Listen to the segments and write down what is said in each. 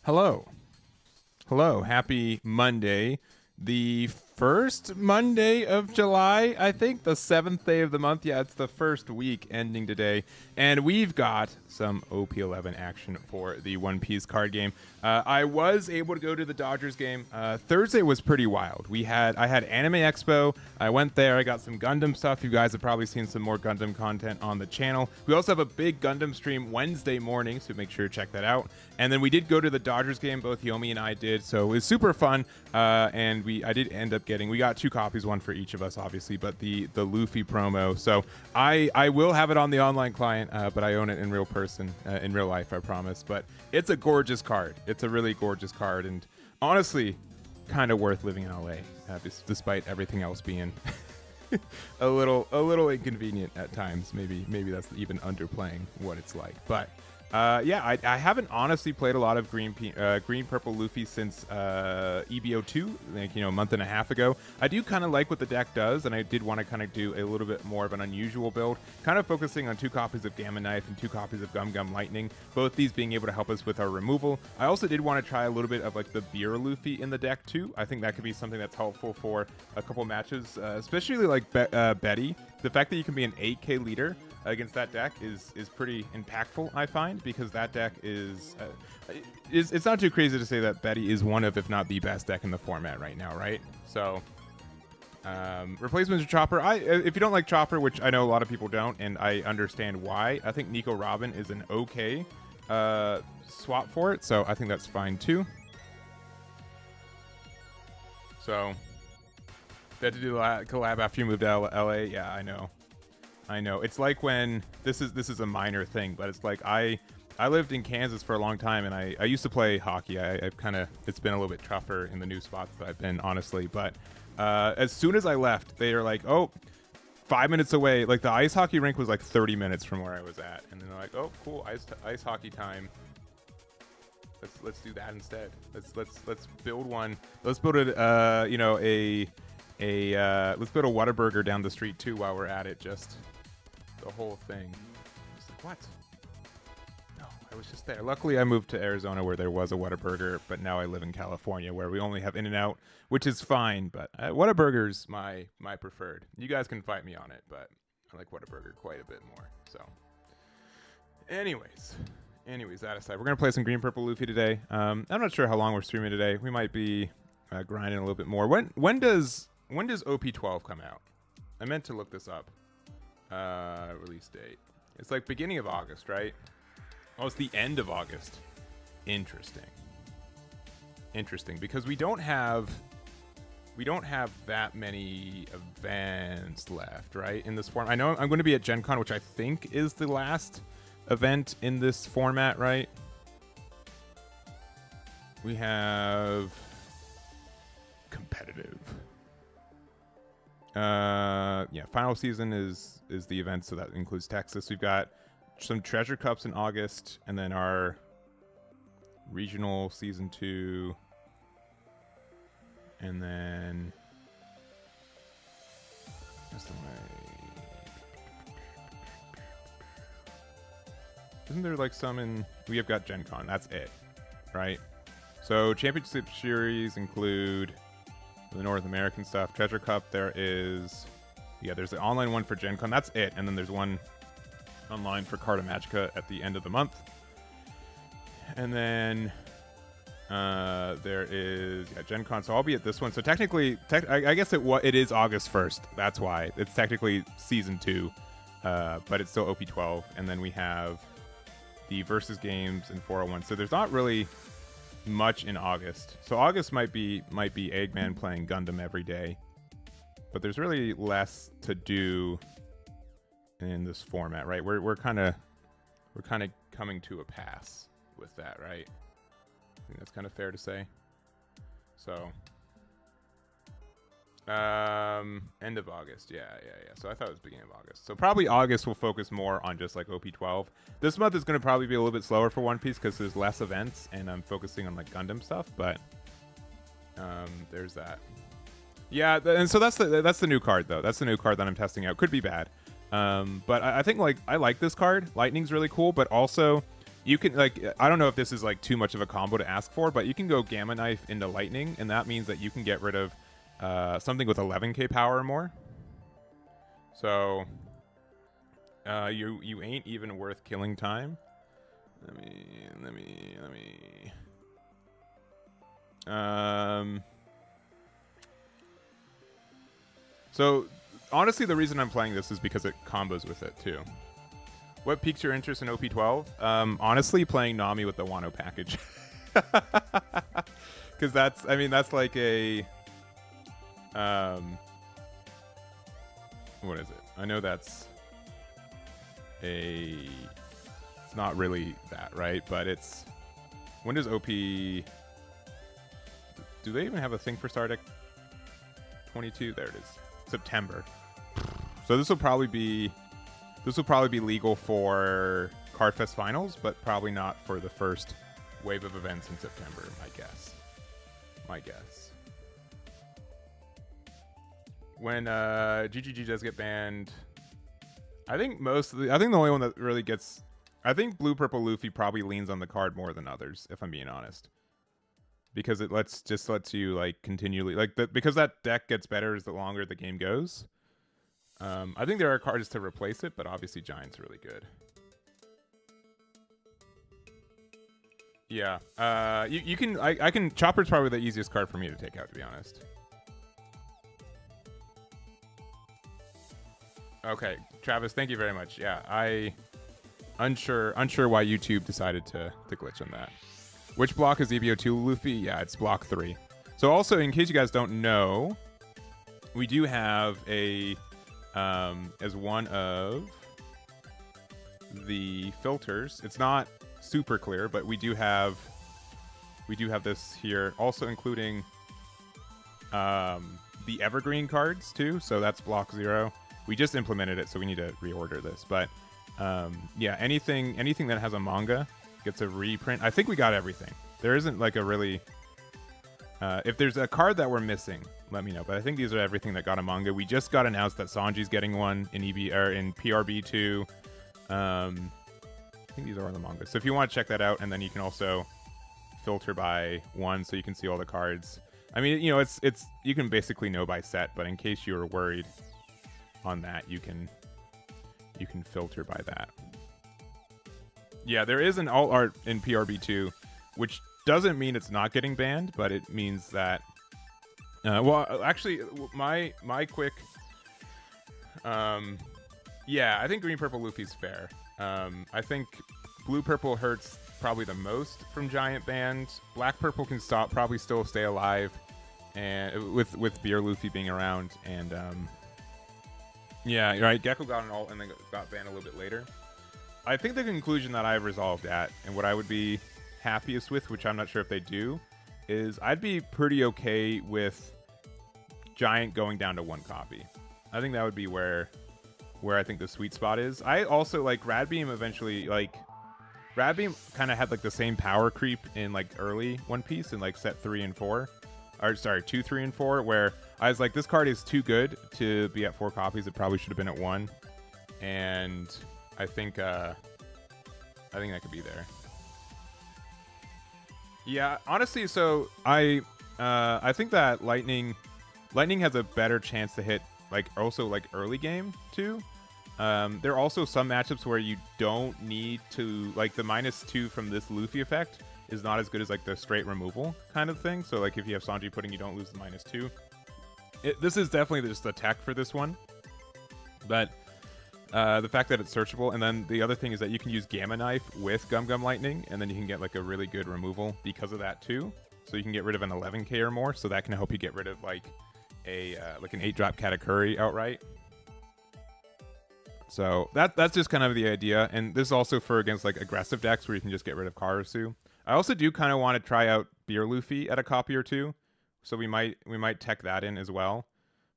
Hello. Hello. Happy Monday. The first Monday of July, I think. The 7th day of the month. Yeah, it's the first week ending today. And we've got some OP11 action for the One Piece card game. I was able to go to the Dodgers game. Thursday was pretty wild. I had Anime Expo. I went there. I got some Gundam stuff. You guys have probably seen some more Gundam content on the channel. We also have a big Gundam stream Wednesday morning, so make sure to check that out. And then we did go to the Dodgers game. Both Yomi and I did, so it was super fun. And I did end up we got 2 copies, one for each of us, obviously, but the Luffy promo. So I will have it on the online client, but I own it in real person, in real life, I promise. But it's a gorgeous card. It's a really gorgeous card, and honestly, kind of worth living in LA, despite everything else being a little inconvenient at times. Maybe that's even underplaying what it's like, but. Yeah, I haven't honestly played a lot of green purple Luffy since EBO2, like, a month and a half ago. I do kind of like what the deck does, and I did want to kind of do a little bit more of an unusual build, kind of focusing on 2 copies of Gamma Knife and 2 copies of Gum Gum Lightning, both these being able to help us with our removal. I also did want to try a little bit of like the Beer Luffy in the deck too. I think that could be something that's helpful for a couple matches, especially like Betty. The fact that you can be an 8K leader against that deck is pretty impactful, I find, because that deck is it's not too crazy to say that Betty is one of, if not the best deck in the format right now, right? So replacements of Chopper, if you don't like Chopper, which I know a lot of people don't, and I understand why, I think Nico Robin is an okay swap for it, so I think that's fine too. So they had to do a collab after you moved to LA. Yeah, I know. It's like when this is a minor thing, but it's like I lived in Kansas for a long time, and I used to play hockey. I've kind of, it's been a little bit tougher in the new spots that I've been, honestly. But as soon as I left, they are like, oh, 5 minutes away. Like the ice hockey rink was like 30 minutes from where I was at, and then they're like, oh, cool, ice hockey time. Let's do that instead. Let's build one. Let's build let's build a Whataburger down the street too while we're at it. Just the whole thing. Just like, what? No, I was just there. Luckily, I moved to Arizona where there was a Whataburger, but now I live in California where we only have In-N-Out, which is fine. But Whataburger's my preferred. You guys can fight me on it, but I like Whataburger quite a bit more. So, anyways, that aside, we're gonna play some Green Purple Luffy today. I'm not sure how long we're streaming today. We might be grinding a little bit more. When does OP12 come out? I meant to look this up. Release date. It's like beginning of August, right? Oh, it's the end of August. Interesting, because we don't have that many events left, right? In this form, I know I'm going to be at Gen Con, which I think is the last event in this format, right? We have competitive. Yeah, final season is the event, so that includes Texas. We've got some treasure cups in August, and then our regional season 2, and then isn't there like some in? We have got Gen Con. That's it, right? So championship series include the North American stuff. Treasure Cup, there's the online one for Gen Con. That's it. And then there's one online for Carta Magica at the end of the month. And then there is Gen Con. So I'll be at this one. So technically, I guess it is August 1st. That's why. It's technically season 2, but it's still OP12. And then we have the Versus games in 401. So there's not really much in August. So August might be Eggman playing Gundam every day, but there's really less to do in this format, right? We're kind of coming to a pass with that, right? I think that's kind of fair to say. So end of August. Yeah. So I thought it was beginning of August. So probably August will focus more on just like OP12. This month is going to probably be a little bit slower for One Piece because there's less events and I'm focusing on like Gundam stuff, but there's that. Yeah, and so that's the new card though. That's the new card that I'm testing out. Could be bad. But I think like I like this card. Lightning's really cool, but also you can like I don't know if this is like too much of a combo to ask for, but you can go Gamma Knife into Lightning, and that means that you can get rid of something with 11k power or more. So you ain't even worth killing time. Let me. So honestly, the reason I'm playing this is because it combos with it too. What piques your interest in OP12? Honestly, playing Nami with the Wano package. Because that's like a... what is it? I know that's a... It's not really that, right? But it's... When does OP... Do they even have a thing for Stardeck 22? There it is. September. So this will probably be legal for Cardfest finals, but probably not for the first wave of events in September. My guess. When GGG does get banned, I think the only one that really gets, I think Blue Purple Luffy probably leans on the card more than others, if I'm being honest, because it lets you like continually because that deck gets better as the longer the game goes. I think there are cards to replace it, but obviously Giant's really good. Yeah. You can... I can... Chopper's probably the easiest card for me to take out, to be honest. Okay. Travis, thank you very much. Yeah, unsure why YouTube decided to glitch on that. Which block is EBO2 Luffy? Yeah, it's block 3. So also, in case you guys don't know, we do have a... as one of the filters. It's not super clear, but we do have this here, also including the evergreen cards too. So that's block 0. We just implemented it, so we need to reorder this. But yeah, anything that has a manga gets a reprint. I think we got everything. There isn't like a really if there's a card that we're missing, let me know. But I think these are everything that got a manga. We just got announced that Sanji's getting one in in PRB2. I think these are all the mangas. So if you want to check that out, and then you can also filter by one, so you can see all the cards. I mean, you know, it's you can basically know by set, but in case you were worried on that, you can filter by that. Yeah, there is an alt art in PRB2, which doesn't mean it's not getting banned, but it means that well, actually, my quick yeah, I think Green Purple Luffy's fair. I think Blue Purple hurts probably the most from Giant bans. Black Purple can probably still stay alive, and with Beer Luffy being around. And yeah, right. Gecko got an ult and then got banned a little bit later. I think the conclusion that I've resolved at, and what I would be happiest with, which I'm not sure if they do, is I'd be pretty okay with Giant going down to 1 copy. I think that would be where I think the sweet spot is. I also like Radbeam eventually, like Radbeam kind of had like the same power creep in like early One Piece in like set 3 and 4. Or sorry, 2, 3, and 4, where I was like, this card is too good to be at 4 copies. It probably should have been at 1. And I think that could be there. Yeah, honestly, so I think that Lightning has a better chance to hit like also like early game too. There are also some matchups where you don't need to, like the -2 from this Luffy effect is not as good as like the straight removal kind of thing. So like if you have Sanji pudding, you don't lose the -2. This is definitely just the tech for this one, but the fact that it's searchable, and then the other thing is that you can use Gamma Knife with Gum Gum Lightning, and then you can get like a really good removal because of that too. So you can get rid of an 11k or more, so that can help you get rid of like a like an 8-drop Katakuri outright. So that's just kind of the idea, and this is also for against like aggressive decks where you can just get rid of Karasu. I also do kind of want to try out Beer Luffy at a copy or two, so we might tech that in as well.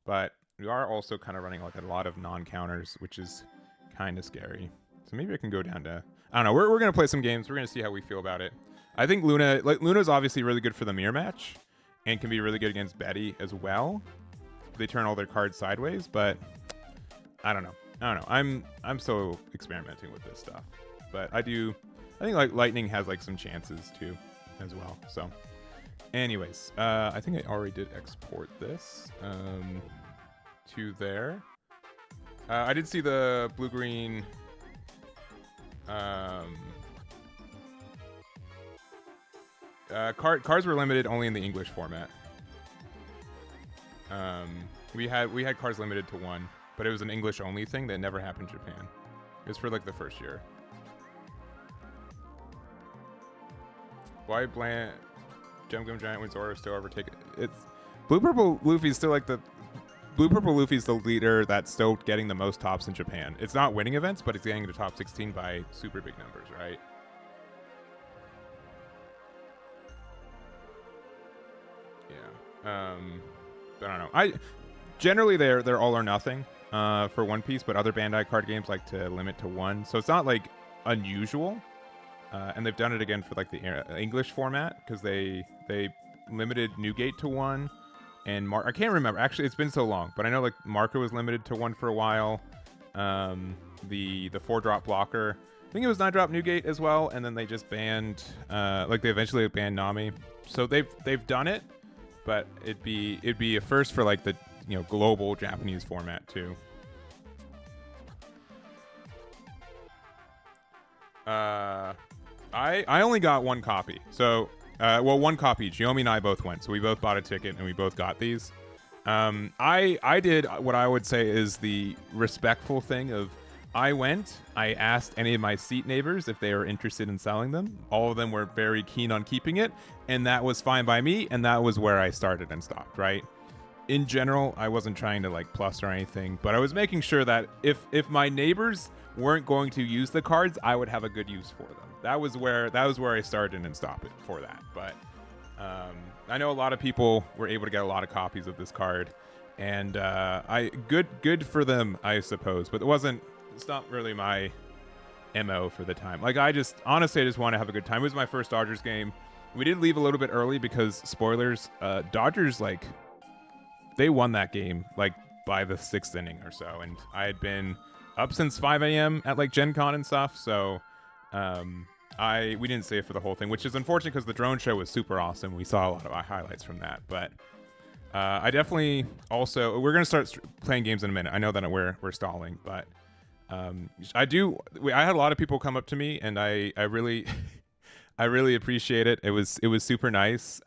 But we are also kind of running like a lot of non-counters, which is kind of scary. So maybe I can go down to, I don't know. We're gonna play some games. We're gonna see how we feel about it. I think Luna's obviously really good for the mirror match, and can be really good against Betty as well. They turn all their cards sideways, but I don't know. I'm still experimenting with this stuff, but I do I think like Lightning has like some chances too, as well. So, anyways, I think I already did export this to there. I did see the blue-green. Cards were limited only in the English format. We had cards limited to 1, but it was an English only thing that never happened in Japan. It was for like the first year. Why bland Gem Gum Giant when Zoro still overtaken? It's Blue Purple Luffy's still like the Blue Purple Luffy's the leader that's still getting the most tops in Japan. It's not winning events, but it's getting to top 16 by super big numbers, right? Yeah. I don't know. I generally they're all or nothing for One Piece, but other Bandai card games like to limit to 1, so it's not like unusual. And they've done it again for like the English format because they limited Newgate to 1, and I can't remember. Actually, it's been so long, but I know like Marco was limited to 1 for a while. The 4-drop blocker, I think it was 9-drop Newgate as well, and then they just banned like they eventually banned Nami. So they've done it. But it'd be a first for like the global Japanese format too. I only got 1 copy, so 1 copy each. Yomi and I both went, so we both bought a ticket and we both got these. I did what I would say is the respectful thing of I went, I asked any of my seat neighbors if they were interested in selling them. All of them were very keen on keeping it, and that was fine by me, and that was where I started and stopped, right? In general, I wasn't trying to like plus or anything, but I was making sure that if my neighbors weren't going to use the cards, I would have a good use for them. That was where I started and stopped it for that. But I know a lot of people were able to get a lot of copies of this card, and good for them, I suppose, but it's not really my MO for the time. Like honestly, I just want to have a good time. It was my first Dodgers game. We did leave a little bit early because spoilers, Dodgers like they won that game like by the 6th inning or so, and I had been up since 5 a.m. at like Gen Con and stuff, so we didn't stay for the whole thing, which is unfortunate because the drone show was super awesome. We saw a lot of highlights from that, but I definitely also we're gonna start playing games in a minute. I know that we're stalling, but I had a lot of people come up to me, and I really I really appreciate it. It was super nice.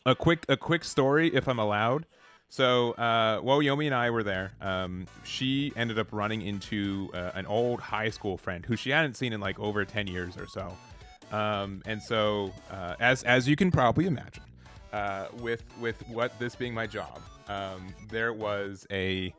A quick story, if I'm allowed. So while Yomi and I were there, she ended up running into an old high school friend who she hadn't seen in like over 10 years or so. And so as you can probably imagine, with what this being my job, there was we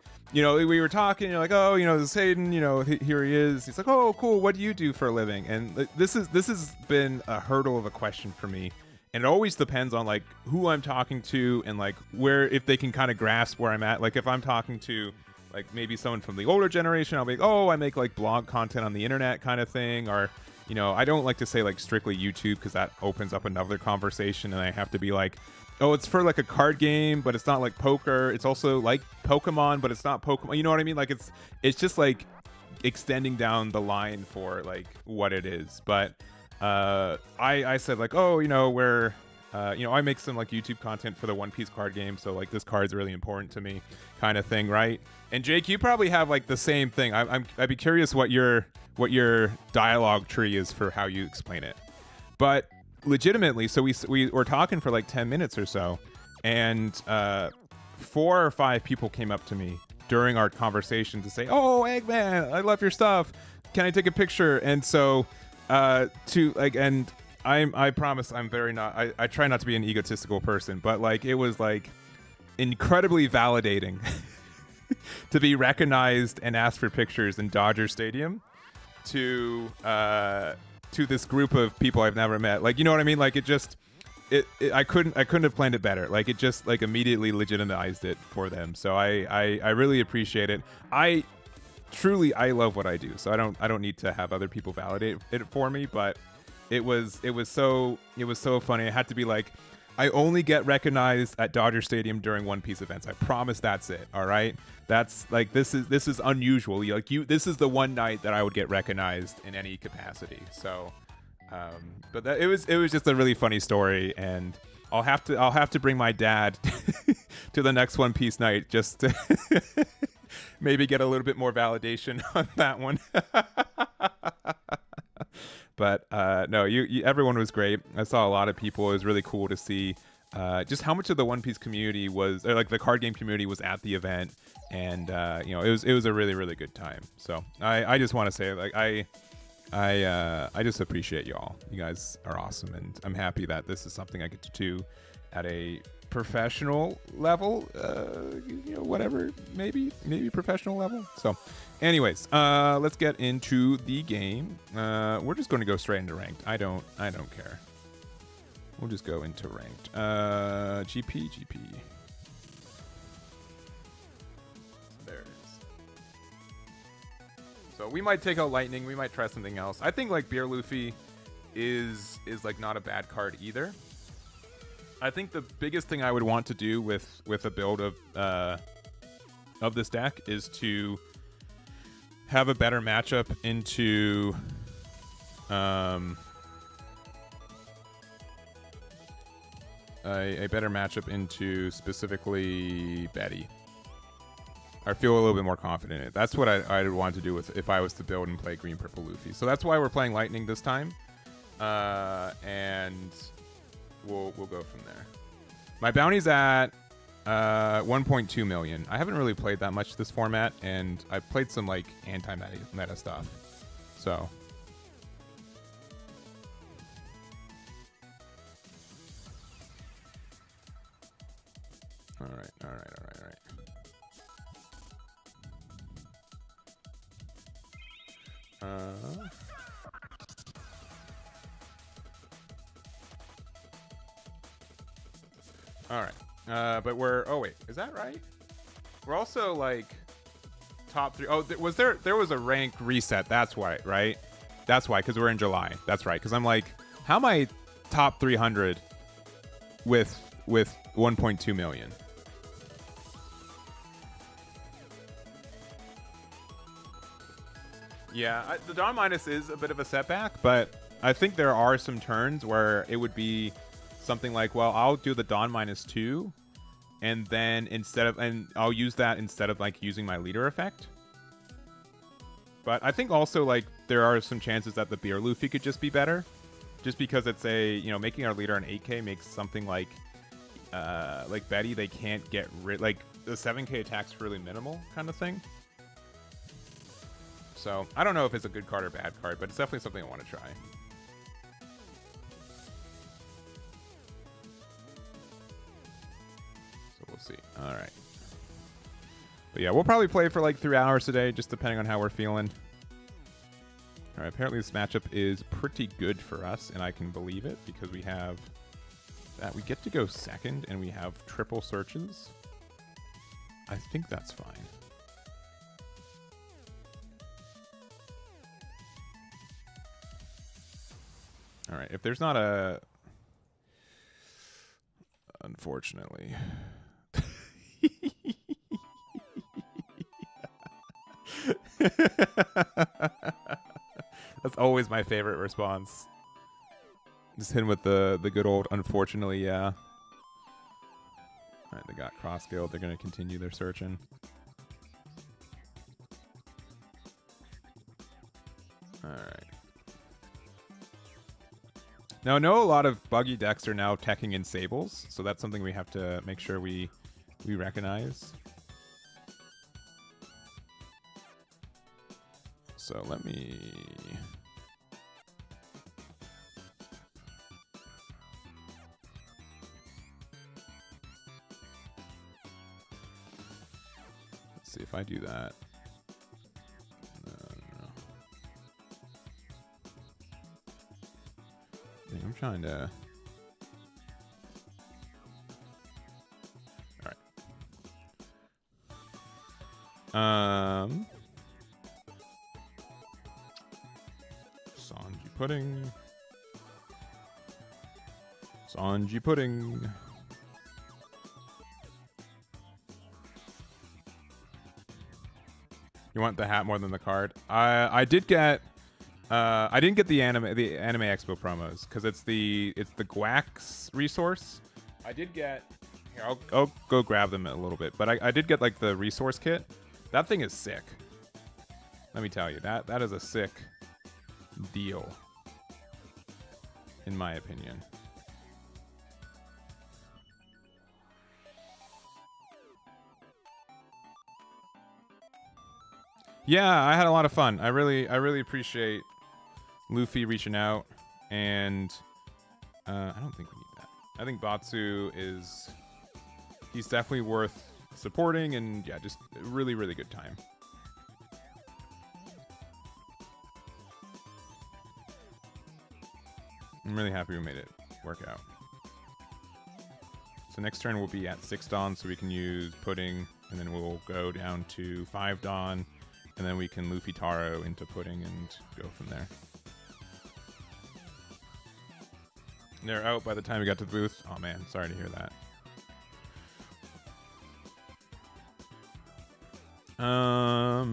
were talking, you're like, oh, this is Hayden, here he is. He's like, oh, cool. What do you do for a living? And this has been a hurdle of a question for me. And it always depends on like who I'm talking to and like if they can kind of grasp where I'm at. Like if I'm talking to like maybe someone from the older generation, I'll be like, oh, I make like blog content on the internet kind of thing. Or, I don't like to say like strictly YouTube because that opens up another conversation, and I have to be like, oh, it's for like a card game, but it's not like poker. It's also like Pokemon, but it's not Pokemon. You know what I mean? Like it's just like extending down the line for like what it is. But I said like, oh, where I make some like YouTube content for the One Piece card game, so like this card's really important to me, kind of thing, right? And Jake, you probably have like the same thing. I'd be curious what your dialogue tree is for how you explain it. But legitimately, so we were talking for like 10 minutes or so, and 4 or 5 people came up to me during our conversation to say, oh, Eggman, I love your stuff. Can I take a picture? And so I promise I'm very not, I try not to be an egotistical person, but like it was like incredibly validating to be recognized and asked for pictures in Dodger Stadium to this group of people I've never met. Like, you know what I mean? Like I couldn't have planned it better. Like it just like immediately legitimized it for them. So I really appreciate it. I love what I do, so I don't need to have other people validate it for me. But it was so funny. I had to be like, I only get recognized at Dodger Stadium during One Piece events. I promise that's it. All right. That's like this is unusual. This is the one night that I would get recognized in any capacity. So, but it was just a really funny story, and I'll have to bring my dad to the next One Piece night just to maybe get a little bit more validation on that one. But no, everyone was great. I saw a lot of people. It was really cool to see just how much of the One Piece community was, or like the card game community was at the event, and it was a really, really good time. So I just want to say, like, I just appreciate y'all. You guys are awesome, and I'm happy that this is something I get to do at a professional level. Whatever, maybe professional level. So, anyways, let's get into the game. We're just going to go straight into ranked. I don't care. We'll just go into ranked. GP. There it is. So we might take out Lightning. We might try something else. I think like Beer Luffy is like not a bad card either. I think the biggest thing I would want to do with a build of this deck is to have a better matchup into a better matchup into specifically Betty. I feel a little bit more confident in it. That's what I'd want to do with if I was to build and play green purple Luffy. So that's why we're playing Lightning this time, and we'll go from there. My bounty's at 1.2 million. I haven't really played that much this format, and I've played some like anti-meta stuff. So all right. All right. But we're... Oh, wait. Is that right? We're also, like, top 3... Oh, there was a rank reset. That's why, right? That's why, because we're in July. That's right. Because I'm like, how am I top 300 with 1.2 million? Yeah, the Dawn Minus is a bit of a setback, but I think there are some turns where it would be something like, well, I'll do the Dawn -2, and then I'll use that instead of like using my leader effect. But I think also like there are some chances that the Beer Luffy could just be better, just because it's making our leader an 8K makes something like Betty, they can't get rid, like the 7K attack's really minimal kind of thing. So I don't know if it's a good card or bad card, but it's definitely something I want to try. So we'll see. All right. But yeah, we'll probably play for like 3 hours today, just depending on how we're feeling. All right. Apparently this matchup is pretty good for us, and I can believe it because we have that. We get to go second, and we have triple searches. I think that's fine. All right, if there's not a... Unfortunately. That's always my favorite response. Just hit him with the good old unfortunately, yeah. All right, they got cross guild. They're going to continue their searching. All right. Now, I know a lot of buggy decks are now teching in Sables, so that's something we have to make sure we recognize. So let me... Let's see if I do that. I'm trying to... Alright. Sanji Pudding. Sanji pudding. You want the hat more than the card? I did get. I didn't get the anime expo promos because it's the Guax resource. I did get. Here, I'll go grab them in a little bit, but I did get like the resource kit. That thing is sick. Let me tell you, that is a sick deal, in my opinion. Yeah, I had a lot of fun. I really appreciate Luffy reaching out, and I don't think we need that. I think Batsu he's definitely worth supporting, and yeah, just a really good time. I'm really happy we made it work out. So next turn we'll be at 6 Dawn, so we can use Pudding, and then we'll go down to 5 Dawn, and then we can Luffy Taro into Pudding and go from there. And they're out by the time we got to the booth. Oh man, sorry to hear that. I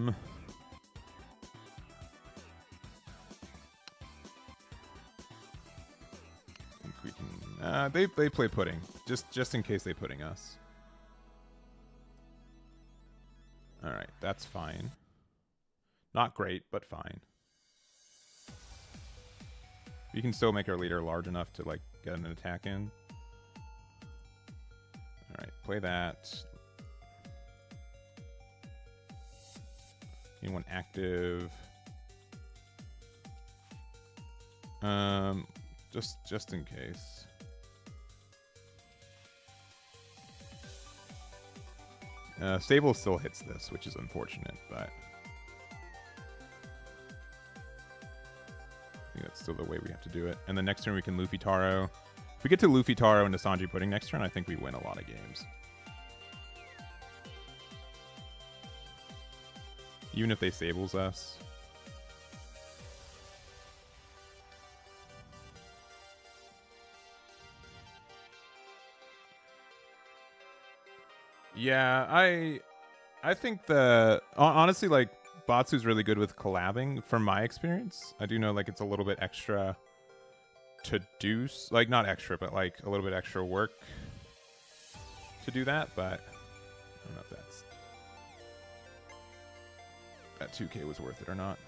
think we can. They play Pudding just in case they Pudding us. All right, that's fine. Not great, but fine. We can still make our leader large enough to like get an attack in. All right, play that. Anyone active? Just in case. Stable still hits this, which is unfortunate, but I think that's still the way we have to do it. And the next turn we can Luffy Taro. If we get to Luffy Taro into Sanji Pudding next turn, I think we win a lot of games. Even if they Sables us. Yeah, I think honestly, like, Batsu's really good with collabing from my experience. I do know like it's a little bit extra to do, like not extra, but like a little bit extra work to do that, but I don't know if that 2K was worth it or not.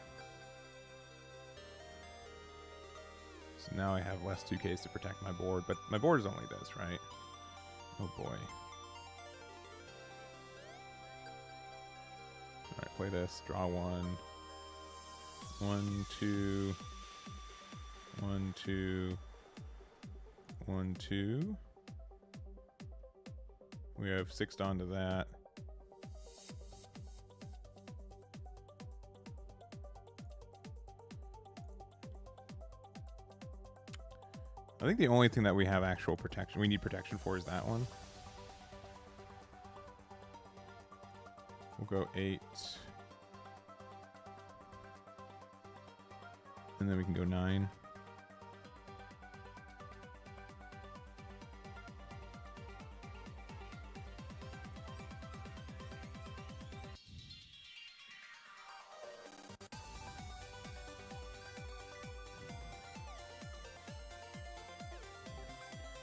So now I have less 2Ks to protect my board, but my board is only this, right? Oh boy. Alright, play this. Draw 1. 1, 2. 1, 2. 1, 2. We have 6 Dawn to that. I think the only thing that we have actual protection, we need protection for, is that one. We'll go 8. And then we can go 9.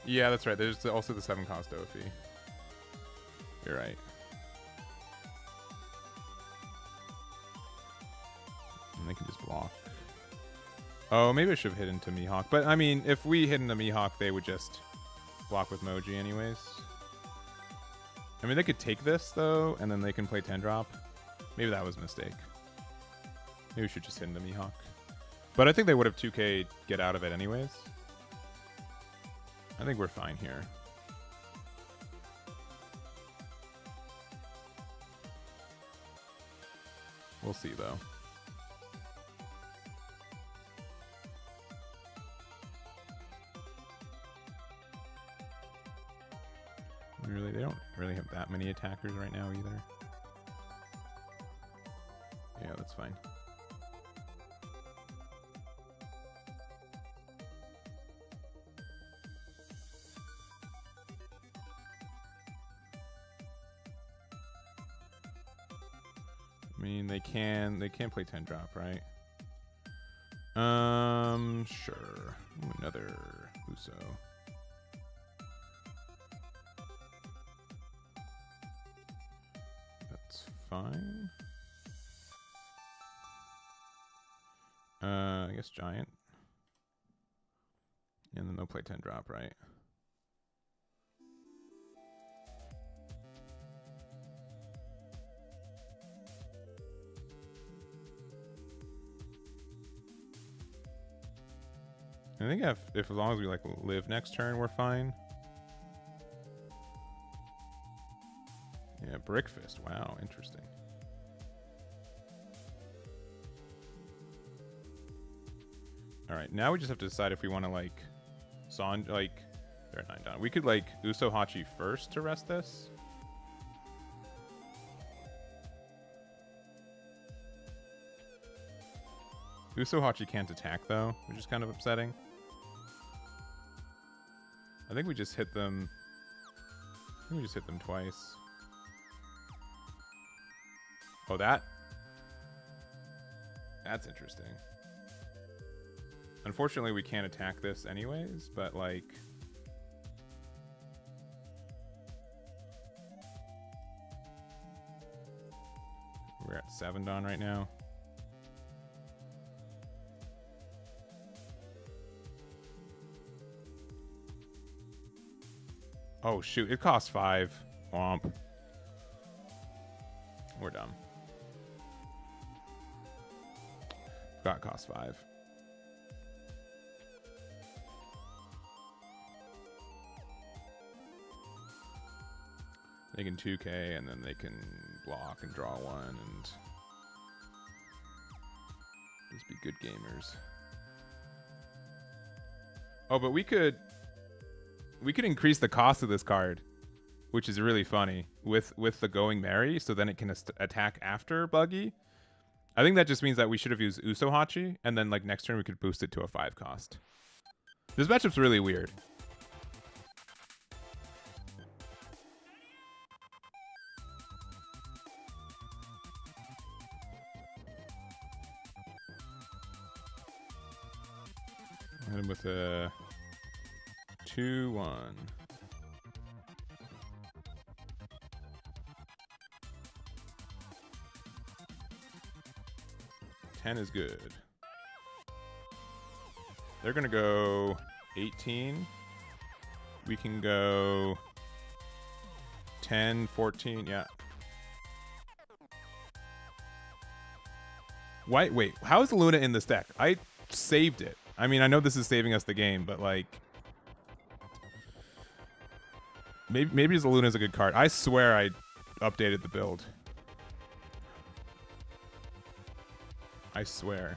Yeah, that's right. There's also the 7 cost Dofi. You're right. And they can just block. Oh, maybe I should have hit into Mihawk. But, I mean, if we hit into Mihawk, they would just block with Moji anyways. I mean, they could take this, though, and then they can play 10-drop. Maybe that was a mistake. Maybe we should just hit into Mihawk. But I think they would have 2K get out of it anyways. I think we're fine here. We'll see, though. They don't really have that many attackers right now either. Yeah, that's fine. I mean, they can play 10 drop, right? Sure. Ooh, another Uso. That's fine. I guess giant. And then they'll play 10 drop, right? I think if as long as we like live next turn, we're fine. Yeah, Brickfist. Wow, interesting. All right, now we just have to decide if we want to like they're 9 down. We could like Uso Hachi first to rest this. Uso Hachi can't attack though, which is kind of upsetting. I think we just hit them. I think we just hit them twice. Oh, that's interesting. Unfortunately, we can't attack this anyways, but like... We're at 7 Dawn right now. Oh, shoot. It costs 5. Womp. We're done. Got cost 5. They can 2k and then they can block and draw 1 and just be good gamers. Oh, but we could increase the cost of this card, which is really funny with the Going Merry, so then it can attack after Buggy. I think that just means that we should have used Uso Hachi, and then like next turn we could boost it to a 5 cost. This matchup's really weird. Hit him with a 2-1. Is good. They're gonna go 18. We can go 10, 14. Yeah. Wait. How is Luna in this deck? I saved it. I mean, I know this is saving us the game, but like, maybe Luna is a good card. I swear I updated the build. I swear.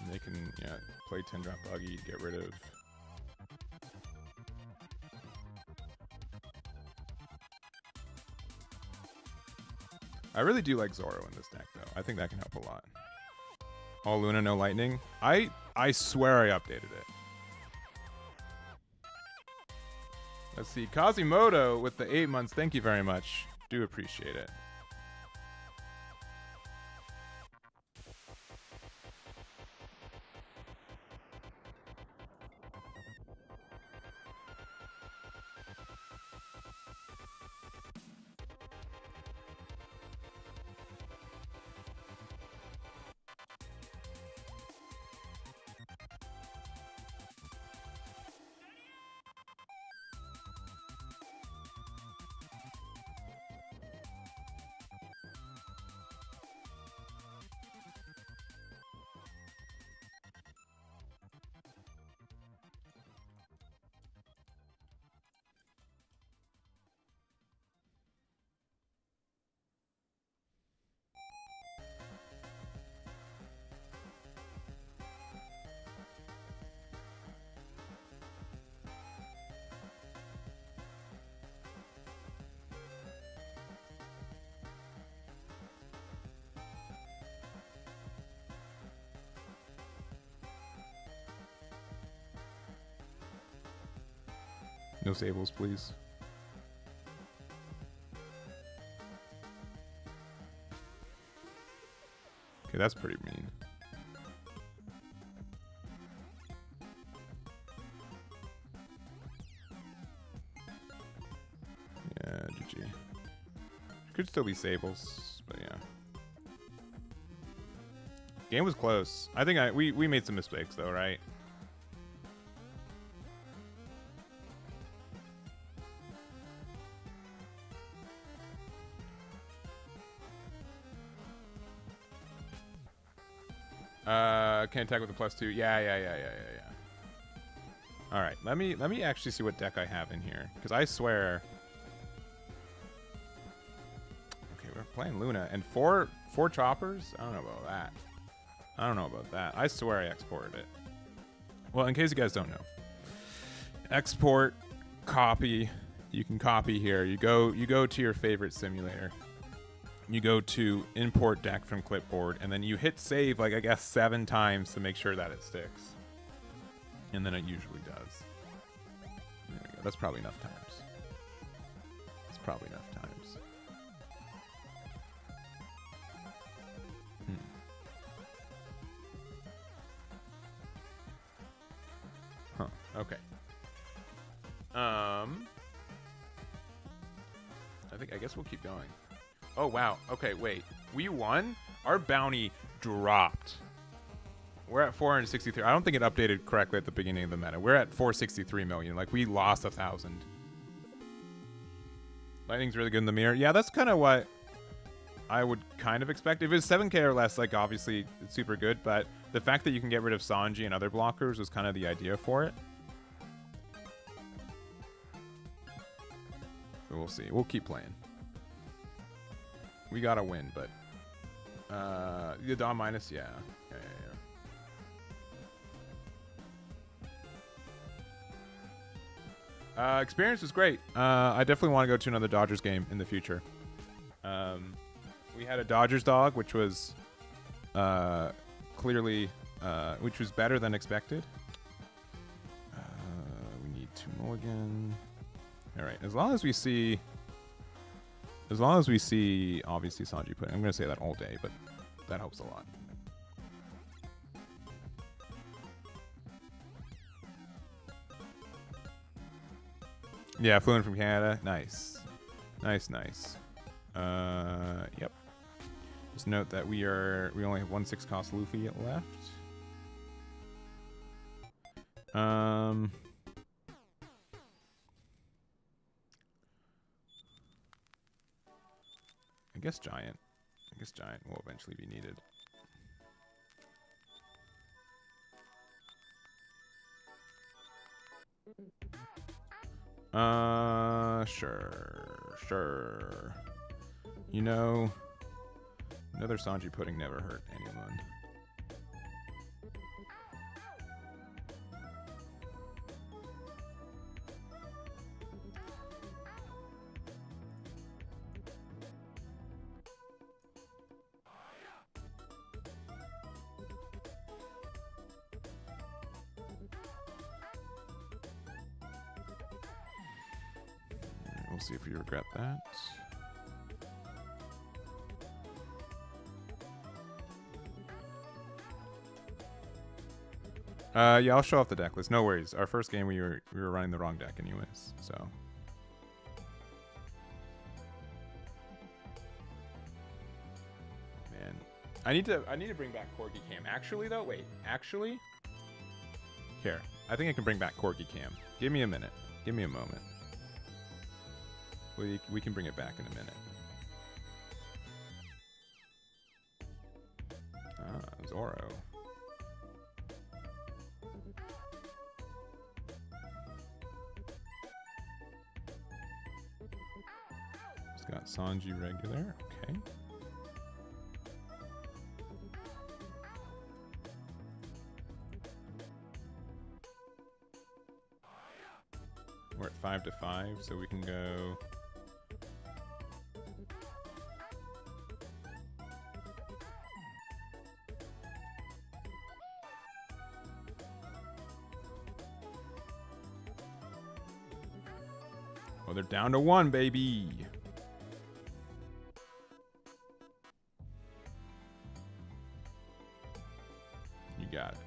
And they can, yeah, play 10 drop Buggy, get rid of. I really do like Zoro in this deck, though. I think that can help a lot. All Luna, no lightning. I swear I updated it. Let's see. Quasimodo with the 8 months. Thank you very much. Do appreciate it. No Sables, please. Okay, that's pretty mean. Yeah, GG. Could still be Sables, but yeah. Game was close. I think we made some mistakes though, right? Can attack with a +2. Yeah. All right, let me actually see what deck I have in here, because I swear. Okay, we're playing Luna and four choppers. I don't know about that. I swear I exported it. Well, in case you guys don't know, export, copy. You can copy here. You go to your favorite simulator. You go to import deck from clipboard, and then you hit save, like, I guess 7 times to make sure that it sticks. And then it usually does. There we go. That's probably enough times. That's probably enough times. Huh. Okay. I guess we'll keep going. Oh, wow. Okay, wait. We won? Our bounty dropped. We're at 463. I don't think it updated correctly at the beginning of the meta. We're at 463 million. Like, we lost 1,000. Lightning's really good in the mirror. Yeah, that's kind of what I would kind of expect. If it was 7k or less, like, obviously, it's super good. But the fact that you can get rid of Sanji and other blockers was kind of the idea for it. So we'll see. We'll keep playing. We gotta win, but the Dawn minus, yeah. Experience was great. I definitely want to go to another Dodgers game in the future. We had a Dodgers dog, which was clearly, which was better than expected. We need 2 mulligan. All right, as long as we see, obviously, Sanji pudding. I'm going to say that all day, but that helps a lot. Yeah, flew in from Canada. Nice. Nice. Yep. Just note that we only have 1/6 cost Luffy left. I guess Giant will eventually be needed. Sure. You know, another Sanji pudding never hurt anyone. We'll see if we regret that. Yeah, I'll show off the deck list. No worries. Our first game we were running the wrong deck anyways, so. Man. I need to bring back Corgi Cam. Actually though, wait. Actually? Here. I think I can bring back Corgi Cam. Give me a minute. Give me a moment. We can bring it back in a minute. Ah, Zoro. It's got Sanji regular. Okay. We're at 5-5, so we can go. they're down to 1, baby. You got it.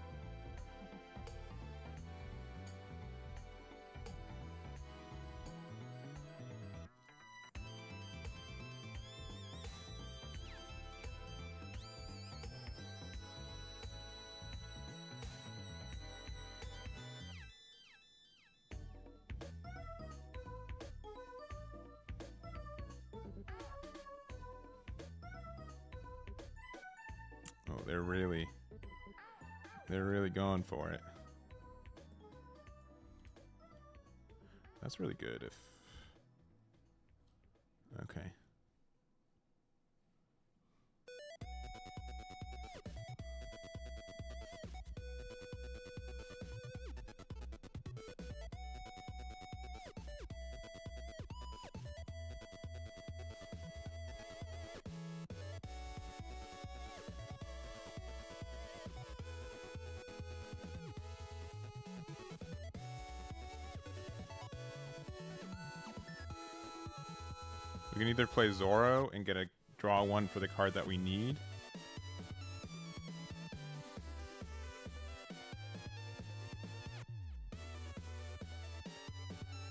Oh, they're really going for it. That's really good if... Okay. We can either play Zoro and get a draw 1 for the card that we need.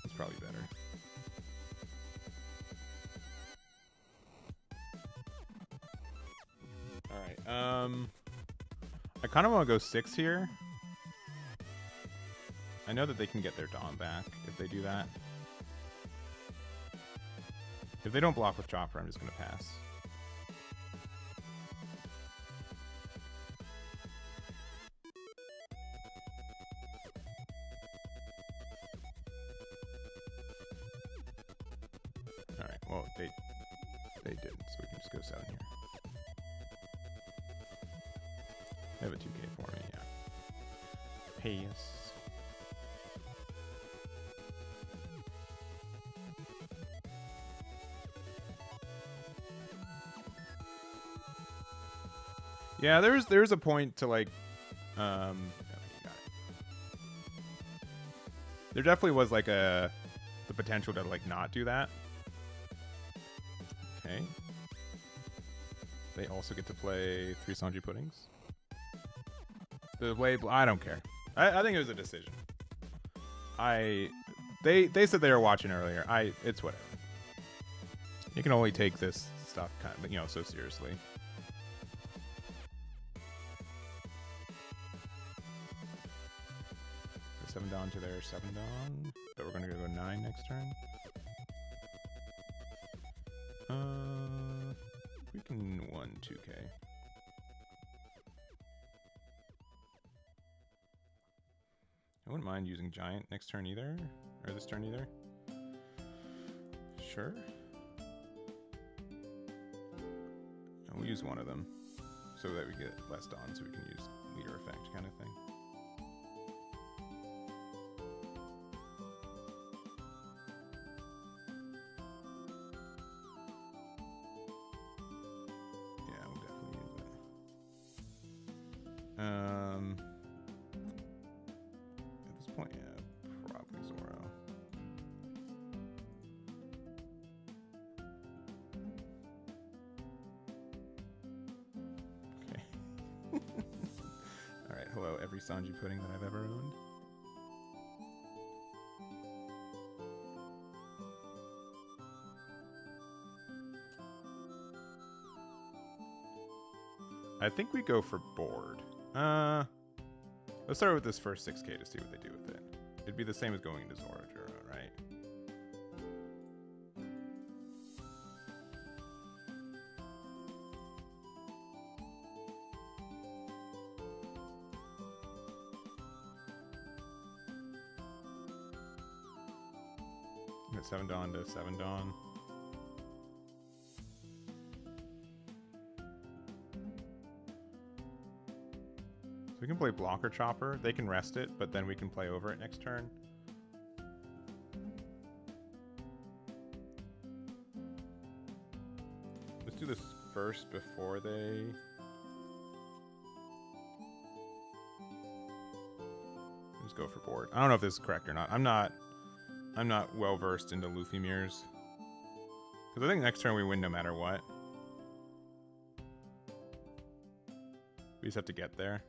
It's probably better. Alright, I kind of want to go 6 here. I know that they can get their Dawn back if they do that. If they don't block with Chopper, I'm just going to pass. Alright, well, they didn't, so we can just go 7 here. They have a 2K for me, yeah. Pass. Yeah, there's a point to like, no, you got it. There definitely was like the potential to like not do that. Okay. They also get to play 3 Sanji Puddings. The way I don't care. I think it was a decision. They said they were watching earlier. It's whatever. You can only take this stuff kind of, so seriously. Seven Dawn to their 7 Dawn, but we're gonna go 9 next turn. We can 1 2K. I wouldn't mind using Giant next turn either, or this turn either. Sure. And we'll use one of them so that we get less Dawn, so we can use leader effect kind of thing. At this point, yeah, probably Zoro. Okay. Alright, hello, every Sanji Pudding that I've ever owned. I think we go for board. Let's start with this first 6K to see what they do with it. It'd be the same as going into Zoro, right? Got 7 Dawn to 7 Dawn. We can play Blocker Chopper. They can rest it, but then we can play over it next turn. Let's do this first before they... Just go for board. I don't know if this is correct or not. I'm not I'm not well versed into Luffy mirrors. Because I think next turn we win no matter what. We just have to get there.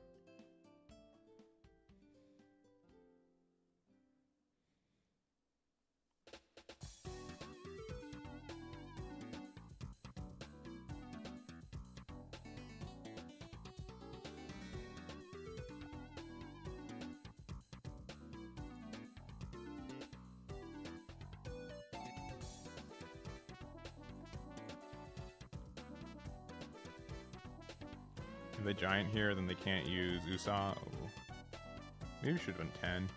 If they giant here, then they can't use Usopp. Maybe we should have done 10.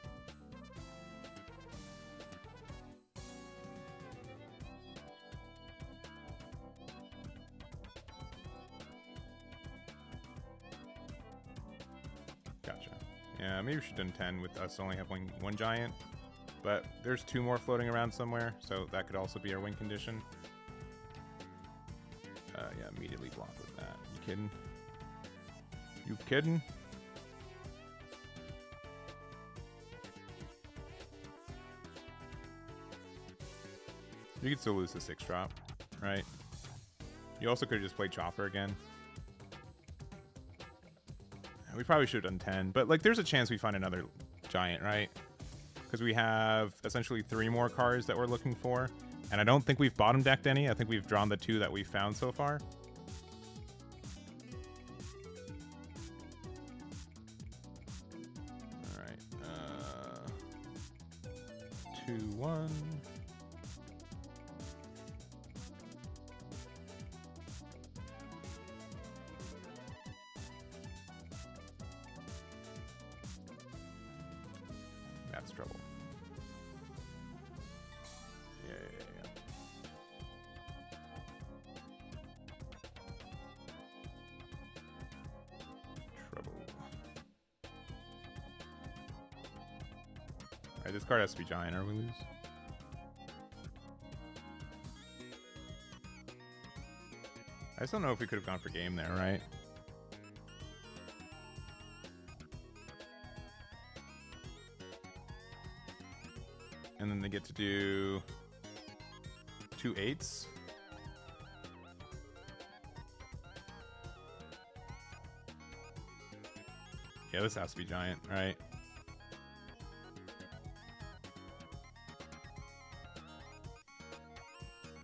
Gotcha. Yeah, maybe we should have done 10 with us only having one giant. But there's 2 more floating around somewhere, so that could also be our win condition. Yeah, immediately block with that. You kidding? You kidding? You could still lose the 6 drop, right? You also could have just played Chopper again. We probably should have done 10, but like there's a chance we find another giant, right? Because we have essentially 3 more cards that we're looking for, and I don't think we've bottom decked any. I think we've drawn the 2 that we've found so far. All right, 2-1. That's trouble. Yeah. Trouble. Alright, this card has to be giant or we lose. I just don't know if we could have gone for game there, right? And then they get to do 2 8s. Yeah, this has to be giant, right?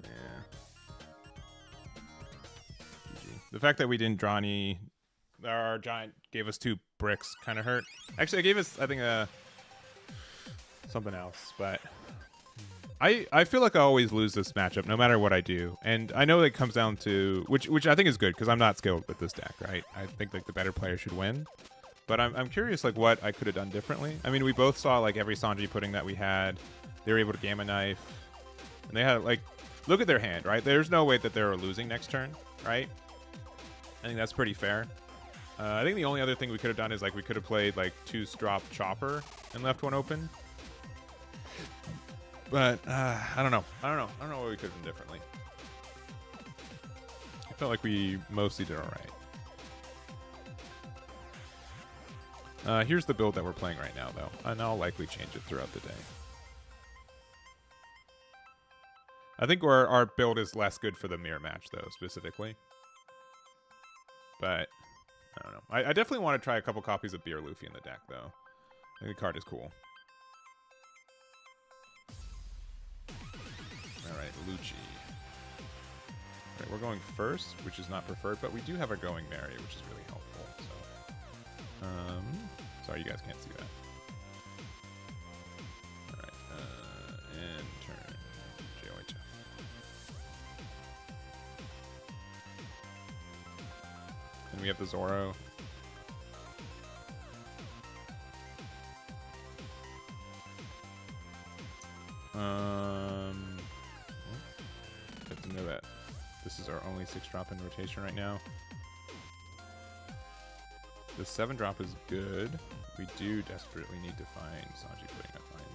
Yeah. GG. The fact that we didn't draw any, our giant gave us 2 bricks kind of hurt. Actually, it gave us, I think, something else, but I feel like I always lose this matchup no matter what I do, and I know it comes down to which I think is good because I'm not skilled with this deck, right? I think like the better player should win, but I'm curious like what I could have done differently. I mean, we both saw like every Sanji pudding that we had. They were able to Gamma Knife, and they had like look at their hand, right? There's no way that they were losing next turn, right? I think that's pretty fair. I think the only other thing we could have done is like we could have played like 2 drop Chopper and left 1 open. But I don't know. I don't know what we could have done differently. I felt like we mostly did all right. Here's the build that we're playing right now, though, and I'll likely change it throughout the day. I think our build is less good for the mirror match, though, specifically. But I don't know. I definitely want to try a couple copies of Beer Luffy in the deck, though. I think the card is cool. Alright, Luchi. Alright, we're going first, which is not preferred, but we do have our going Mary, which is really helpful. So, sorry, you guys can't see that. Alright, and turn JOHF. And we have the Zoro. Good to know that this is our only 6 drop in rotation right now. The 7 drop is good. We do desperately need to find Sanji putting up mind.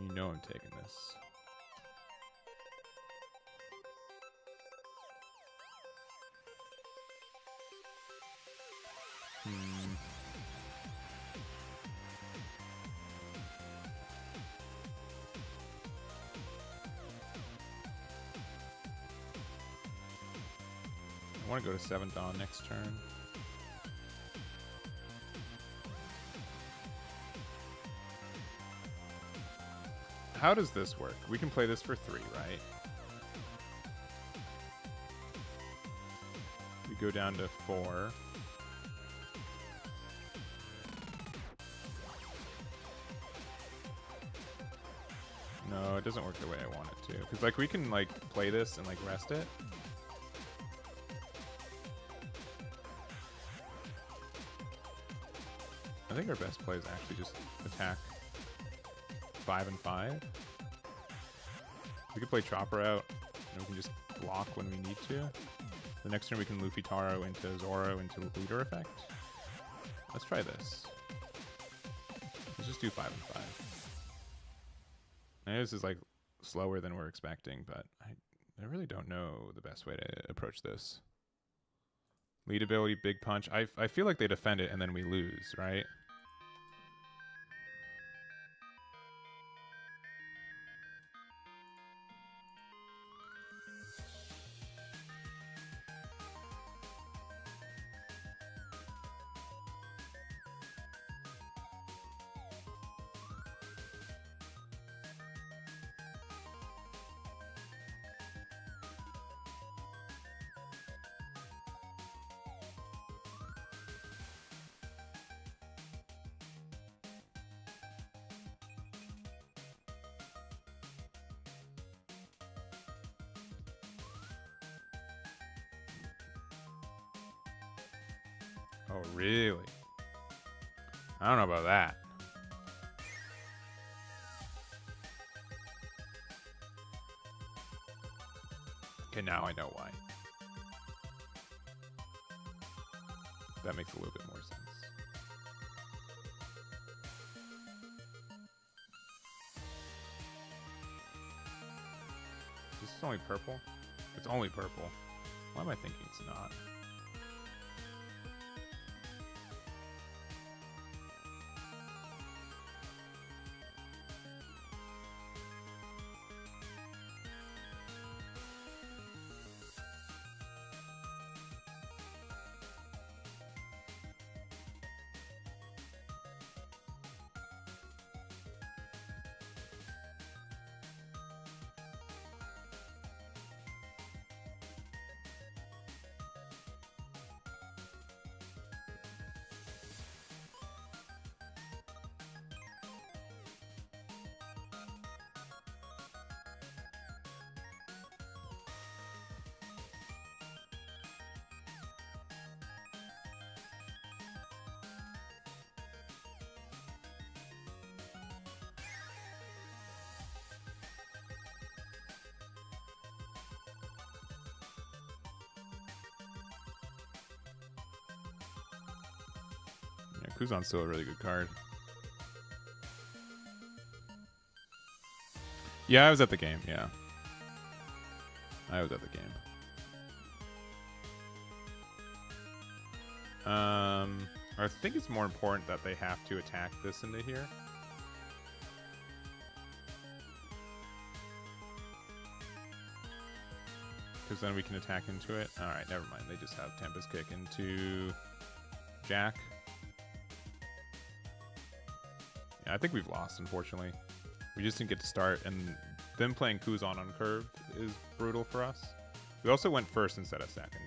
You know I'm taking this. I want to go to 7 Dawn next turn. How does this work? We can play this for 3, right? We go down to 4. No, it doesn't work the way I want it to. Because, like, we can, like, play this and, like, rest it. I think our best play is actually just attack 5 and 5. We could play Chopper out, and we can just block when we need to. The next turn we can Luffy Taro into Zoro into leader effect. Let's try this. Let's just do 5 and 5. I know this is like slower than we're expecting, but I really don't know the best way to approach this. Lead ability, big punch. I feel like they defend it and then we lose, right? Oh, really? I don't know about that. Okay, now I know why. That makes a little bit more sense. This is only purple? It's only purple. Why am I thinking it's not? Yeah, Kuzan's still a really good card. Yeah, I was at the game, yeah. I was at the game. I think it's more important that they have to attack this into here. Because then we can attack into it. Alright, never mind. They just have Tempest Kick into Jack. Yeah, I think we've lost, unfortunately. We just didn't get to start, and them playing Kuzan on curve is brutal for us. We also went first instead of second.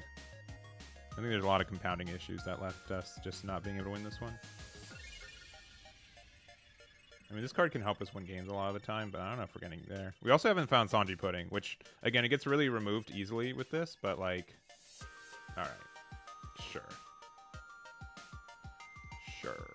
I think there's a lot of compounding issues that left us just not being able to win this one. I mean, this card can help us win games a lot of the time, but I don't know if we're getting there. We also haven't found Sanji Pudding, which, again, it gets really removed easily with this, but, like, alright. Sure. Sure.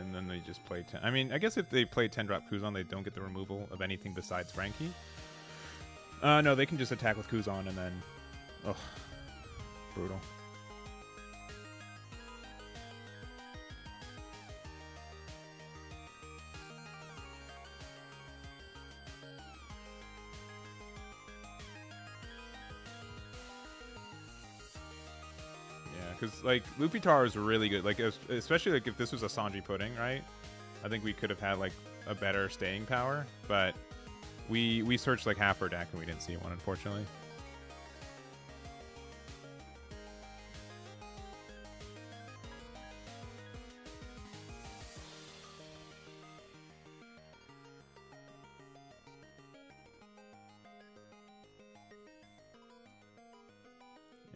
And then they just play 10. I mean, I guess if they play 10-drop Kuzan, they don't get the removal of anything besides Frankie. No, they can just attack with Kuzan and then... Ugh. Brutal. Because, like, Luffy Tar is really good. Like, especially, like, if this was a Sanji pudding, right? I think we could have had, like, a better staying power. But we searched, like, half our deck and we didn't see one, unfortunately.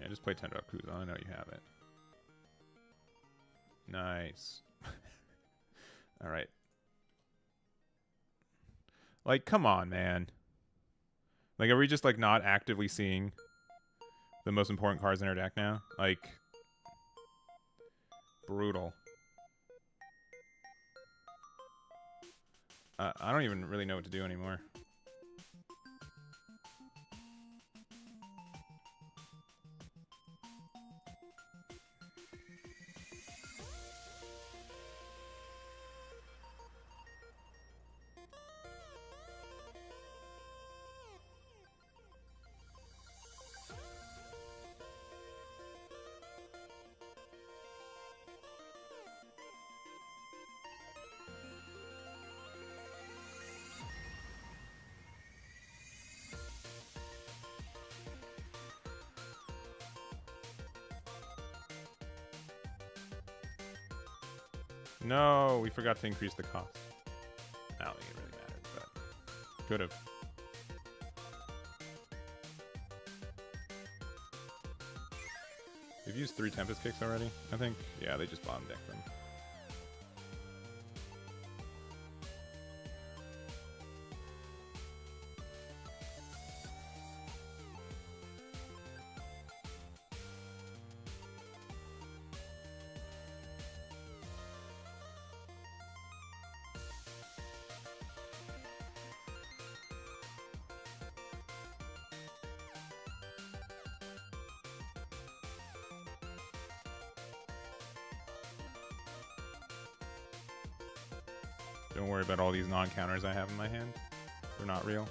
Yeah, just play 10-drop Kuzan. I know you have it. Nice. All right. Like, come on, man. Like, are we just, like, not actively seeing the most important cards in our deck now? Like, brutal. I don't even really know what to do anymore. No, we forgot to increase the cost. I don't think it really mattered, but could have. They've used 3 Tempest Kicks already, I think. Yeah, they just bottom decked them. Don't worry about all these non-counters I have in my hand. They're not real.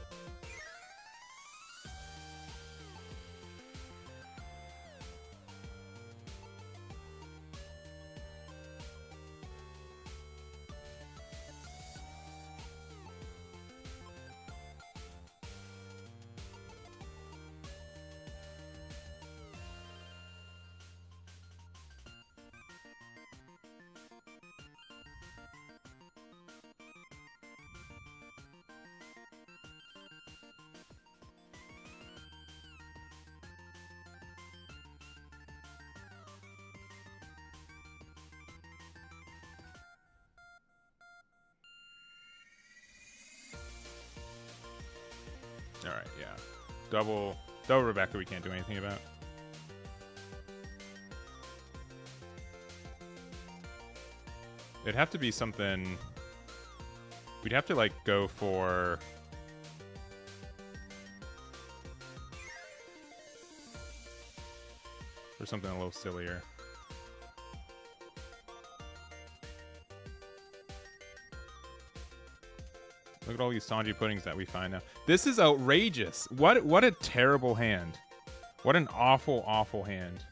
Alright, yeah. Double Rebecca we can't do anything about. It'd have to be something... We'd have to, like, go for... For something a little sillier. Look at all these Sanji puddings that we find now. This is outrageous. What a terrible hand. What an awful, awful hand.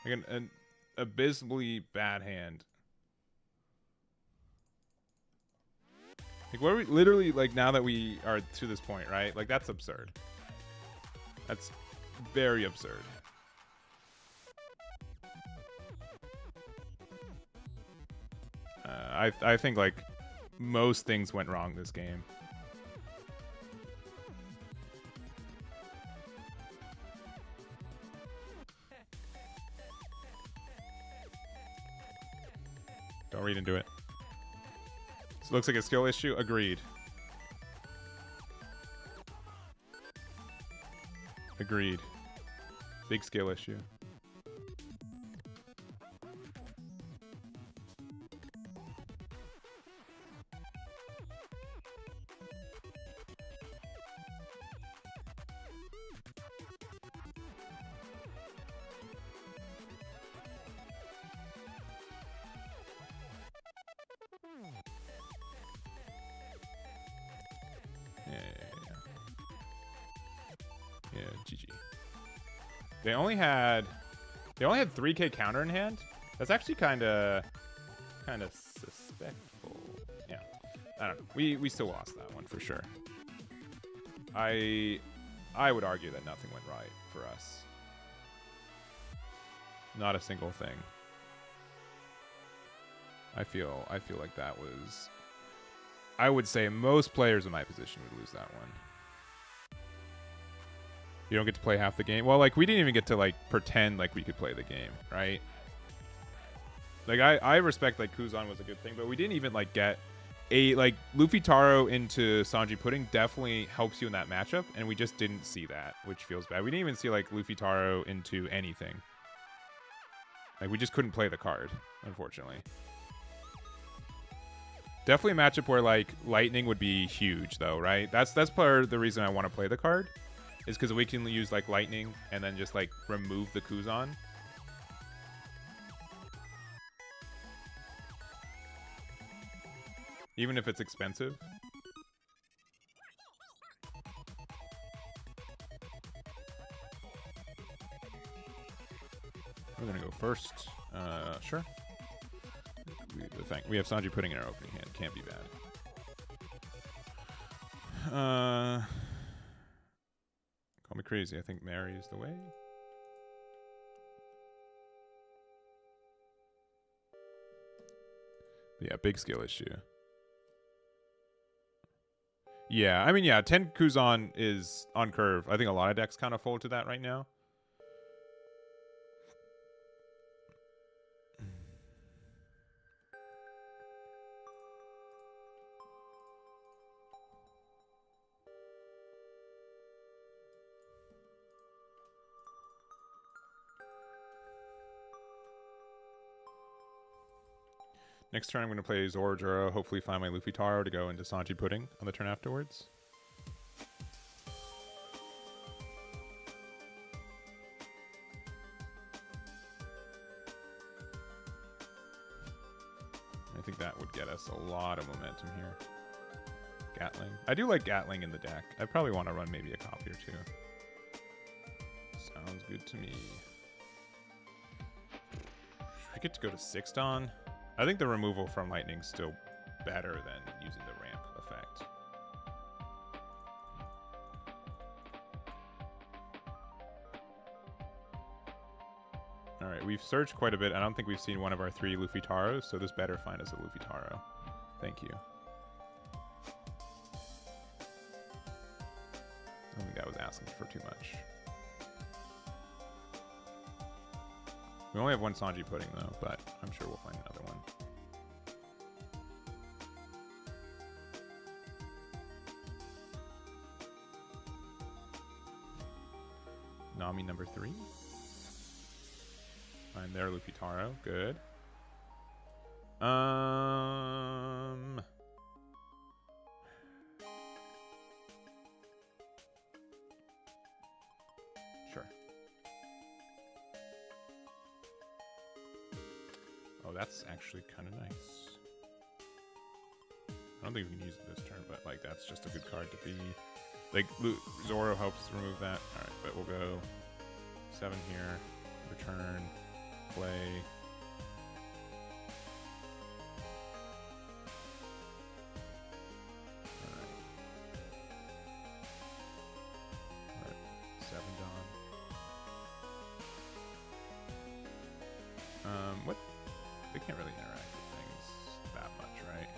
Like an abysmally bad hand. Like, what are we literally, like, now that we are to this point, right? Like, that's absurd. That's very absurd. I think, like, most things went wrong this game. Don't read into it. This looks like a skill issue. Agreed. Agreed. Big skill issue. GG. They only had 3k counter in hand. That's actually kind of suspectful. Yeah, I don't know. We still lost that one for sure. I would argue that nothing went right for us. Not a single thing. I feel like that was. I would say most players in my position would lose that one. You don't get to play half the game. Well, like, we didn't even get to, like, pretend like we could play the game, right? Like, I respect, like, Kuzan was a good thing, but we didn't even, like, get a, like, Luffy Taro into Sanji Pudding definitely helps you in that matchup, and we just didn't see that, which feels bad. We didn't even see, like, Luffy Taro into anything. Like, we just couldn't play the card, unfortunately. Definitely a matchup where, like, Lightning would be huge, though, right? That's part of the reason I want to play the card. Is because we can use, like, Lightning and then just, like, remove the Kuzan. Even if it's expensive. We're going to go first. Sure. We have Sanji Pudding in our opening hand. Can't be bad. Call me crazy. I think Mary is the way. Yeah, big skill issue. Yeah, I mean, yeah, 10 Kuzan is on curve. I think a lot of decks kind of fold to that right now. Next turn, I'm going to play Zoro, hopefully find my Luffy Taro to go into Sanji Pudding on the turn afterwards. I think that would get us a lot of momentum here. Gatling. I do like Gatling in the deck. I probably want to run maybe a copy or two. Sounds good to me. Should we get to go to 6 Dawn? I think the removal from Lightning's still better than using the ramp effect. Alright, we've searched quite a bit. I don't think we've seen one of our 3 Luffy Taros, so this better find us a Luffy Taro. Thank you. I don't think that was asking for too much. We only have one Sanji Pudding, though, but I'm sure we'll find another one. Nami number 3. Find there, Luffy Taro. Good. Sure. Oh, that's actually kind of nice. I don't think we can use it this turn, but like that's just a good card to be. Like Zoro helps remove that. All right, but we'll go 7 here. Return. Play. Alright, 7 Dawn. What? They can't really interact with things that much, right?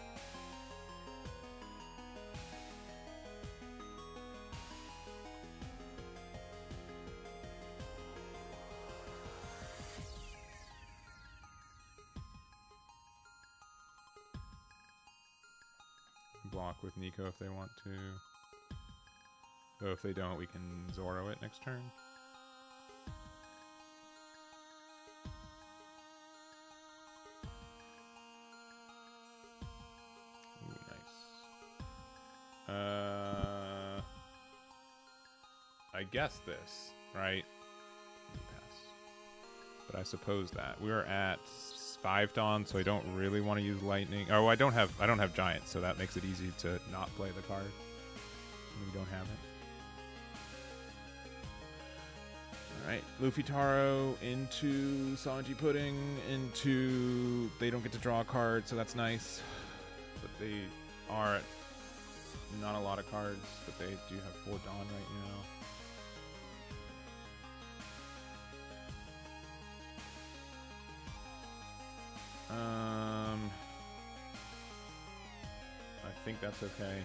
Block with Nico if they want to. So if they don't, we can Zoro it next turn. Ooh, nice. I guess this, right? Pass. But I suppose that we are at 5 Dawn, so I don't really want to use Lightning. Oh, I don't have Giant, so that makes it easy to not play the card when we don't have it. Alright, Luffy Taro into Sanji Pudding, into... They don't get to draw a card, so that's nice. But they are at not a lot of cards, but they do have 4 Dawn right now. I think that's okay.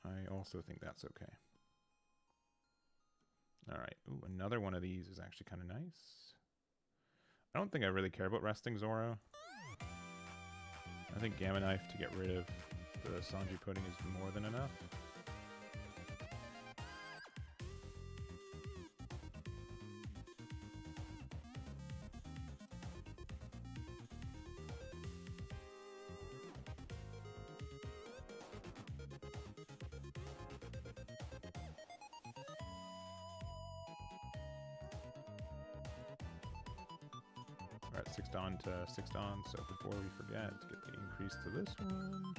I also think that's okay. All right. Ooh, another one of these is actually kind of nice. I don't think I really care about resting Zoro. I think Gamma Knife to get rid of the Sanji Pudding is more than enough. We're at 6 Dawn to 6 Dawn, so before we forget, to get the increase to this one.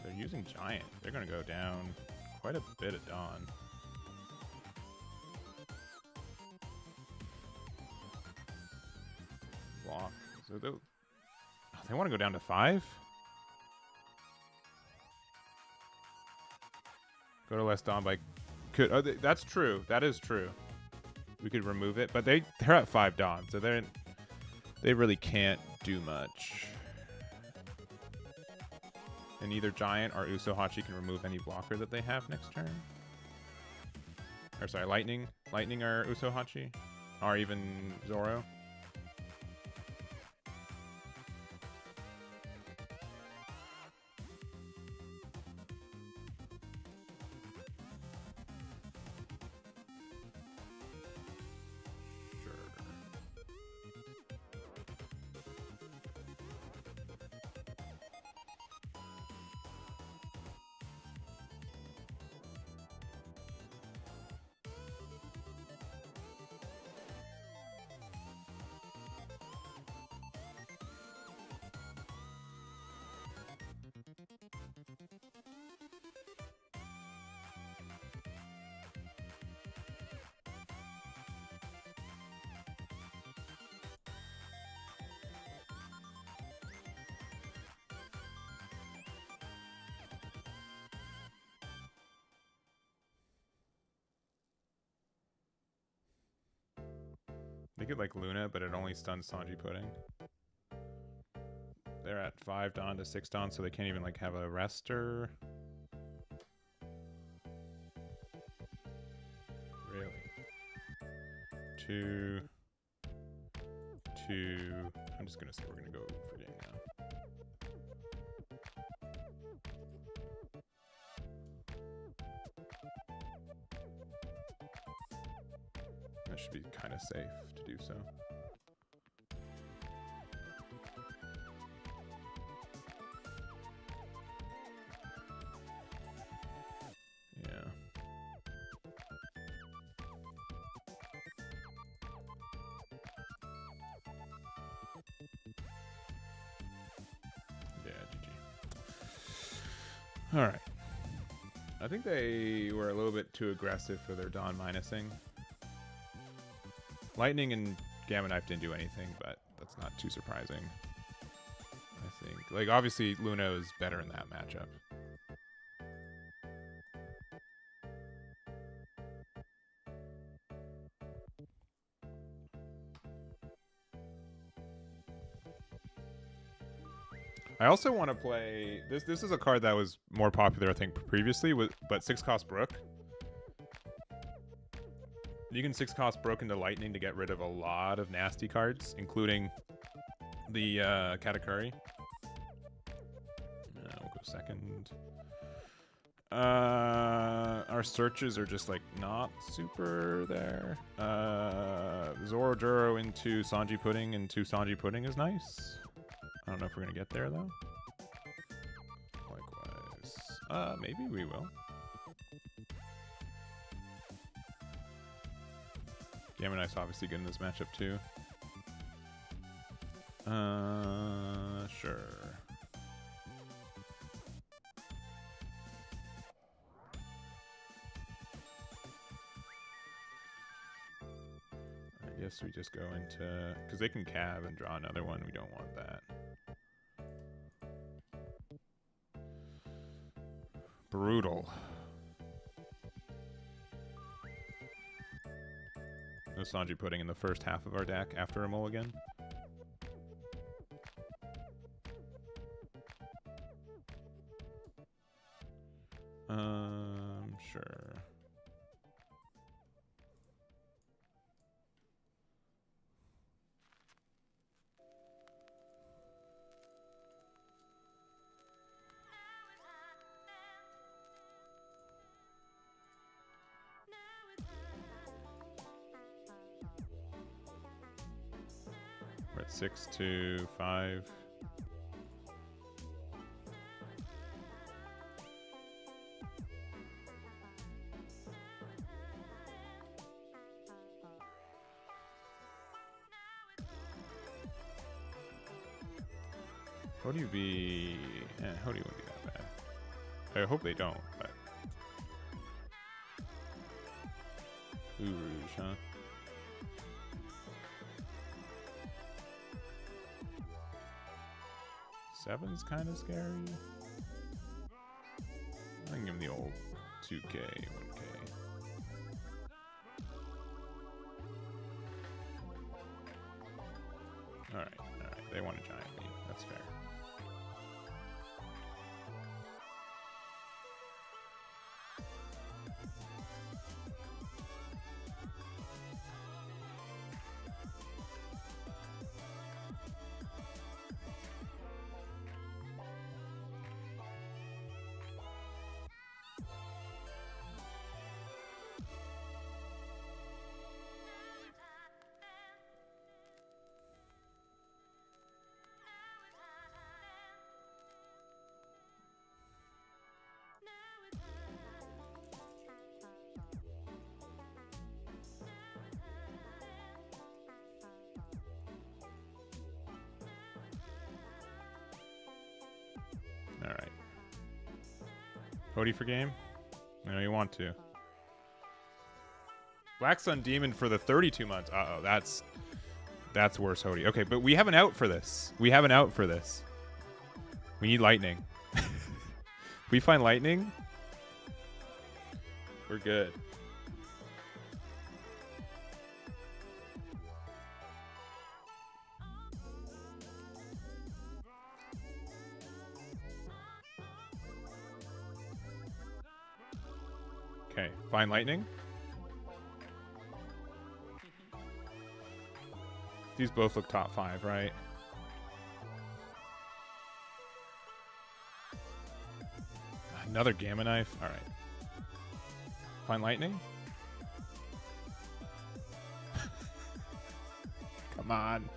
They're using Giant. They're going to go down quite a bit at Dawn. Block. So they want to go down to 5? Go to less Dawn by... that's true. That is true. We could remove it, but they're at 5 Dawn, so they really can't do much. And either Giant or Usohachi can remove any blocker that they have next turn. Or sorry, Lightning. Lightning or Usohachi. Or even Zoro. Make it like Luna, but it only stuns Sanji Pudding. They're at 5 Dawn to 6 Dawn, so they can't even like have a rester. Really? 2, 2. I'm just gonna say we're gonna go for game now. That should be kind of safe to do so. Yeah. Yeah, GG. All right. I think they were a little bit too aggressive for their Dawn minusing. Lightning and Gamma Knife didn't do anything, but that's not too surprising. I think, like, obviously Luna is better in that matchup. I also want to play this. This is a card that was more popular, I think, previously, but 6-cost Brook. You can 6-cost Brook into Lightning to get rid of a lot of nasty cards, including the Katakuri. We'll go second. Our searches are just like not super there. Zoro into Sanji Pudding into Sanji Pudding is nice. I don't know if we're gonna get there though. Likewise, maybe we will. Gamma Knife's obviously good in this matchup too. Sure. I guess we just go into, because they can cab and draw another one. We don't want that. Brutal. No Sanji Pudding in the first half of our deck after a mulligan. Sure. We're at 6 to 5. How do you be? How do you want to be that bad? I hope they don't, but. Ooh, Rouge, huh? Seven's kind of scary. I can give him the old 2K, 1K. Alright. They want a giant lead. That's fair. Alright. Cody for game? I know you want to. Black Sun Demon for the 32 months. Uh-oh, that's worse, Hody. Okay, but we have an out for this. We need lightning. We find lightning? We're good. Okay, find lightning. These both look top 5, right? Another Gamma Knife. All right. Find lightning. Come on.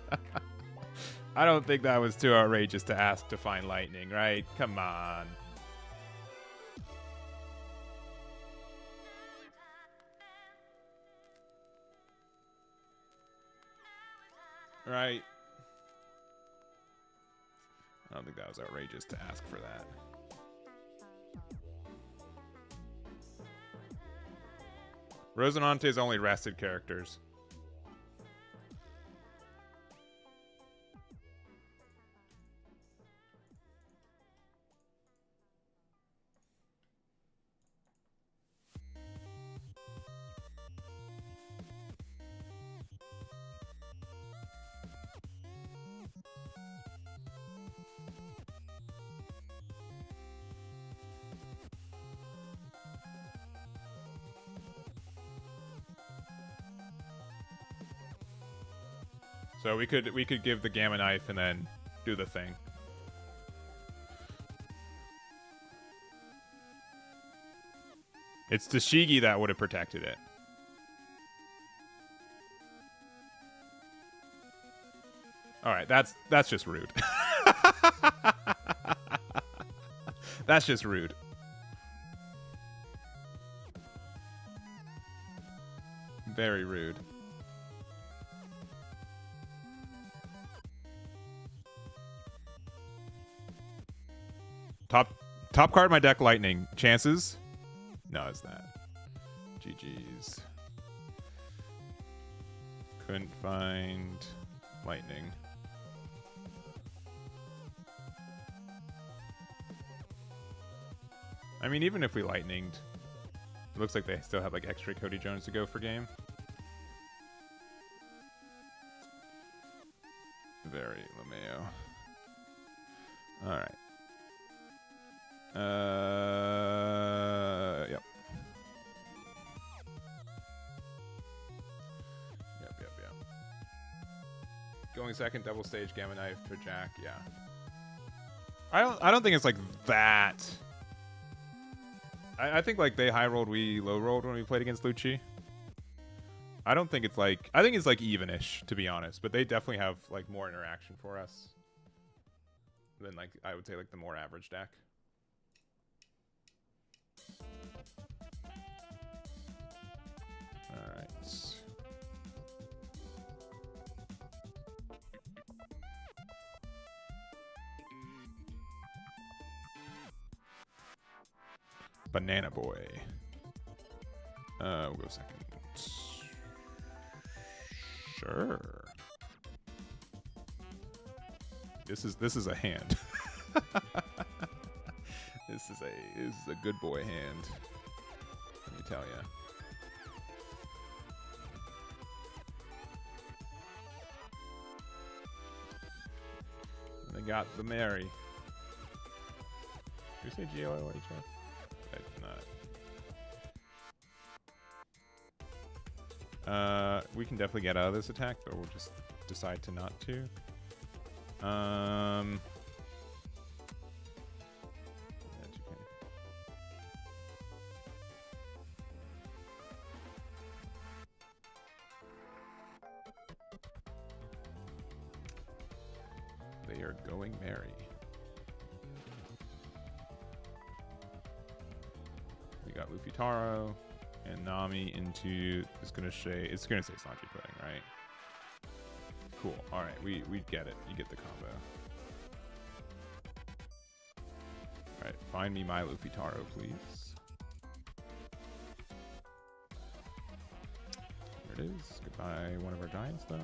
I don't think that was too outrageous to ask to find lightning, right? Come on. Right. I don't think that was outrageous to ask for that. Rosinante's only rested characters. So we could give the Gamma Knife and then do the thing. It's Tashigi that would have protected it. All right, that's just rude. That's just rude. Very rude. Top card in my deck, Lightning. Chances? No, it's that. GG's. Couldn't find Lightning. I mean, even if we Lightninged, it looks like they still have like extra Cody Jones to go for game. Very LeMayo. All right. Yep. Yep. Going second, double stage, Gamma Knife for Jack. Yeah. I don't think it's like that. I think like they high rolled, we low rolled when we played against Luchi. I don't think it's like, I think it's like even-ish, to be honest, but they definitely have like more interaction for us than like, I would say like the more average deck. All right. Banana Boy. We'll go second. Sure. This is a hand. This is a good boy hand. Let me tell you. They got the Mary. Did you say GLOHF? I did not. We can definitely get out of this attack, but we'll just decide to not to. They are going merry. We got Luffy Taro and Nami into, it's gonna say Sanji Pudding, right? Cool. All right, we get it. You get the combo. All right, find me my Luffy Taro, please. There it is. Goodbye, one of our giants, though.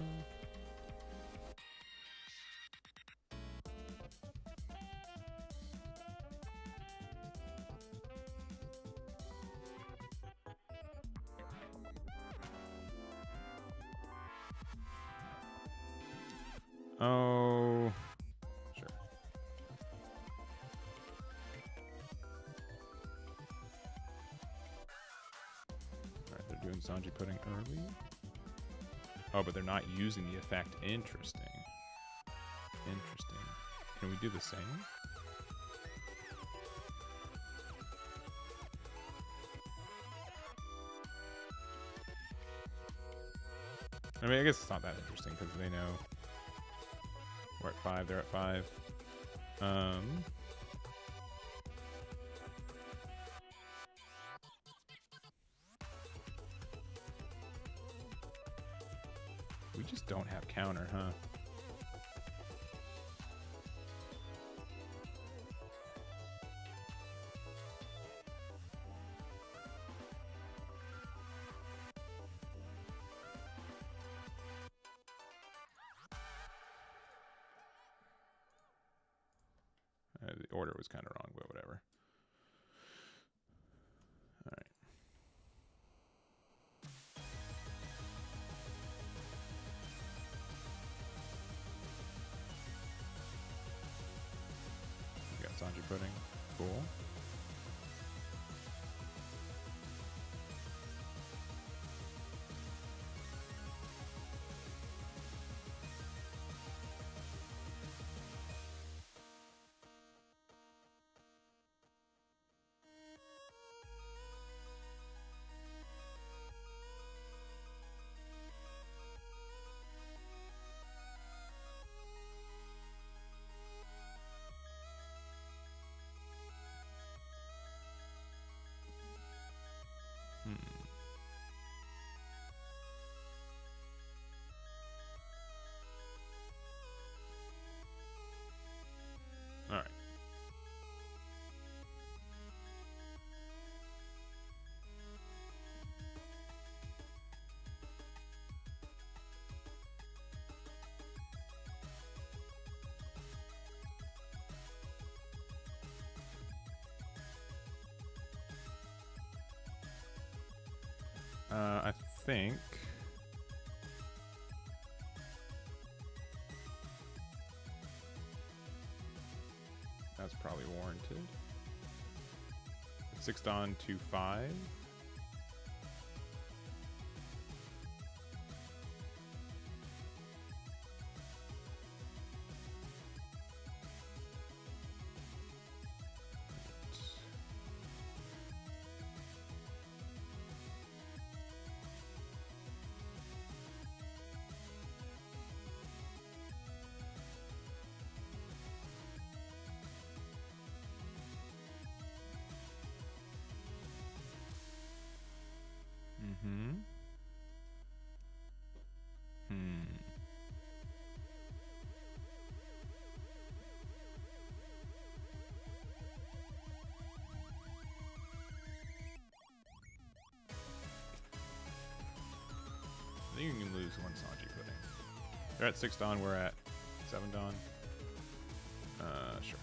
Oh, sure. Alright, they're doing Sanji Pudding early. Oh, but they're not using the effect. Interesting. Interesting. Can we do the same? I mean, I guess it's not that interesting because they know we're at 5, they're at 5. We just don't have counter, huh? The order was kind of wrong, but whatever. All right. We got Sanji Pudding. Cool. think that's probably warranted. 6 Dawn 2-5. I think you can lose 1 Sanji pudding. They're at 6 Dawn, we're at 7 Dawn. Sure.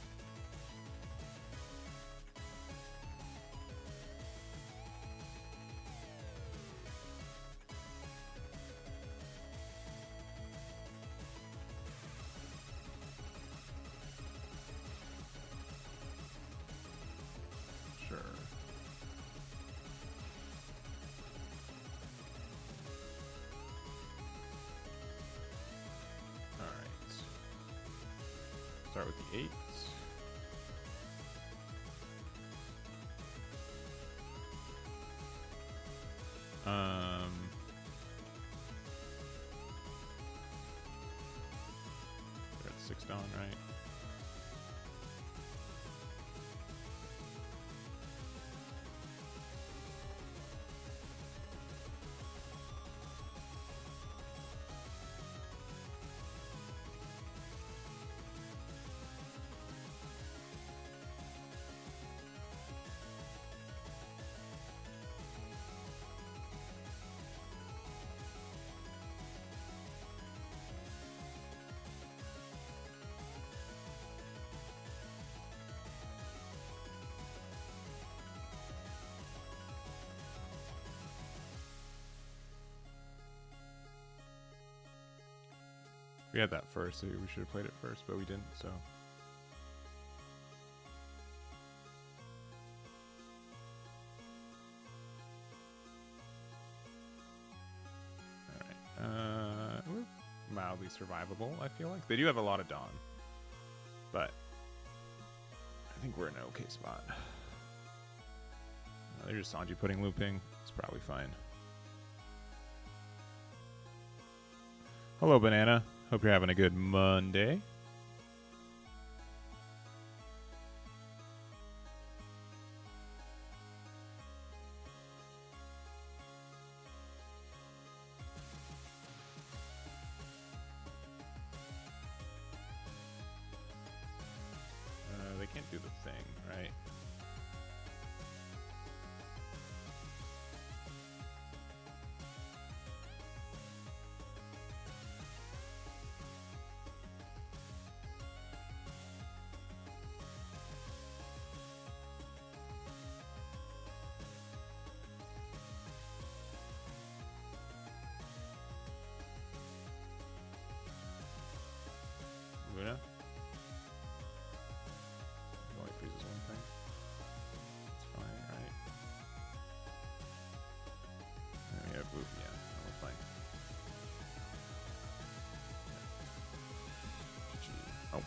Sure. Start with the 8s. We're at 6 Dawn, right? We had that first, so we should have played it first, but we didn't, so. Alright. Mildly survivable, I feel like. They do have a lot of Dawn. But I think we're in an okay spot. They're just Sanji pudding looping. It's probably fine. Hello, Banana. Hope you're having a good Monday. They can't do the thing, right? Luna? Only freezes one thing. That's fine, right? And we have Luffy, yeah, we're fine. Oh, okay.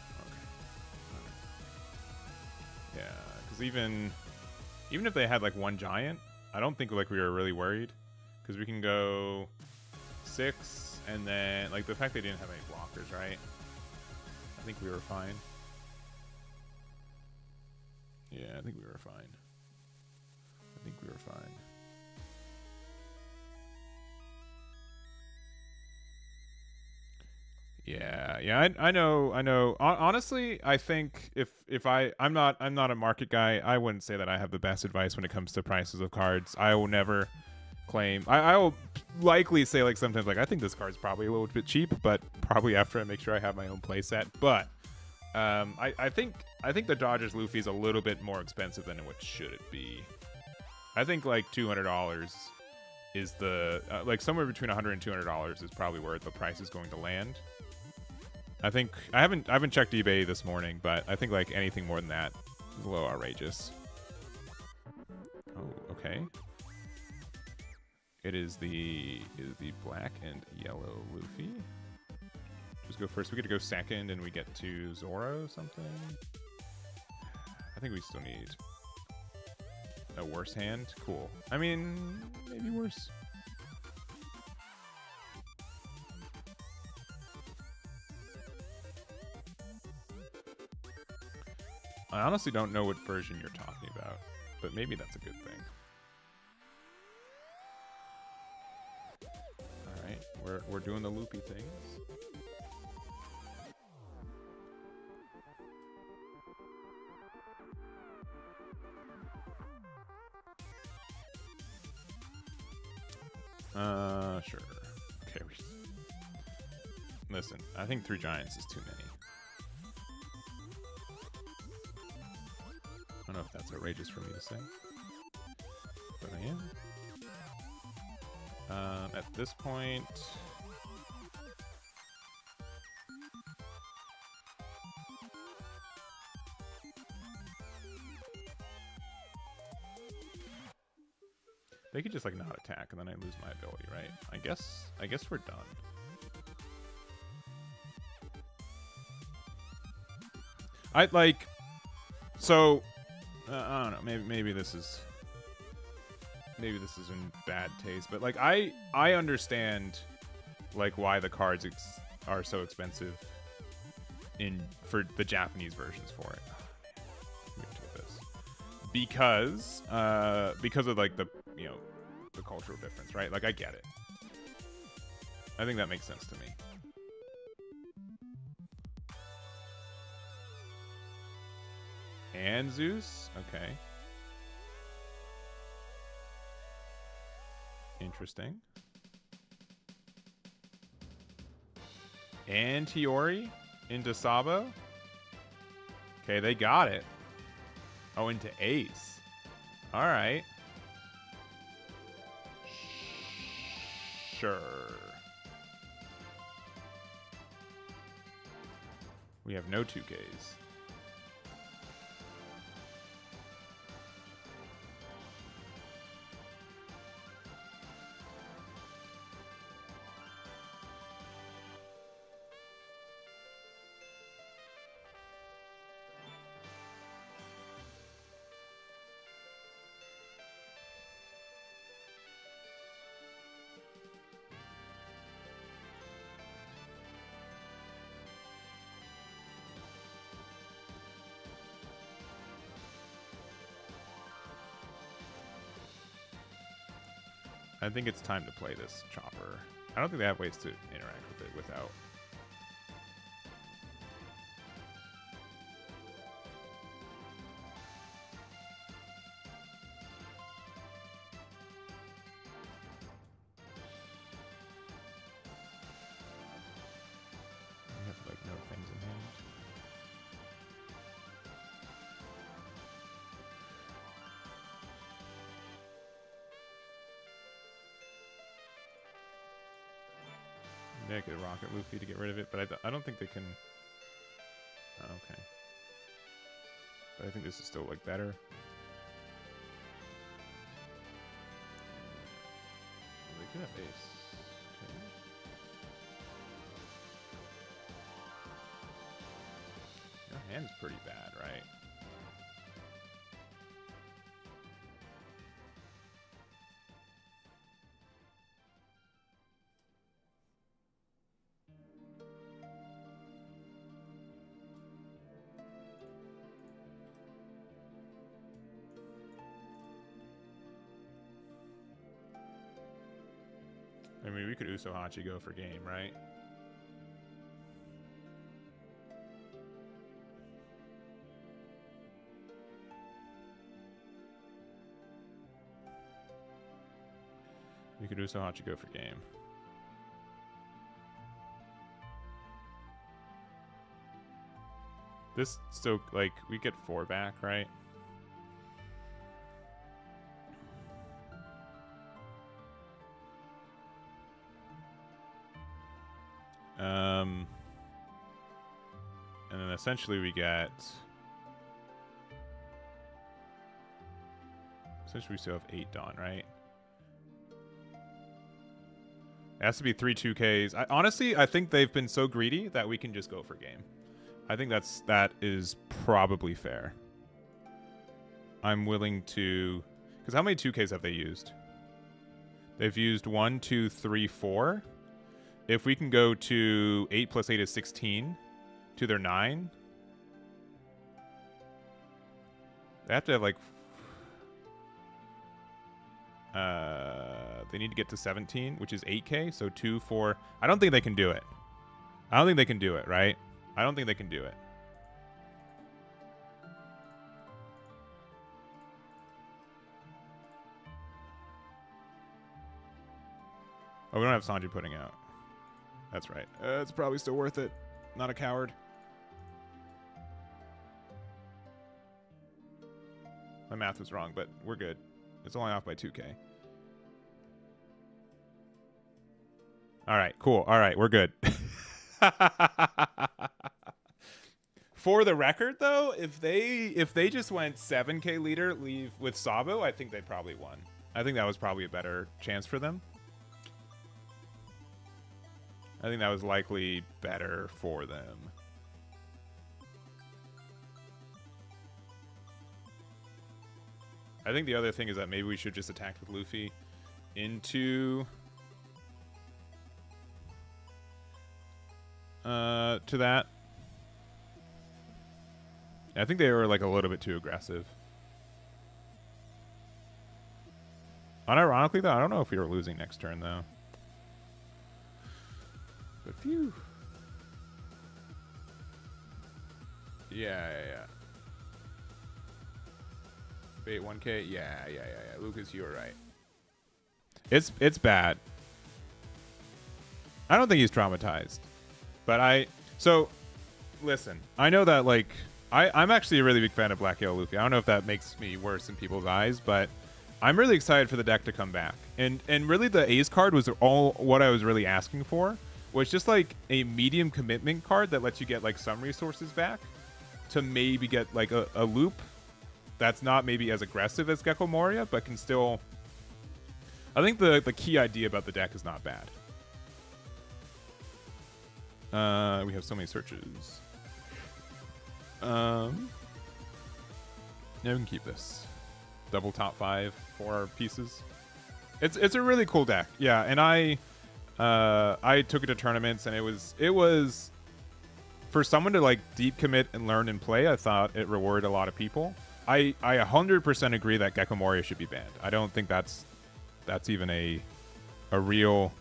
Yeah, because even if they had like one giant, I don't think like we were really worried, because we can go 6, and then like the fact they didn't have any blockers, right? I think we were fine. Yeah, I think we were fine. I think we were fine. Yeah. I know. Honestly, I think if I'm not a market guy, I wouldn't say that I have the best advice when it comes to prices of cards. I will never claim. I will likely say like sometimes like I think this card's probably a little bit cheap, but probably after I make sure I have my own playset. But I think the Dodgers Luffy is a little bit more expensive than what should it be. I think like $200 is the like somewhere between $100 and $200 is probably where the price is going to land. I think I haven't checked eBay this morning, but I think like anything more than that is a little outrageous. Oh, okay. It is the black and yellow Luffy. Just go first. We get to go second, and we get to Zoro something. I think we still need a worse hand. Cool. I mean, maybe worse. I honestly don't know what version you're talking about, but maybe that's a good thing. All right, we're doing the loopy things. Sure. Okay. Listen, I think 3 giants is too many. I don't know if that's outrageous for me to say, but I am. At this point, they could just like not attack, and then I lose my ability, right? I guess we're done. I'd like. So, I don't know. Maybe this is in bad taste, but like I understand like why the cards are so expensive for the Japanese versions for it. Because of like the the cultural difference, right? Like I get it. I think that makes sense to me. And Zeus? Okay. Interesting. And Hiyori into Sabo? Okay, they got it. Oh, into Ace. Alright. Sure. We have no 2Ks. I think it's time to play this chopper. I don't think they have ways to interact with it without. I have like no things in hand. They could rocket Luffy to get rid of it, but I don't think they can. Oh, okay. But I think this is still like better. Well, they could have Ace. Okay. Your hand's pretty bad, right? I mean, we could Uso Hachi go for game, right? We could Uso Hachi go for game. This still, like, we get 4 back, right? And then essentially we get... Essentially we still have 8 Dawn, right? It has to be 3 2Ks. Honestly, I think they've been so greedy that we can just go for game. I think that is probably fair. I'm willing to... Because how many 2Ks have they used? They've used 1, 2, 3, 4. If we can go to 8 plus 8 is 16 to their 9. They have to have like... they need to get to 17, which is 8K. So 2, 4... I don't think they can do it. I don't think they can do it, right? I don't think they can do it. Oh, we don't have Sanji putting out. That's right. It's probably still worth it. Not a coward. My math was wrong, but we're good. It's only off by 2K. All right, cool. All right, we're good. For the record, though, if they just went 7K leader, leave with Sabo, I think they probably won. I think that was probably a better chance for them. I think that was likely better for them. I think the other thing is that maybe we should just attack with Luffy into... to that. I think they were like a little bit too aggressive. Unironically, though, I don't know if we were losing next turn, though. But phew. Yeah. Bait 1K? Yeah. Lucas, you were right. It's bad. I don't think he's traumatized. But so, listen. I know that, like, I'm actually a really big fan of Black Yellow Luffy. I don't know if that makes me worse in people's eyes, but I'm really excited for the deck to come back. And really the Ace card was all what I was really asking for. Was just like a medium commitment card that lets you get like some resources back to maybe get like a loop that's not maybe as aggressive as Gecko Moria, but can still... I think the key idea about the deck is not bad. We have so many searches. Yeah, we can keep this. Double top 5 for pieces. It's a really cool deck. Yeah, and I took it to tournaments, and it was for someone to like deep commit and learn and play. I thought it rewarded a lot of people. I 100% agree that Gecko Moria should be banned. I don't think that's even a real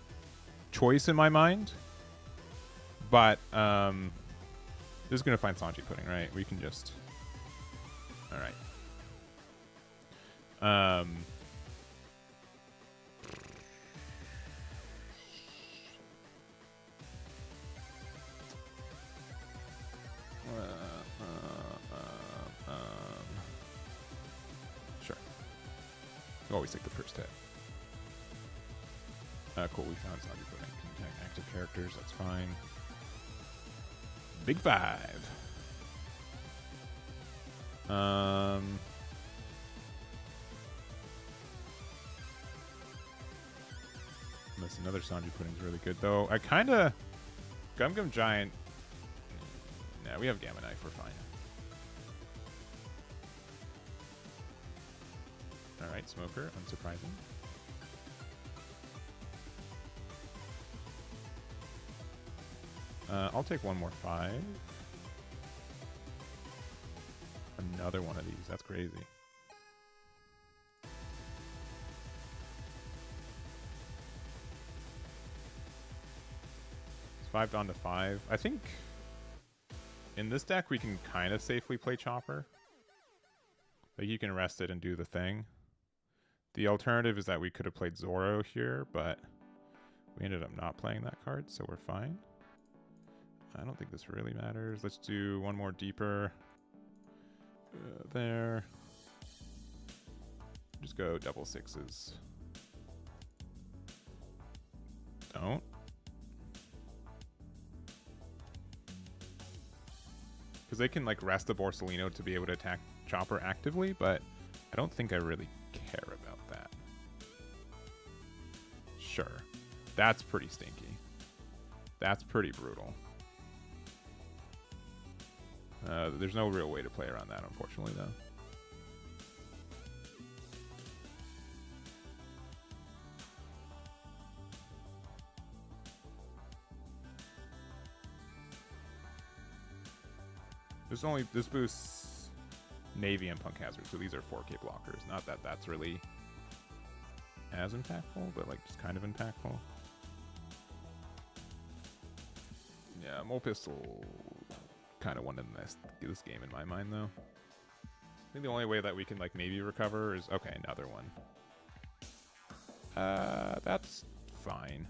choice in my mind. But just gonna find Sanji pudding, right? We can just... All right. Sure. You always take the first hit. Cool, we found Sanji pudding. Can attack active characters, that's fine. Big 5. Unless another Sanji pudding's really good, though. I kind of... Gum Gum Giant... Nah, we have Gamma Knife, we're fine. Alright, Smoker, unsurprising. I'll take one more 5. Another one of these. That's crazy. It's 5 down to 5. I think in this deck we can kind of safely play Chopper. Like you can rest it and do the thing. The alternative is that we could have played Zoro here, but we ended up not playing that card, so we're fine. I don't think this really matters. Let's do one more deeper. There. Just go double 6s. Don't. because they can like rest the Borsalino to be able to attack Chopper actively, but I don't think I really care about that. Sure. That's pretty stinky. That's pretty brutal. There's no real way to play around that, unfortunately, though. This boosts Navy and Punk Hazard, so these are 4K blockers. Not that that's really as impactful, but like just kind of impactful. Yeah, Mole Pistol kind of won in this game in my mind, though. I think the only way that we can like maybe recover is okay, another one. That's fine.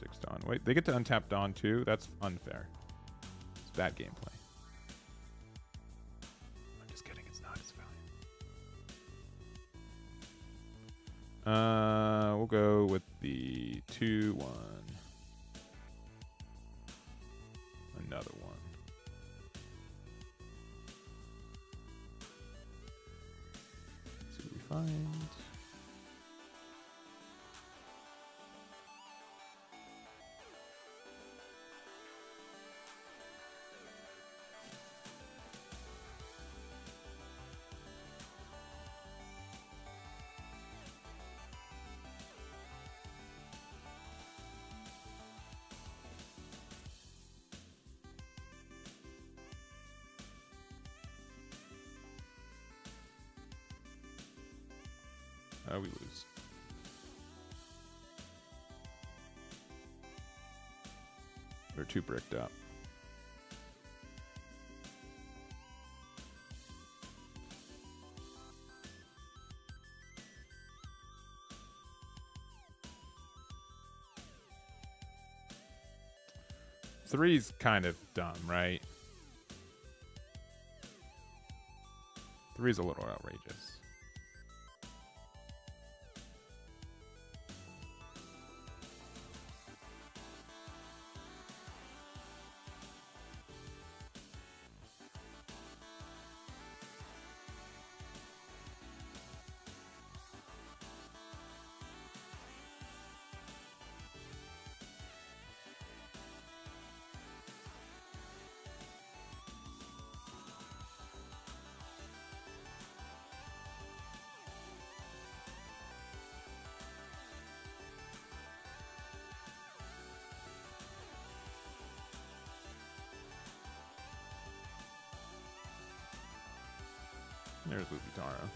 6 Dawn. Wait, they get to untap Dawn too? That's unfair. It's bad gameplay. I'm just kidding, it's not, it's fine. We'll go with the 2-1. Another one. See what we find. We lose. We're too bricked up. Three's kind of dumb, right? Three's a little outrageous. There's Luffy Taro.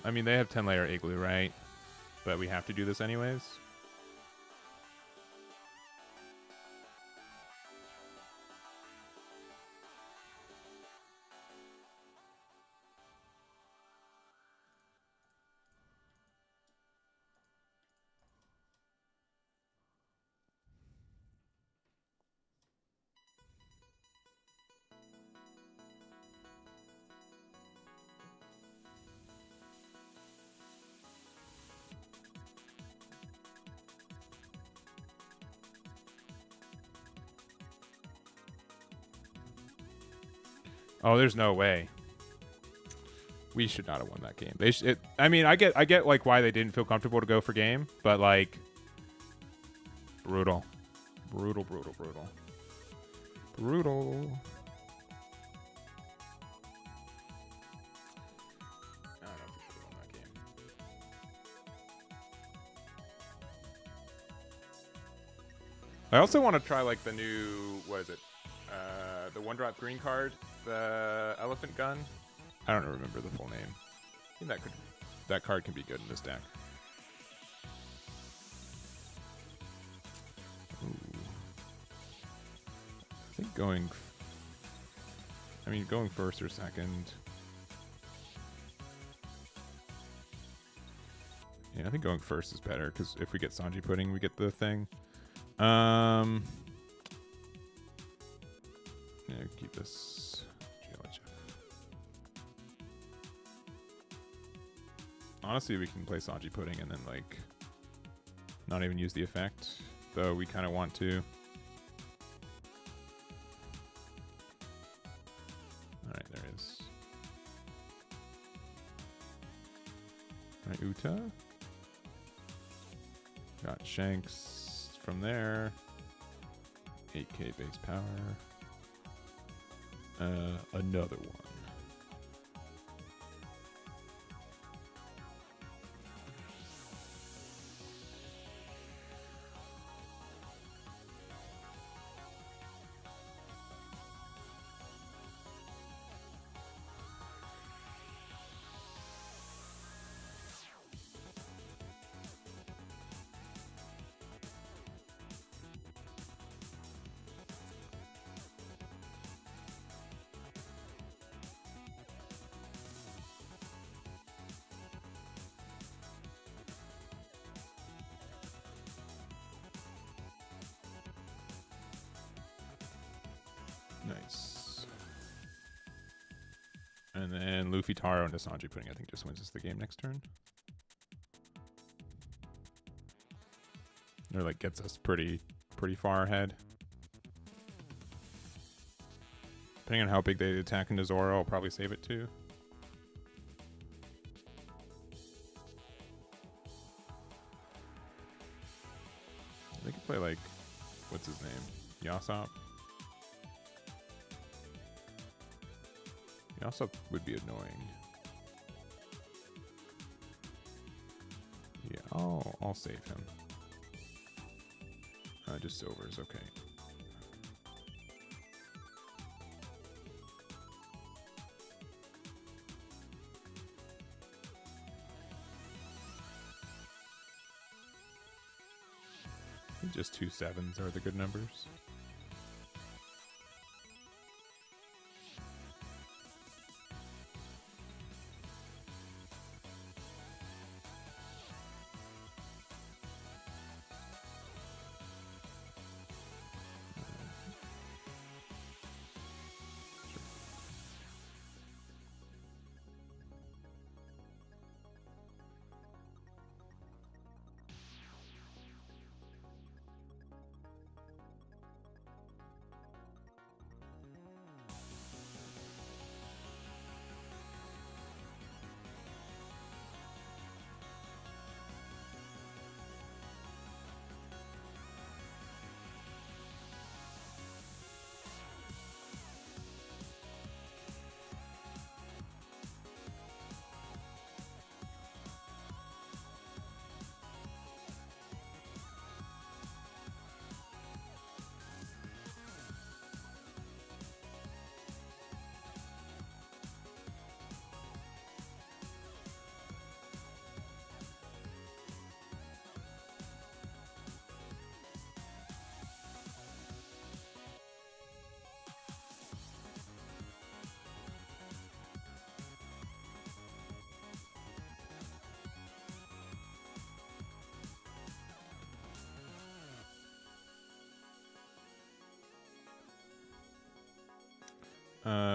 I mean, they have 10-layer Igloo, right? But we have to do this anyways. Oh, there's no way. We should not have won that game. I mean, I get like why they didn't feel comfortable to go for game, but like brutal. Brutal. I don't know if we should have won that game. I also want to try like the new, what is it? The 1-drop green card, the elephant gun. I don't remember the full name. I think that card can be good in this deck. Ooh. I think going first or second. Yeah, I think going first is better because if we get Sanji Pudding, we get the thing. Yeah, keep this. Honestly, we can play Sanji Pudding and then, like, not even use the effect. Though we kind of want to. Alright, there is. Alright, Uta. Got Shanks from there. 8k base power. Another one. Nice. And then Luffy, Taro, and Sanji Pudding, I think, just wins us the game next turn. Or, like, gets us pretty far ahead. Depending on how big they attack into Zoro, I'll probably save it too. They could play, like, what's his name? Yasop? Yasop would be annoying. Yeah, I'll save him. Just Silver's okay. Just 2 7s are the good numbers.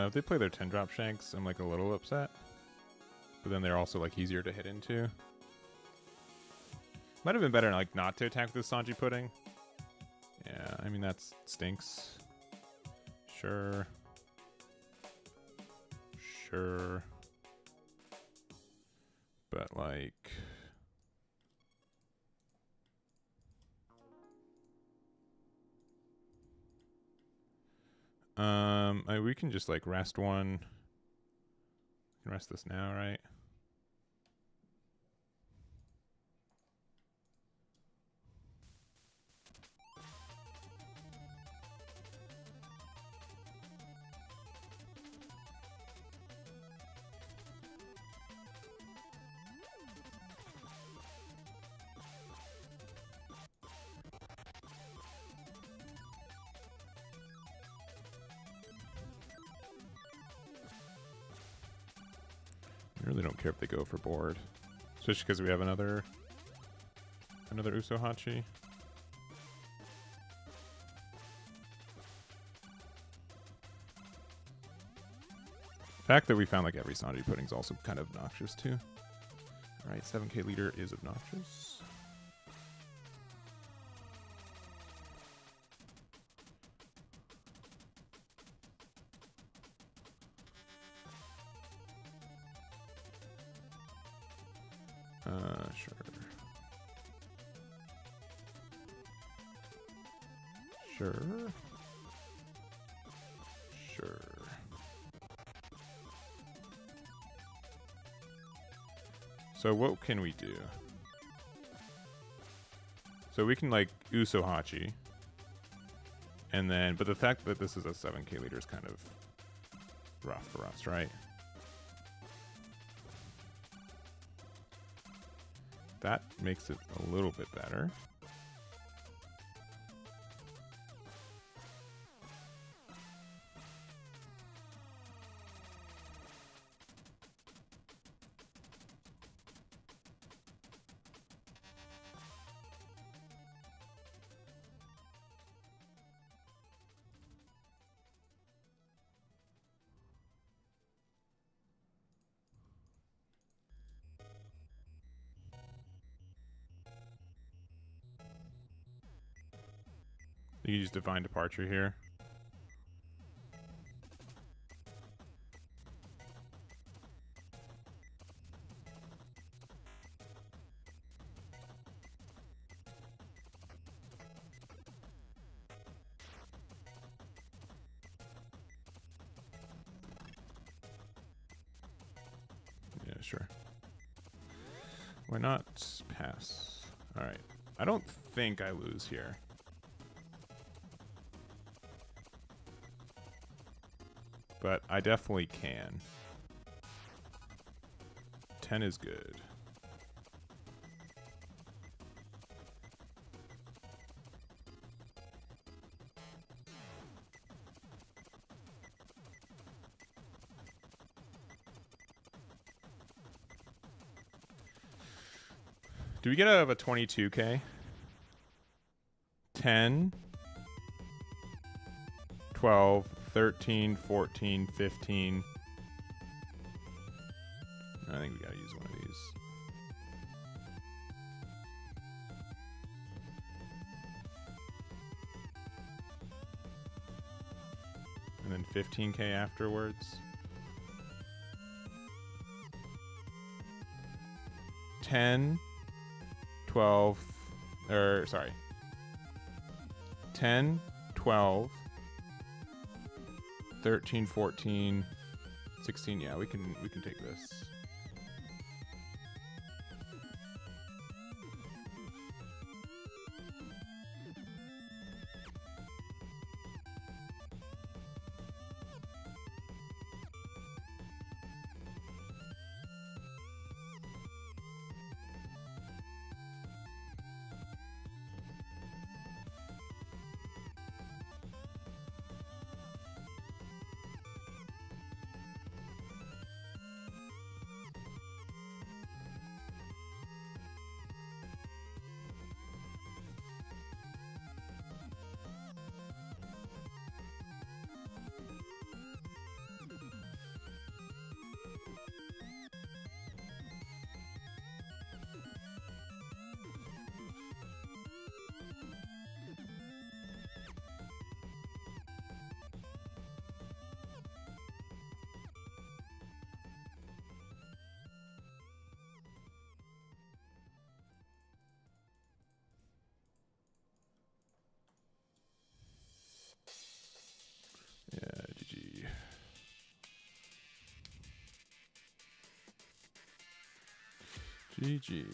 If they play their 10-drop Shanks, I'm like a little upset. But then they're also like easier to hit into. Might have been better like not to attack with the Sanji Pudding. Yeah, I mean that stinks. Sure. Sure. But like... we can just like rest one. We can rest this now, right? I really don't care if they go for board, especially because we have another Usohachi. The fact that we found like every Sanji Pudding is also kind of obnoxious too. Right, 7k leader is obnoxious. Sure. Sure. Sure. So what can we do? So we can like Uso Hachi. And then, but the fact that this is a 7k leader is kind of rough for us, right? That makes it a little bit better. You can use Divine Departure here. Yeah, sure. Why not pass? All right. I don't think I lose here. But I definitely can. 10 is good. Do we get out of a 22k? 10, 12, 13, 14, 15. I think we gotta use one of these. And then 15k afterwards. 10, 12, or sorry. 10, 12, 13, 14, 16. Yeah, we can take this. Yeah, GG. GG.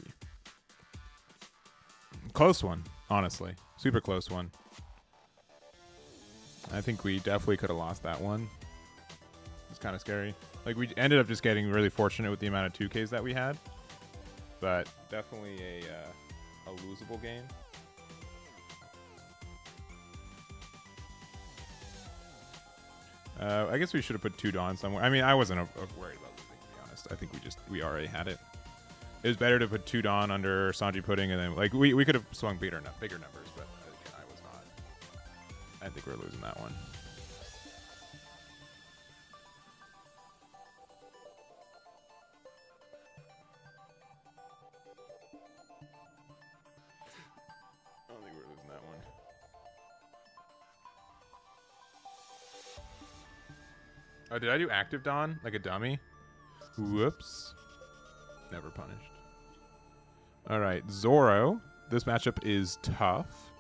Close one, honestly. Super close one. I think we definitely could have lost that one. It's kind of scary. Like, we ended up just getting really fortunate with the amount of 2Ks that we had. But definitely a losable game. I guess we should have put 2 Dawn somewhere. I mean, I wasn't worried about losing, to be honest. I think we already had it. It was better to put 2 Dawn under Sanji Pudding, and then like we could have swung bigger numbers, but again, I was not. I think we're losing that one. don't think we're losing that one. Oh, did I do active Dawn like a dummy? Whoops. Never punished. All right, Zoro. This matchup is tough,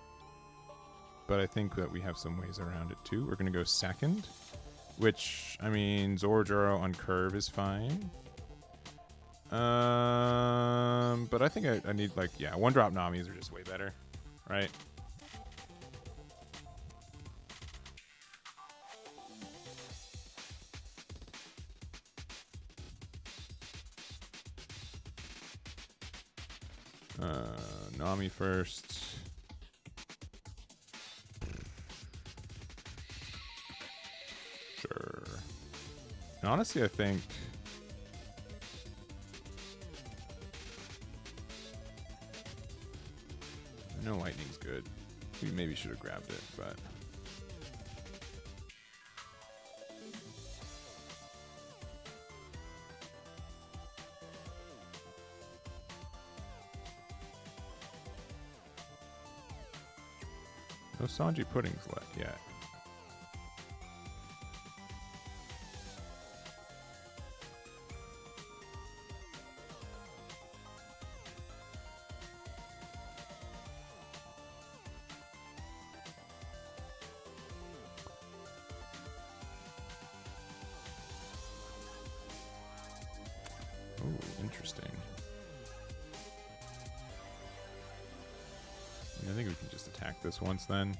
but I think that we have some ways around it too. We're gonna go second, which, I mean, Zoro on curve is fine. But I think I need, like, yeah, one drop Namis are just way better, right? Nami first. Sure. And honestly, I think I know lightning's good. We maybe should have grabbed it, but no Sanji puddings left yet. Oh, interesting. I think we can just attack this once then.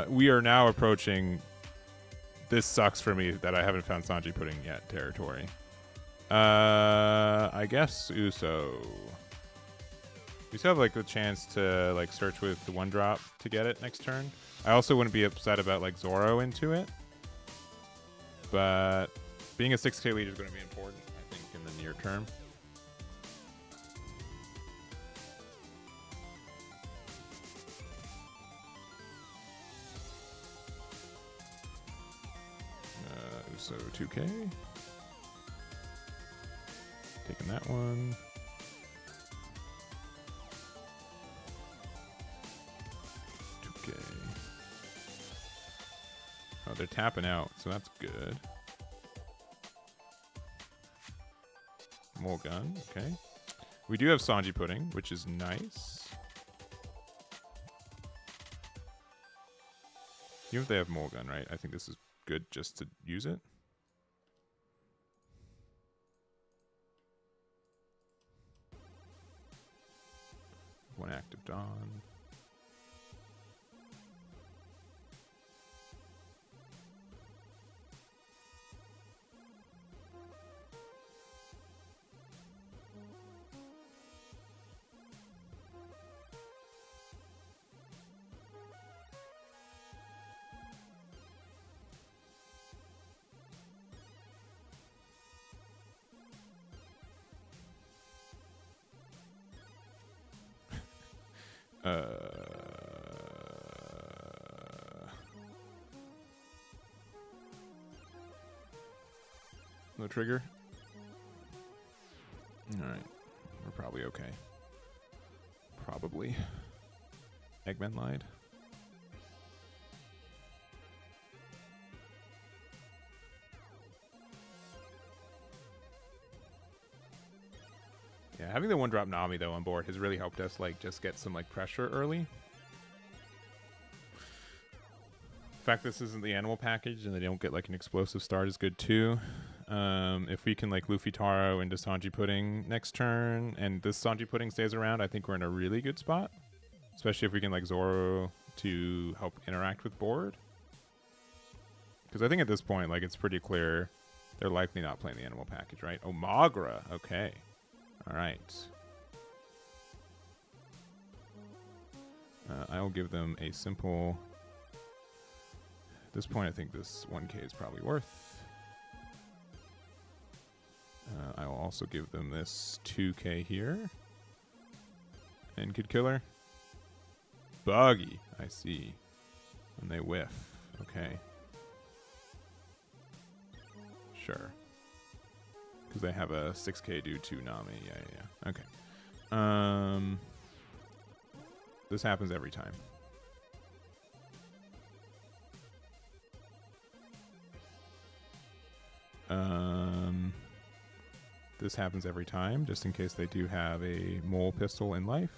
We are now approaching, this sucks for me that I haven't found Sanji pudding yet territory. I guess Uso. We still have like the chance to like search with the one drop to get it next turn. I also wouldn't be upset about like Zoro into it. But being a 6k lead is going to be important, I think, in the near term. So 2k. Taking that one. Oh, they're tapping out, so that's good. More gun, okay. We do have Sanji pudding, which is nice. Even if they have more gun, right? I think this is good just to use it. One active Dawn. No trigger. All right, we're probably okay. Probably. Eggman lied. Yeah, having the one drop Nami though on board has really helped us like just get some like pressure early. The fact this isn't the animal package and they don't get like an explosive start is good too. If we can like Luffy Taro into Sanji pudding next turn and this Sanji pudding stays around, I think we're in a really good spot. Especially if we can like Zoro to help interact with board. Because I think at this point, like it's pretty clear they're likely not playing the animal package, right? Oh, Magra. Okay. All right. I will give them a simple... At this point, I think this 1k is probably worth. I will also give them this 2k here. And Kid Killer. Buggy. I see. And they whiff. Okay. Sure. Because they have a 6k due to Nami. Yeah. Okay. This happens every time. This happens every time, just in case they do have a mole pistol in life.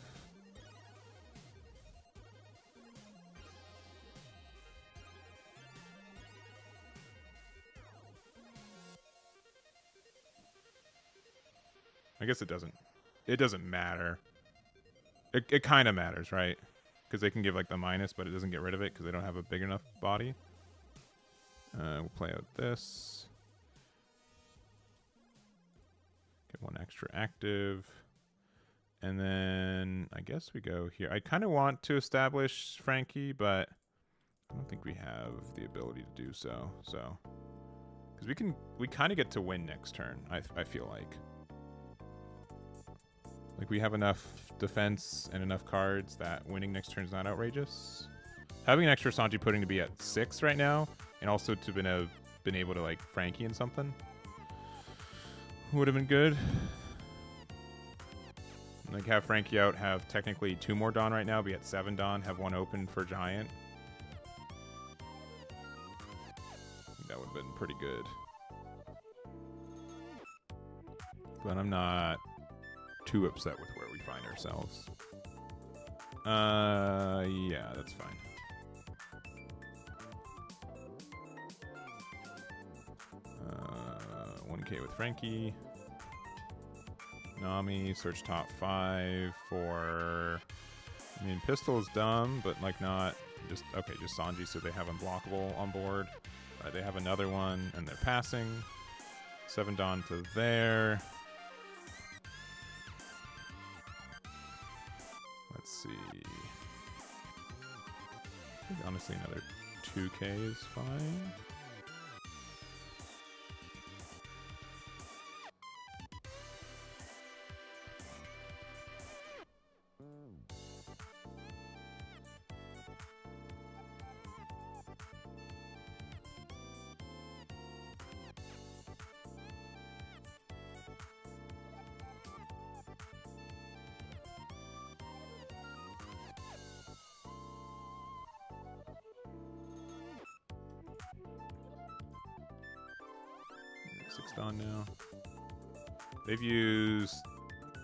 I guess it doesn't. It doesn't matter. It kind of matters, right? Because they can give like the minus, but it doesn't get rid of it because they don't have a big enough body. We'll play out this. Get one extra active. And then I guess we go here. I kind of want to establish Frankie, but I don't think we have the ability to do so. So, because we kind of get to win next turn, I feel like. Like, we have enough defense and enough cards that winning next turn is not outrageous. Having an extra Sanji Pudding to be at 6 right now, and also to been able to, like, Frankie and something would have been good. Like, have Frankie out, have technically 2 more Dawn right now, be at 7 Dawn, have 1 open for Giant. That would have been pretty good. But I'm not too upset with where we find ourselves. Yeah, that's fine. Uh, 1K with Frankie. Nami, search top 5 for... I mean, pistol is dumb, but like not... Just okay, just Sanji, so they have unblockable on board. They have another one, and they're passing. 7 Dawn to there. Let's see. I think honestly another 2K is fine. On now. They've used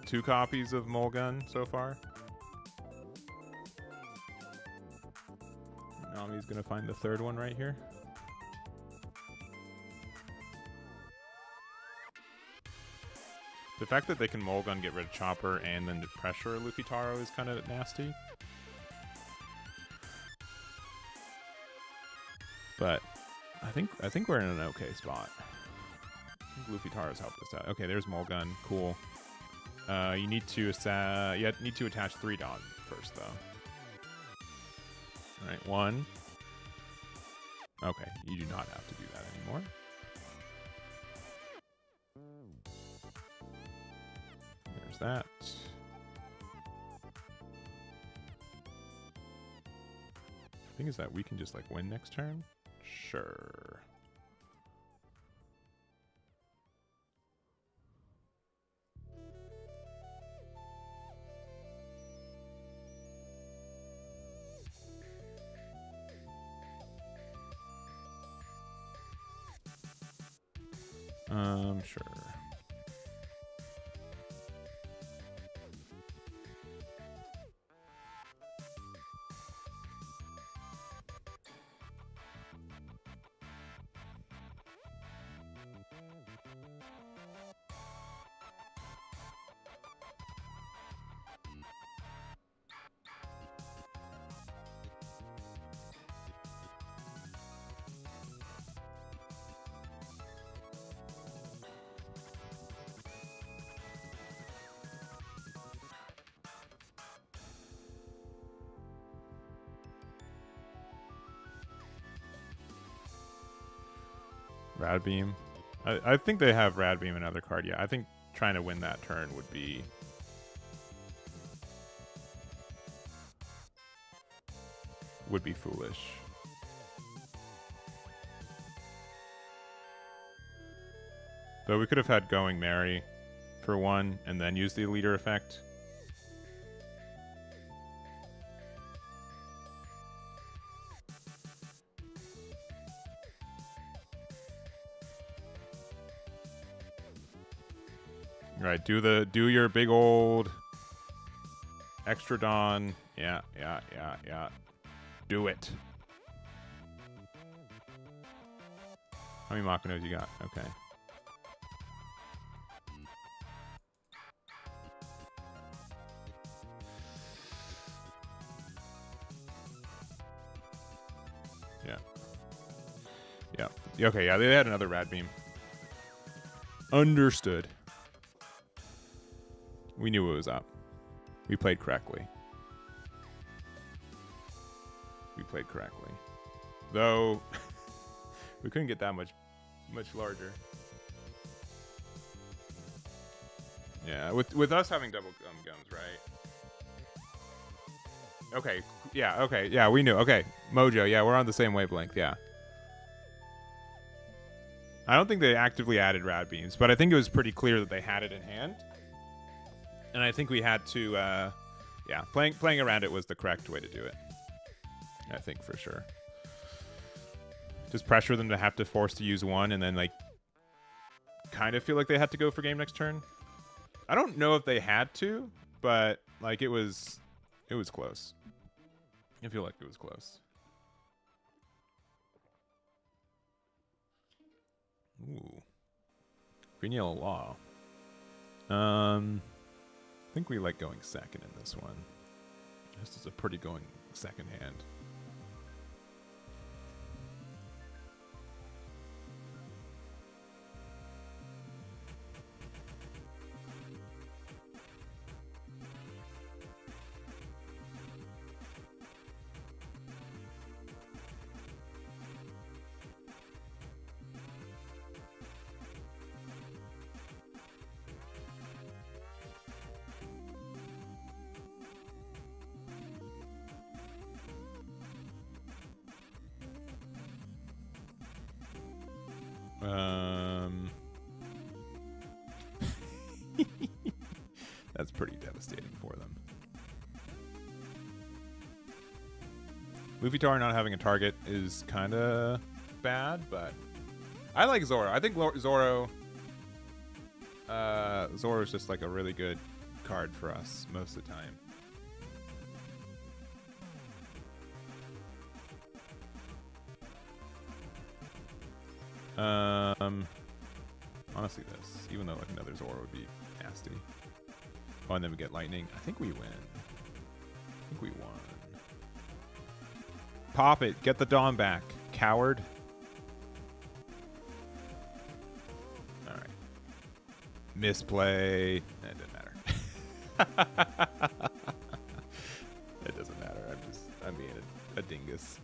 2 copies of Mulgun so far. Nami's gonna find the 3rd one right here. The fact that they can Mulgun, get rid of Chopper, and then pressure Luffy Taro is kind of nasty. But I think we're in an okay spot. Luffy Taro's helped us out. Okay, there's Mulgun. Cool. You need to attach 3 Dawn first, though. All right, 1. Okay, you do not have to do that anymore. There's that. The thing is that we can just like win next turn. Sure. Sure. Rad Beam. I think they have Rad Beam another card. Yeah, I think trying to win that turn would be foolish. Though we could have had Going Merry for 1 and then use the leader effect Right, do your big old extra dawn. Yeah. Do it. How many Makinos you got? Okay. Yeah. Okay, yeah, they had another rad beam. Understood. We knew it was up. We played correctly. Though we couldn't get that much larger. Yeah, with us having double guns, right? Okay, yeah, we knew. Okay, Mojo, yeah, we're on the same wavelength, yeah. I don't think they actively added rad beams, but I think it was pretty clear that they had it in hand. And I think we had to, yeah, playing around it was the correct way to do it. I think for sure. Just pressure them to have to force to use one, and then like kind of feel like they had to go for game next turn. I don't know if they had to, but like it was close. I feel like it was close. Ooh. Green Yellow Law. I think we like going second in this one. This is a pretty going second hand. That's pretty devastating for them. Luffy Tar not having a target is kind of bad, but I like Zoro. I think Zoro is just like a really good card for us most of the time. Honestly, this, even though like another Zoro would be nasty. Oh, and then we get lightning. I think we win. I think we won. Pop it. Get the Dawn back. Coward. All right. Misplay. It doesn't matter. It doesn't matter. I'm being a dingus.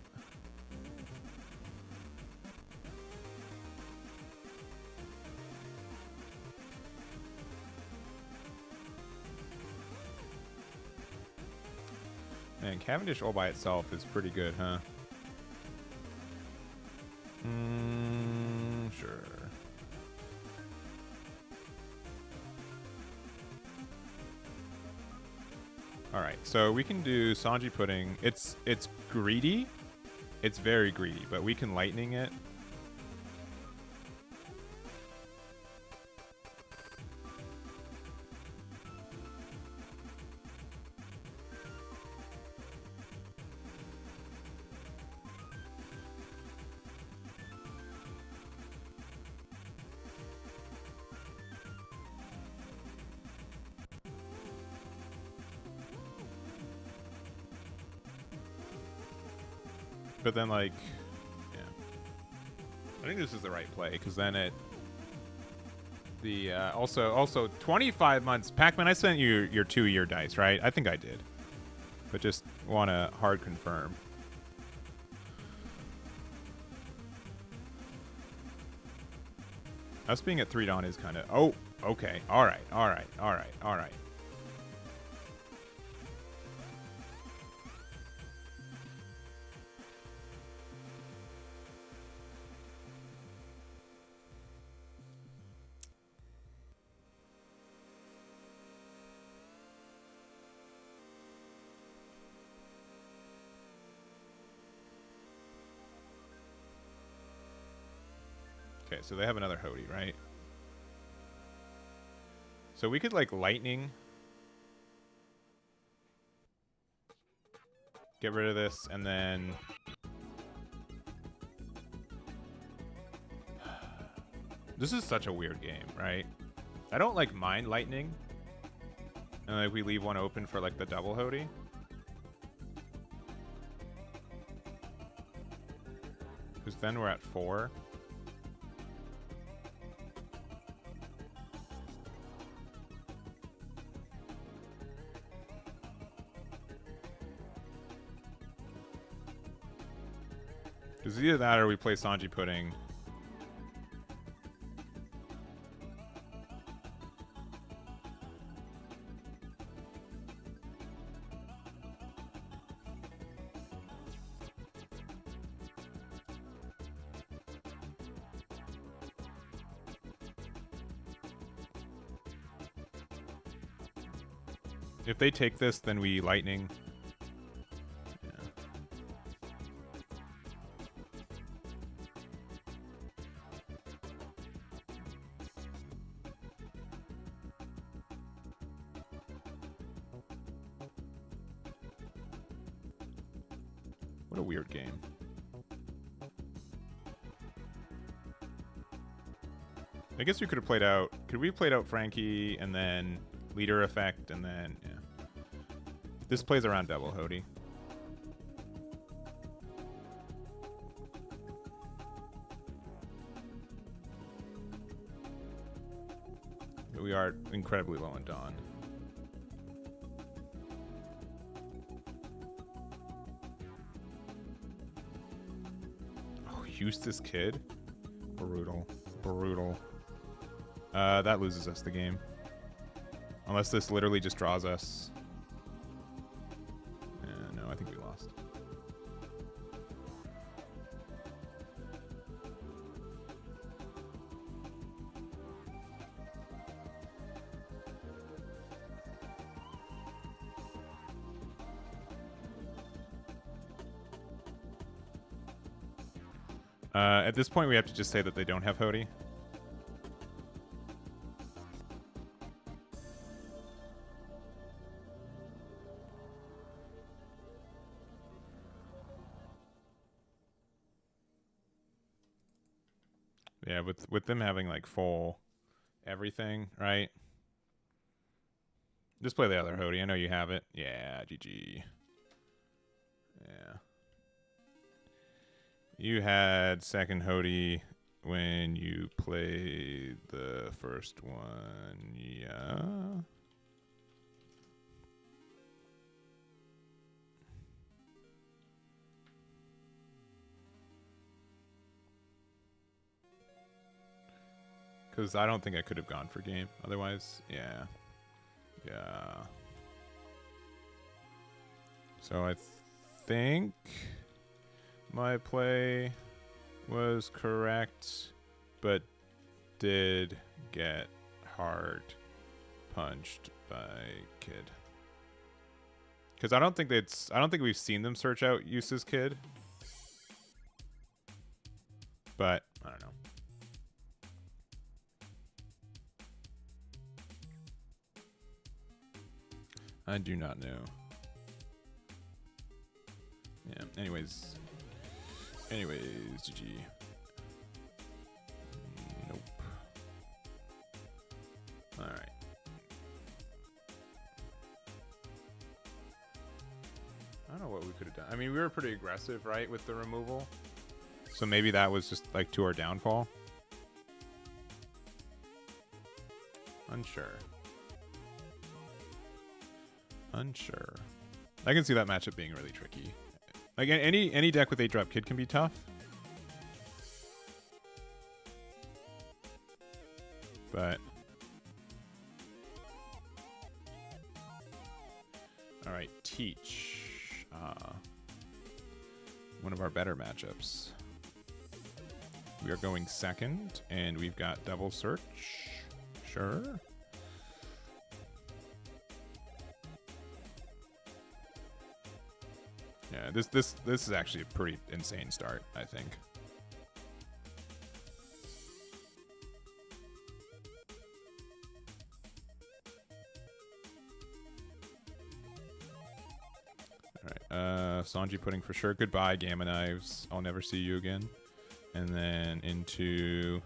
Man, Cavendish all by itself is pretty good, huh? Sure. All right, so we can do Sanji Pudding. It's greedy. It's very greedy, but we can lightning it. But then, like, yeah. I think this is the right play, because then it... also 25 months. Pac-Man, I sent you your 2-year dice, right? I think I did. But just want to hard confirm. Us being at 3 Dawn is kind of... Oh, okay. All right. Okay, so they have another Hody, right? So we could like lightning. Get rid of this and then... This is such a weird game, right? I don't like mind lightning. And like we leave one open for like the double Hody. Because then we're at 4. Because either that or we play Sanji Pudding. If they take this, then we lightning. Yeah. What a weird game. I guess we could have played out... Could we have played out Frankie and then leader effect and then... Yeah. This plays around double Hody. We are incredibly low on Dawn. Oh, Eustace Kid? Brutal. Brutal. That loses us the game. Unless this literally just draws us. No, I think we lost. At this point, we have to just say that they don't have Hody. Yeah, with them having like full everything, right? Just play the other Hody. I know you have it. Yeah, GG. Yeah. You had second Hody when you played the first one. Yeah. Because I don't think I could have gone for game otherwise. Yeah. Yeah. So I think my play was correct, but did get hard punched by Kid. Because I don't think we've seen them search out Eustace Kid. But I don't know. I do not know. Yeah, anyways, GG. Nope. All right. I don't know what we could have done. I mean, we were pretty aggressive, right, with the removal. So maybe that was just like to our downfall. Unsure. I can see that matchup being really tricky. Like any deck with 8-drop Kid can be tough. But all right, Teach. One of our better matchups. We are going second, and we've got double search. Sure. Yeah, this is actually a pretty insane start, I think. Sanji Pudding for sure. Goodbye, Gamma Knives. I'll never see you again. And then into...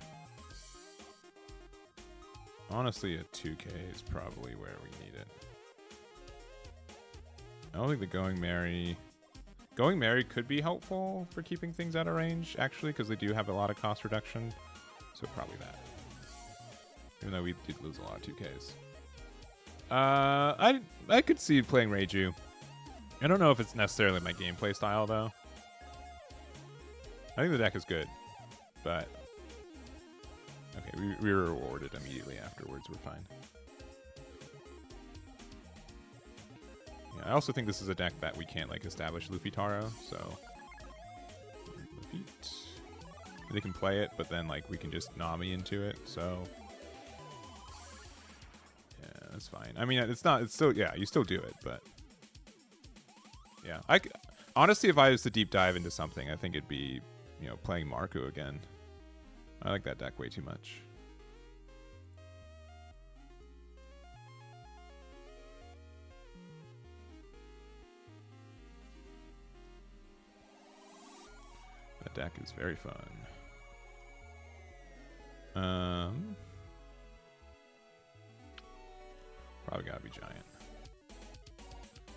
Honestly, a 2K is probably where we need it. I don't think the Going Merry... Going Merry could be helpful for keeping things out of range, actually, because they do have a lot of cost reduction. So probably that. Even though we did lose a lot of 2Ks. I could see playing Reiju. I don't know if it's necessarily my gameplay style, though. I think the deck is good, but... Okay, we were rewarded immediately afterwards. We're fine. Yeah, I also think this is a deck that we can't, like, establish Luffy Taro, so... Luffy. They can play it, but then, like, we can just Nami into it, so... Yeah, that's fine. I mean, it's still, yeah, you still do it, but... Yeah, honestly, if I was to deep dive into something, I think it'd be, you know, playing Marco again. I like that deck way too much. That deck is very fun. Probably gotta be Giant.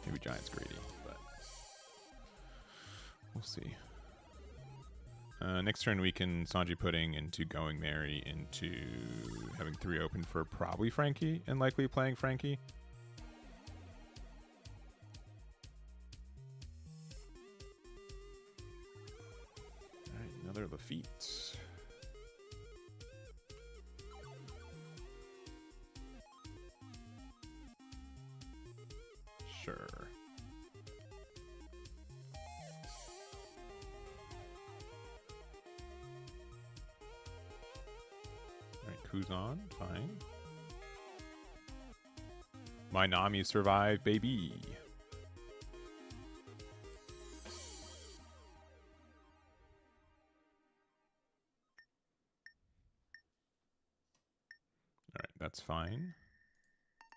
Maybe Giant's greedy, but we'll see. Next turn we can Sanji Pudding into Going Merry into having 3 open for probably Frankie and likely playing Frankie. Alright, another Lafitte. Sure. Kuzan, fine. My Nami survived, baby. Alright, that's fine.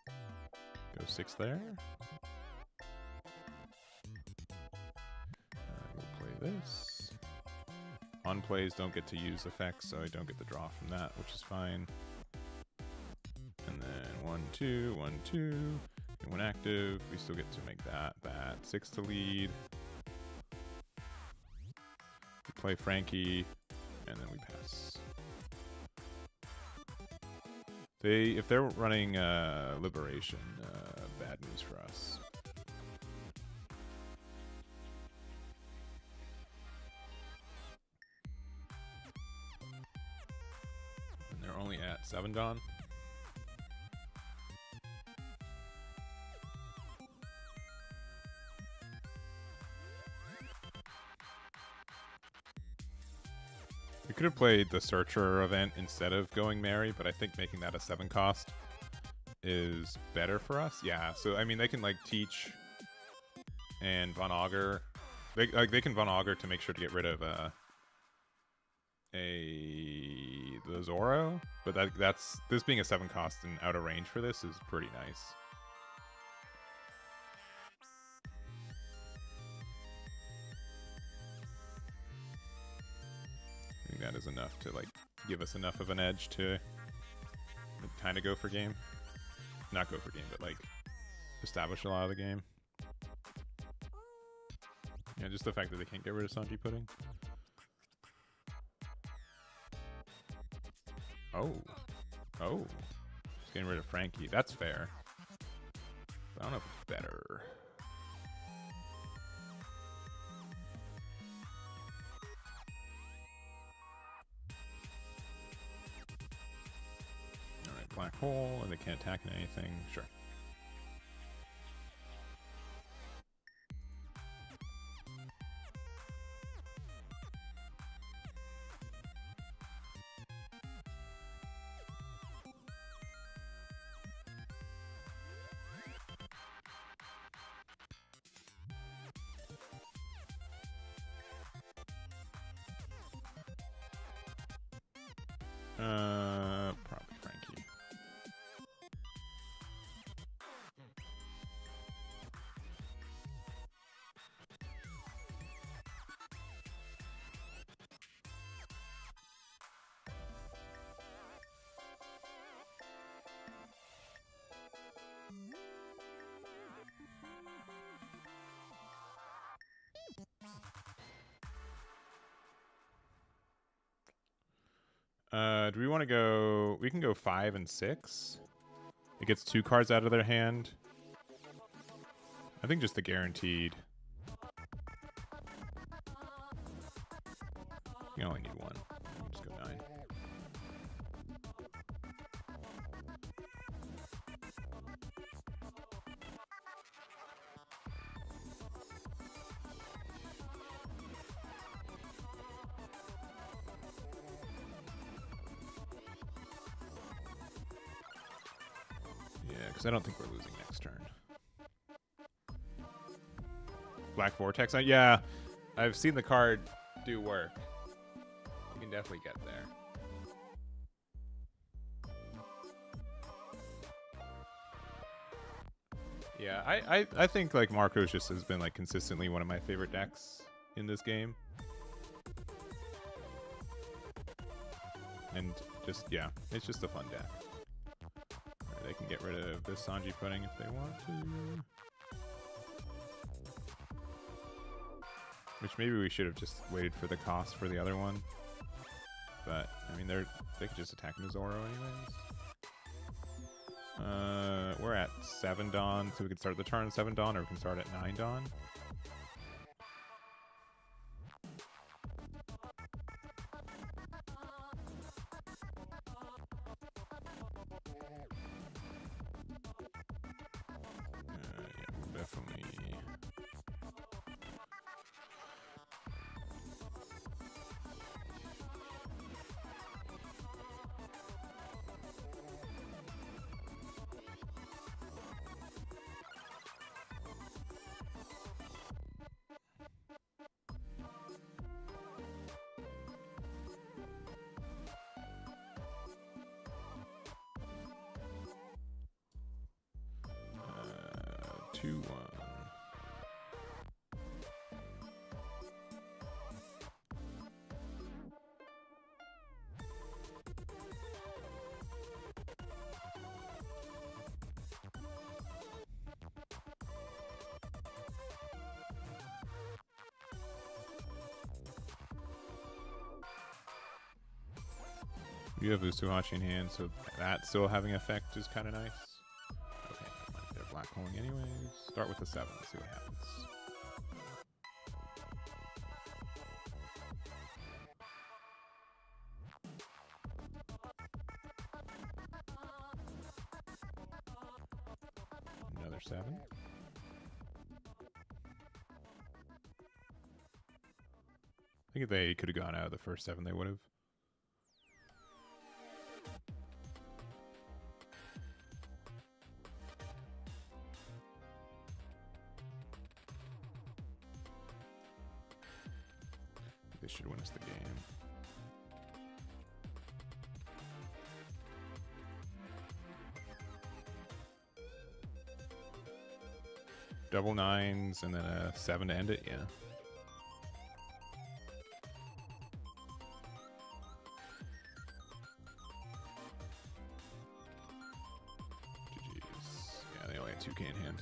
Go 6 there. We'll play this. On plays don't get to use effects, so I don't get the draw from that, which is fine. And then 1, 2, 1, 2. And when active, we still get to make that. 6 to lead. We play Frankie, and then we pass. If they're running Liberation, bad news for us. Only at 7 Dawn. We could have played the Searcher event instead of Going Merry, but I think making that a 7 cost is better for us. Yeah, so I mean they can like Teach and Von Augur. They can Von Augur to make sure to get rid of the Zoro, but that's this being a 7 cost and out of range for this is pretty nice. I think that is enough to like give us enough of an edge to kind of go for game. Not go for game, but like establish a lot of the game. Yeah, just the fact that they can't get rid of Sanji Pudding. Oh. Just getting rid of Frankie. That's fair. But I don't know if it's better. Alright, Black Hole, and they can't attack anything. Sure. Probably Frankie. Do we want to go? We can go 5 and 6. It gets 2 cards out of their hand. I think just the guaranteed. You only need 1. Just go 9. Yeah, because I don't think we're losing next turn. Black Vortex? Yeah, I've seen the card do work. You can definitely get there. Yeah, I think like Marco's just has been like consistently one of my favorite decks in this game. And just, yeah, it's just a fun deck. Right, they can get rid of this Sanji Pudding if they want to. Which maybe we should have just waited for the cost for the other one. But, I mean, they could just attack into Zoro anyways. We're at 7 Dawn, so we can start the turn at 7 Dawn, or we can start at 9 Dawn. Yeah, we'll definitely... You have Usuhachi in hand, so that still having effect is kind of nice. Okay, never mind. They're black holing anyways. Start with the 7, see what happens. Another 7. I think if they could have gone out of the first 7, they would have. They should win us the game. Double 9s and then a 7 to end it, yeah. GG's. Yeah, they only had 2K in hand.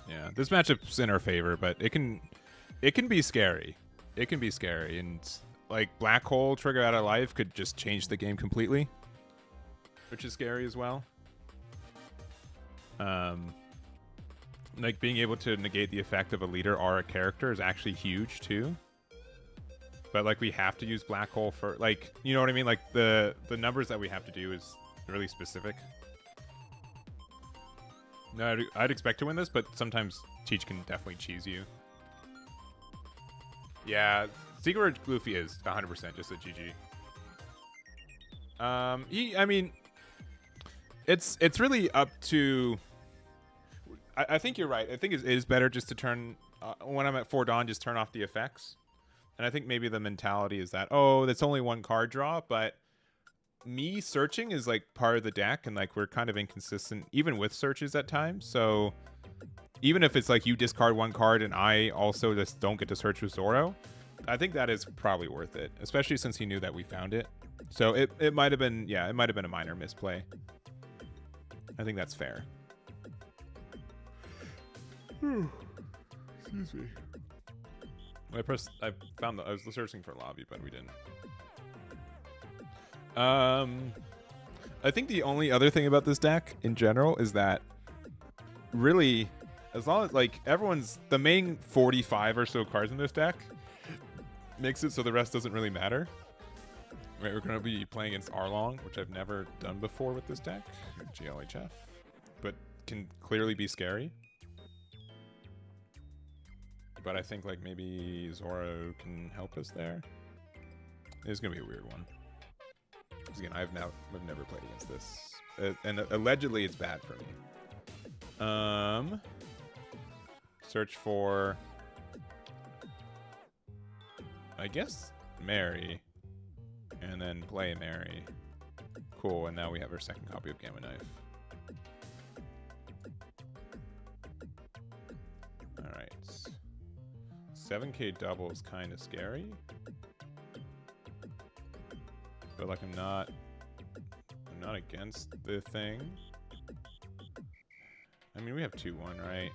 Yeah, this matchup's in our favor, but it can be scary. It can be scary, and like Black Hole trigger out of life could just change the game completely, which is scary as well. Like being able to negate the effect of a leader or a character is actually huge too. But like we have to use Black Hole for, like, you know what I mean? Like the numbers that we have to do is really specific. No, I'd expect to win this, but sometimes Teach can definitely cheese you. Yeah, Secret Luffy is 100% just a GG. I mean, it's really up to. I think you're right. I think it is better just to turn when I'm at 4 Dawn, just turn off the effects. And I think maybe the mentality is that, oh, that's only 1 card draw, but me searching is like part of the deck, and like we're kind of inconsistent even with searches at times. So even if it's like you discard 1 card and I also just don't get to search with Zoro, I think that is probably worth it, especially since he knew that we found it. So it might have been, yeah, it might have been a minor misplay. I think that's fair. Excuse me. I found I was searching for lobby, but we didn't. I think the only other thing about this deck in general is that really, as long as like everyone's the main 45 or so cards in this deck makes it so the rest doesn't really matter. Right, we're going to be playing against Arlong, which I've never done before with this deck, GLHF, but can clearly be scary. But I think like maybe Zoro can help us there. It's going to be a weird one. Because again, I've never played against this. And allegedly it's bad for me. Search for, I guess, Mary. And then play Mary. Cool, and now we have our second copy of Gamma Knife. Alright. 7k double is kind of scary. But like I'm not against the thing. I mean, we have 2-1, right?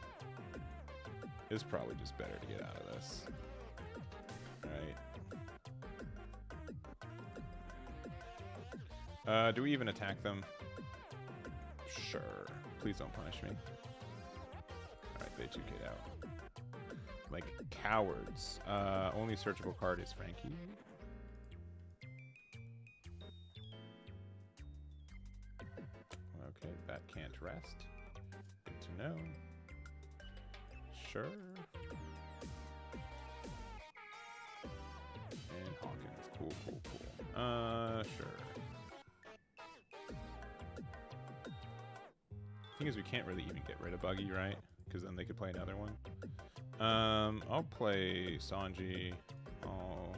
It's probably just better to get out of this. Alright. Do we even attack them? Sure. Please don't punish me. Alright, they 2k'd out. Like cowards. Only searchable card is Frankie. Okay, that can't rest. Good to know. Sure. And Hawkins. Cool, cool, cool. Sure. Thing is, we can't really even get rid of Buggy, right? Because then they could play another one. I'll play Sanji. I'll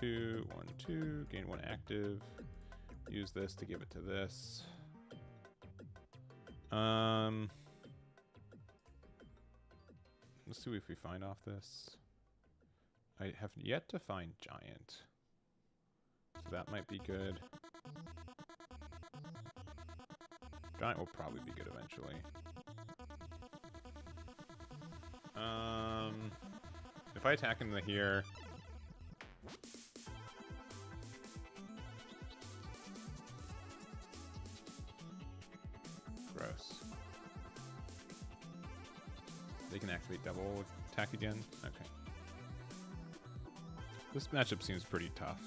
1-2, 1-2, gain 1 active. Use this to give it to this. Let's see if we find off this. I have yet to find Giant. So that might be good. Giant will probably be good eventually. If I attack him here... Gross. They can activate double attack again? Okay. This matchup seems pretty tough.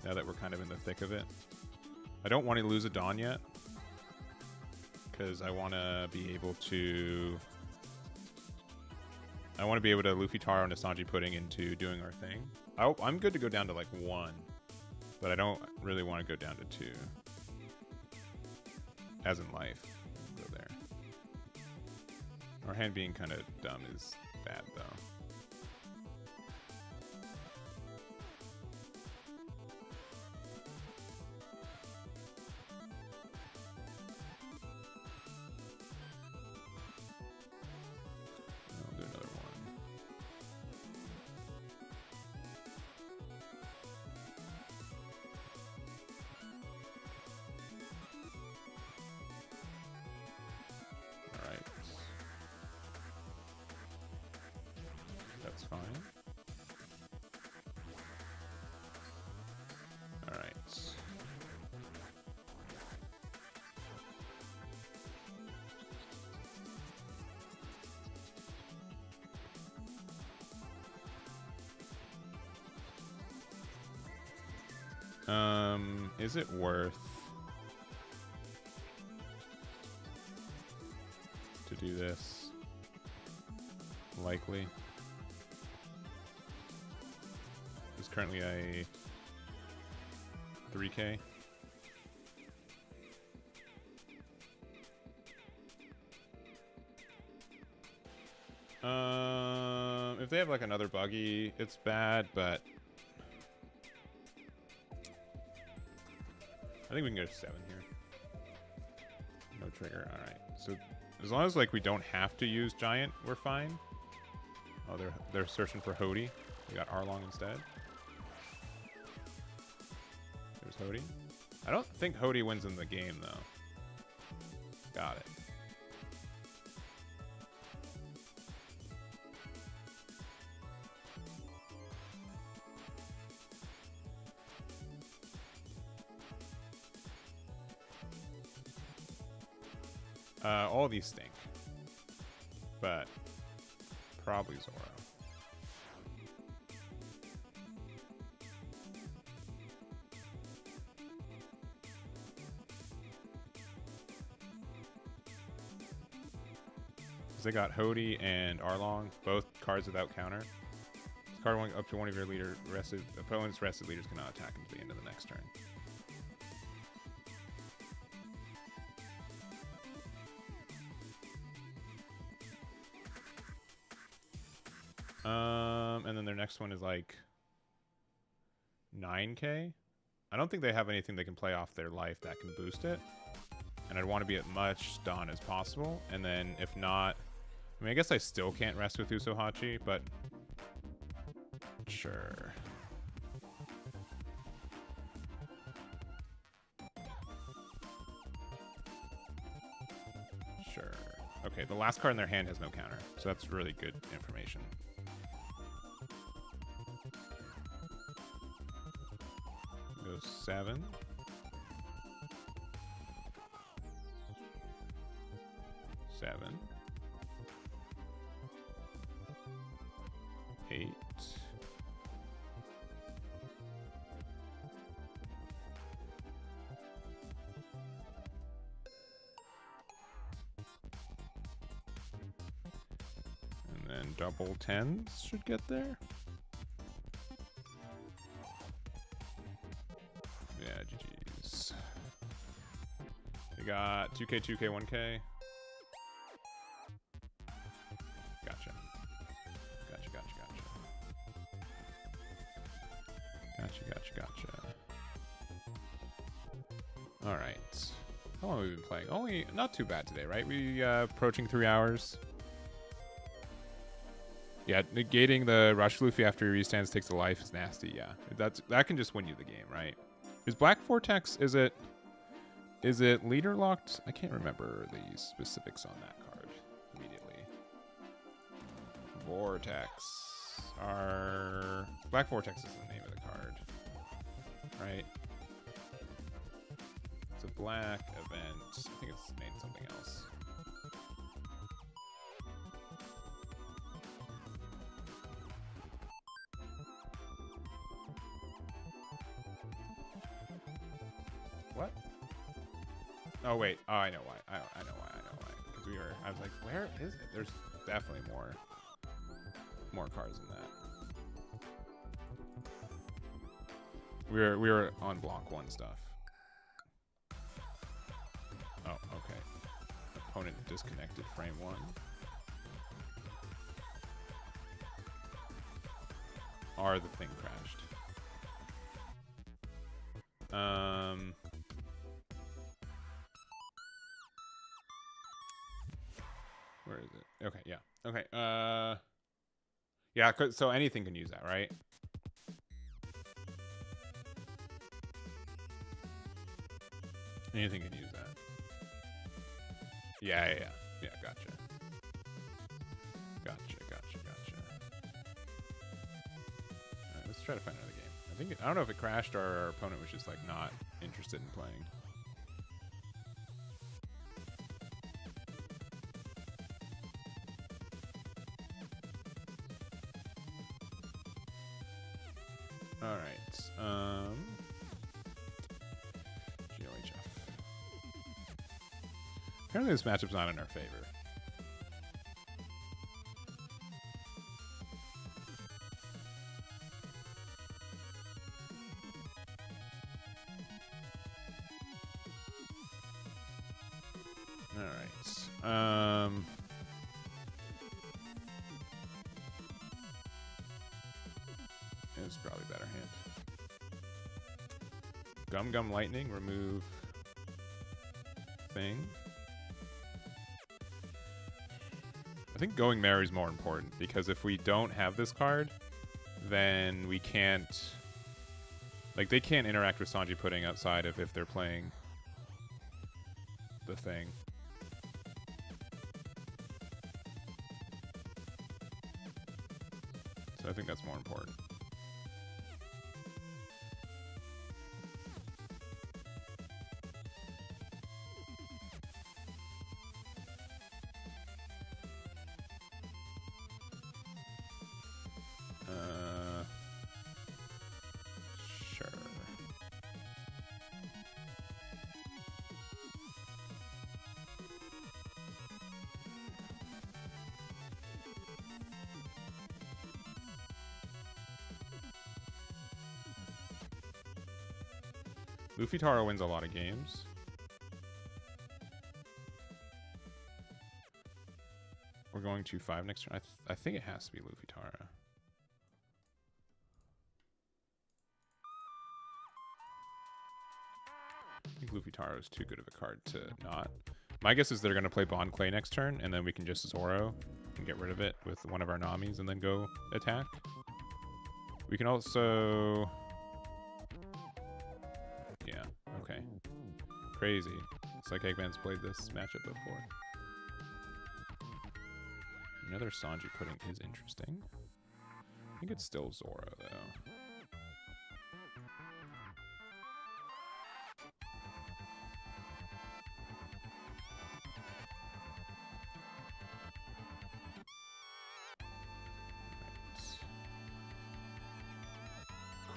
Now that we're kind of in the thick of it. I don't want to lose a Dawn yet. Because I want to be able to... I want to be able to Luffy Taro and Sanji Pudding into doing our thing. I'm good to go down to like 1. But I don't really want to go down to 2. As in life. Go there. Our hand being kind of dumb is bad though. I'll do another one. Alright. That's fine. Alright. Is it worth to do this? Likely. There's currently a 3K. If they have like another buggy, it's bad, but I think we can go to 7 here. No trigger. All right. So as long as like we don't have to use Giant, we're fine. Oh, they're searching for Hody. We got Arlong instead. There's Hody. I don't think Hody wins in the game though. Got it. All these stink. But probably Zoro. They got Hody and Arlong, both cards without counter. This card one up to one of your opponent's rested leaders cannot attack until the end of the next turn. And then their next one is like 9k. I don't think they have anything they can play off their life that can boost it. And I'd want to be as much done as possible. And then if not, I mean, I guess I still can't rest with Usohachi, but sure. Sure. Okay, the last card in their hand has no counter, so that's really good information. Goes 7. 7. 8. And then double 10s should get there. Yeah, GG's. We got 2k, 2k, 1k. Gotcha. Gotcha, gotcha, gotcha. Gotcha, gotcha, gotcha. Alright. How long have we been playing? Only, not too bad today, right? We, approaching 3 hours. Yeah, negating the Rush Luffy after he restands takes a life is nasty, yeah. That can just win you the game, right? Is Black Vortex, is it leader locked? I can't remember the specifics on that card immediately. Vortex. Black Vortex is the name of the card, right? It's a black event. I think it's named something else. What? Oh wait. Oh, I know why. I know why. Because I was like, where is it? There's definitely more cards than that. We were on block 1 stuff. Oh, okay. Opponent disconnected frame 1. R the thing crashed. Where is it? Okay, yeah. Okay, yeah, so anything can use that, right? Anything can use that. Yeah, gotcha. Gotcha. Alright, let's try to find another game. I don't know if it crashed or our opponent was just like not interested in playing. Alright, GOHF. Apparently this matchup's not in our favor. Alright, it's probably better hand. Gum Lightning, remove thing. I think going Mary is more important because if we don't have this card, then we can't, like, they can't interact with Sanji Pudding outside of if they're playing the thing. So I think that's more important. Luffy Taro wins a lot of games. We're going 2-5 next turn. I think it has to be Luffy Taro. I think Luffy Taro is too good of a card to not. My guess is they're going to play Bond Clay next turn, and then we can just Zoro and get rid of it with one of our Namis and then go attack. We can also... Yeah, okay. Crazy. It's like Eggman's played this matchup before. Another Sanji pudding is interesting. I think it's still Zoro, though.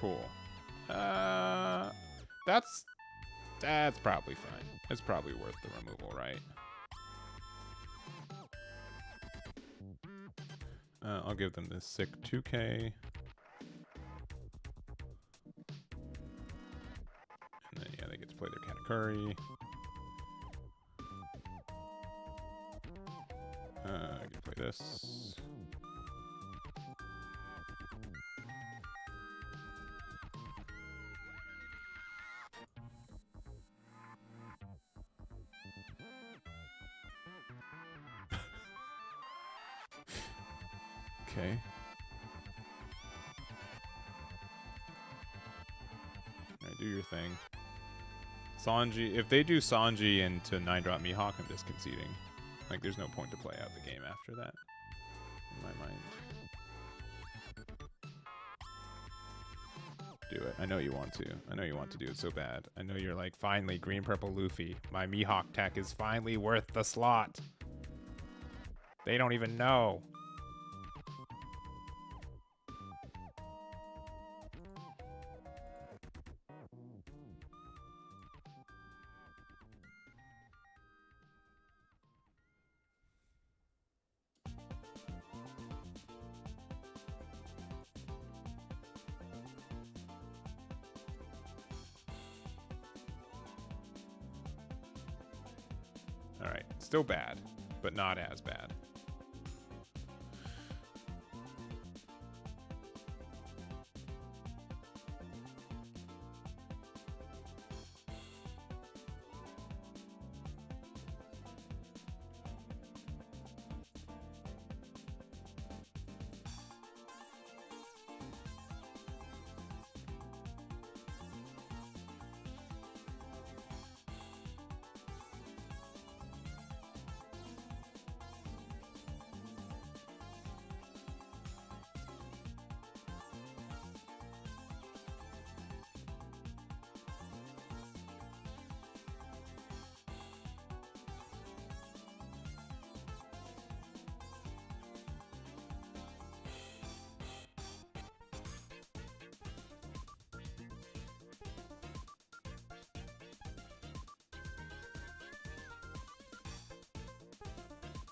Cool. That's probably fine. It's probably worth the removal, right? I'll give them this sick 2K. And then, yeah, they get to play their Katakuri. I get to play this. Okay. Alright, do your thing. Sanji, if they do Sanji into 9-drop Mihawk, I'm just conceding. Like, there's no point to play out the game after that, in my mind. Do it. I know you want to. I know you want to do it so bad. I know you're like, finally, green, purple, Luffy. My Mihawk tech is finally worth the slot. They don't even know. Alright, still bad, but not as bad.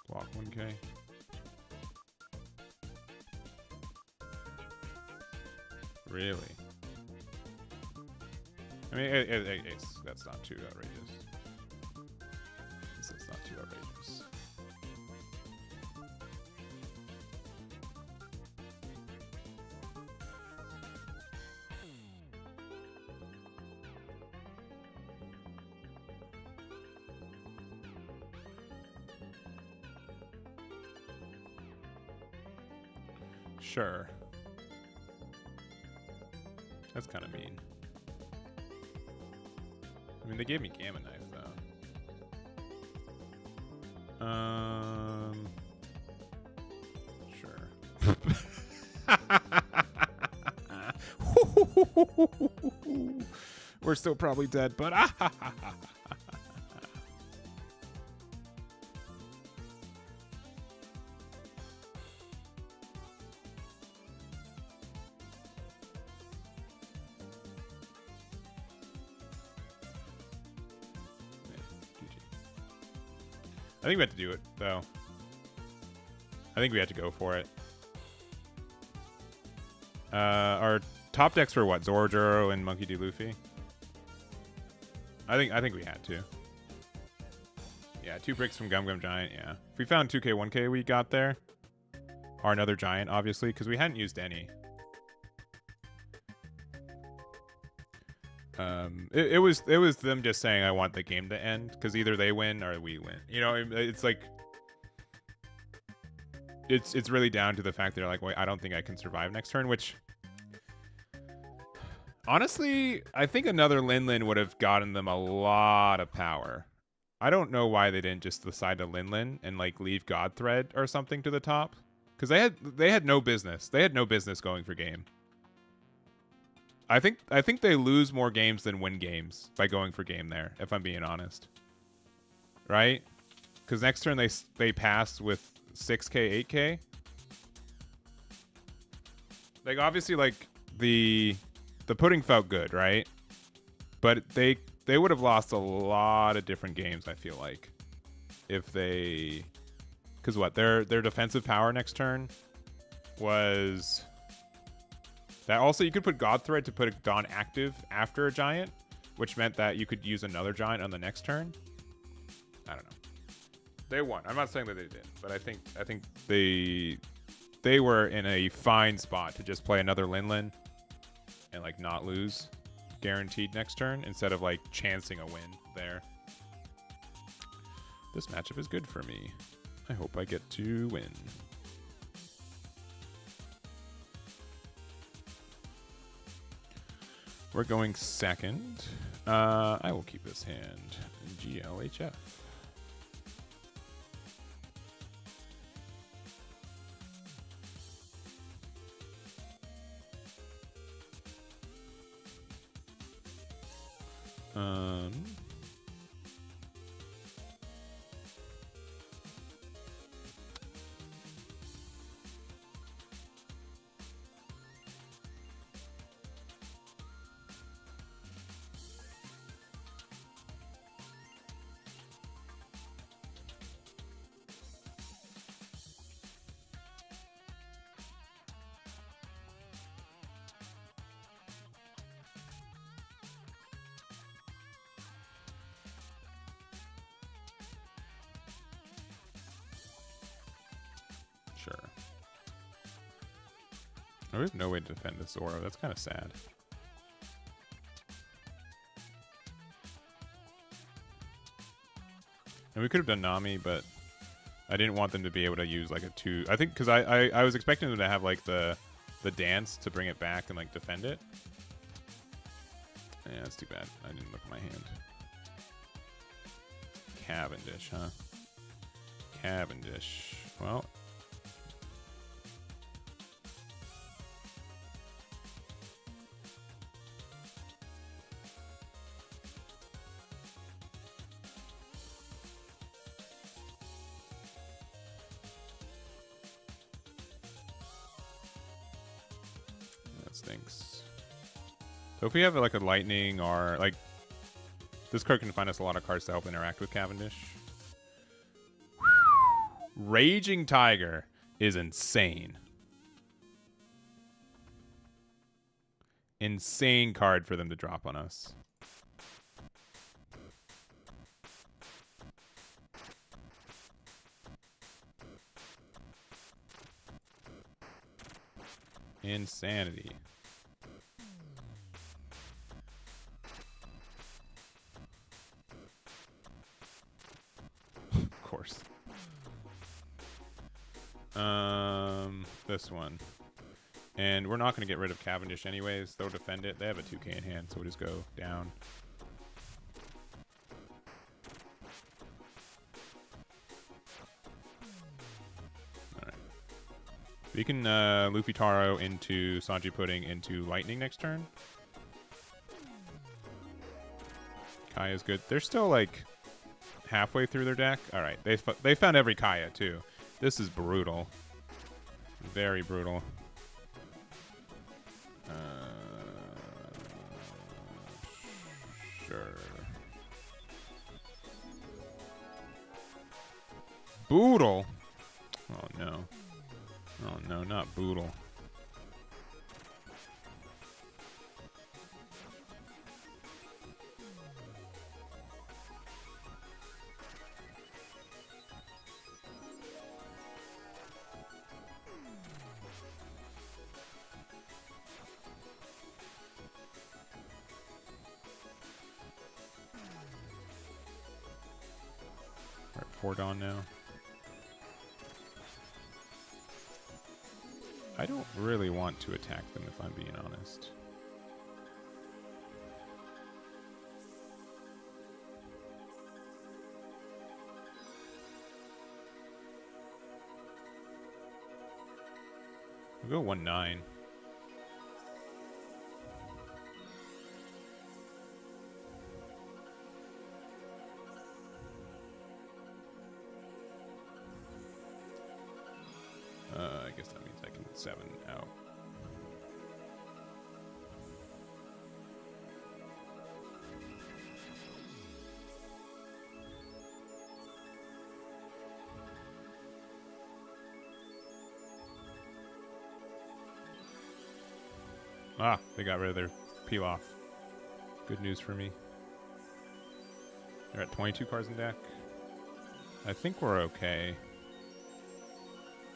Block 1K. Really? I mean, that's not too outrageous. It's not too outrageous. Sure. That's kind of mean. I mean, they gave me Gamma Knife, though. Sure. We're still probably dead, but I think we have to do it, though. I think we have to go for it. Our top decks were what? Zoro, and Monkey D. Luffy? I think we had to. Yeah, 2 bricks from Gum Gum Giant, yeah. If we found 2k, 1k we got there. Or another giant, obviously, because we hadn't used any. It was them just saying I want the game to end, because either they win or we win. You know, it's like it's really down to the fact that they're like, wait, I don't think I can survive next turn, which honestly, I think another Lin would have gotten them a lot of power. I don't know why they didn't just decide to Lin and like leave God Thread or something to the top, because they had no business. They had no business going for game. I think they lose more games than win games by going for game there, if I'm being honest. Right? Because next turn they pass with 6k, 8k. Like obviously like the pudding felt good, right? But they would have lost a lot of different games, I feel like, if they, because what, their defensive power next turn was that. Also, you could put God Thread to put a Dawn active after a giant, which meant that you could use another giant on the next turn. I don't know. They won. I'm not saying that they did, but I think they were in a fine spot to just play another Lin and like not lose guaranteed next turn instead of like chancing a win there. This matchup is good for me. I hope I get to win. We're going second. I will keep this hand. GLHF. Sure. Oh, there's no way to defend this Zoro. That's kind of sad. And we could have done Nami, but I didn't want them to be able to use like a 2. I think because I was expecting them to have like the dance to bring it back and like defend it. Yeah, that's too bad. I didn't look at my hand. Cavendish, huh? Cavendish. Well. Stinks. So if we have like a lightning or like this card can find us a lot of cards to help interact with Cavendish. Raging Tiger is insane. Insane card for them to drop on us. Insanity. Of course. This one. And we're not going to get rid of Cavendish anyways. They'll defend it. They have a 2k in hand, so we'll just go down. We can Luffy Taro into Sanji Pudding into Lightning next turn. Kaya's good. They're still like halfway through their deck. All right, they found every Kaya too. This is brutal. Very brutal. Sure. Boodle. Oh no. Oh no, not Boodle. before dawn now. I don't really want to attack them if I'm being honest. We'll go 1-9. I guess that means I can 7 out. Ah, they got rid of their peel off. Good news for me. They're at 22 cards in deck. I think we're okay.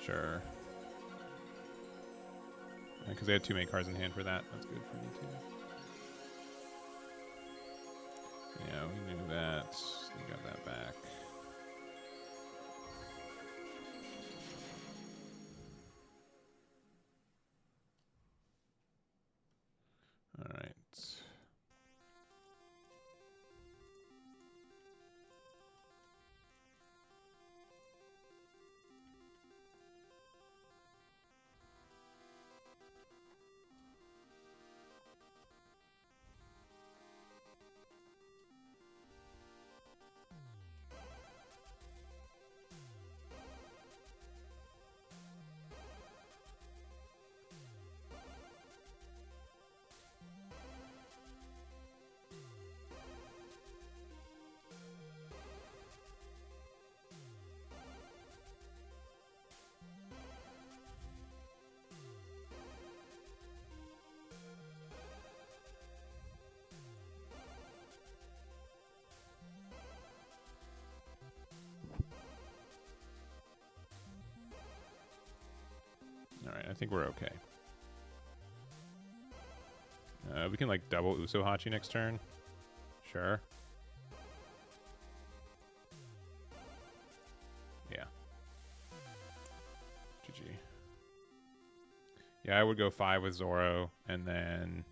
Sure. Because they had too many cards in hand for that. That's good for me too. Yeah, we knew that. We got that back. All right. All right, I think we're okay. We can like double Usohachi next turn. Sure. Yeah. GG. Yeah, I would go 5 with Zoro, and then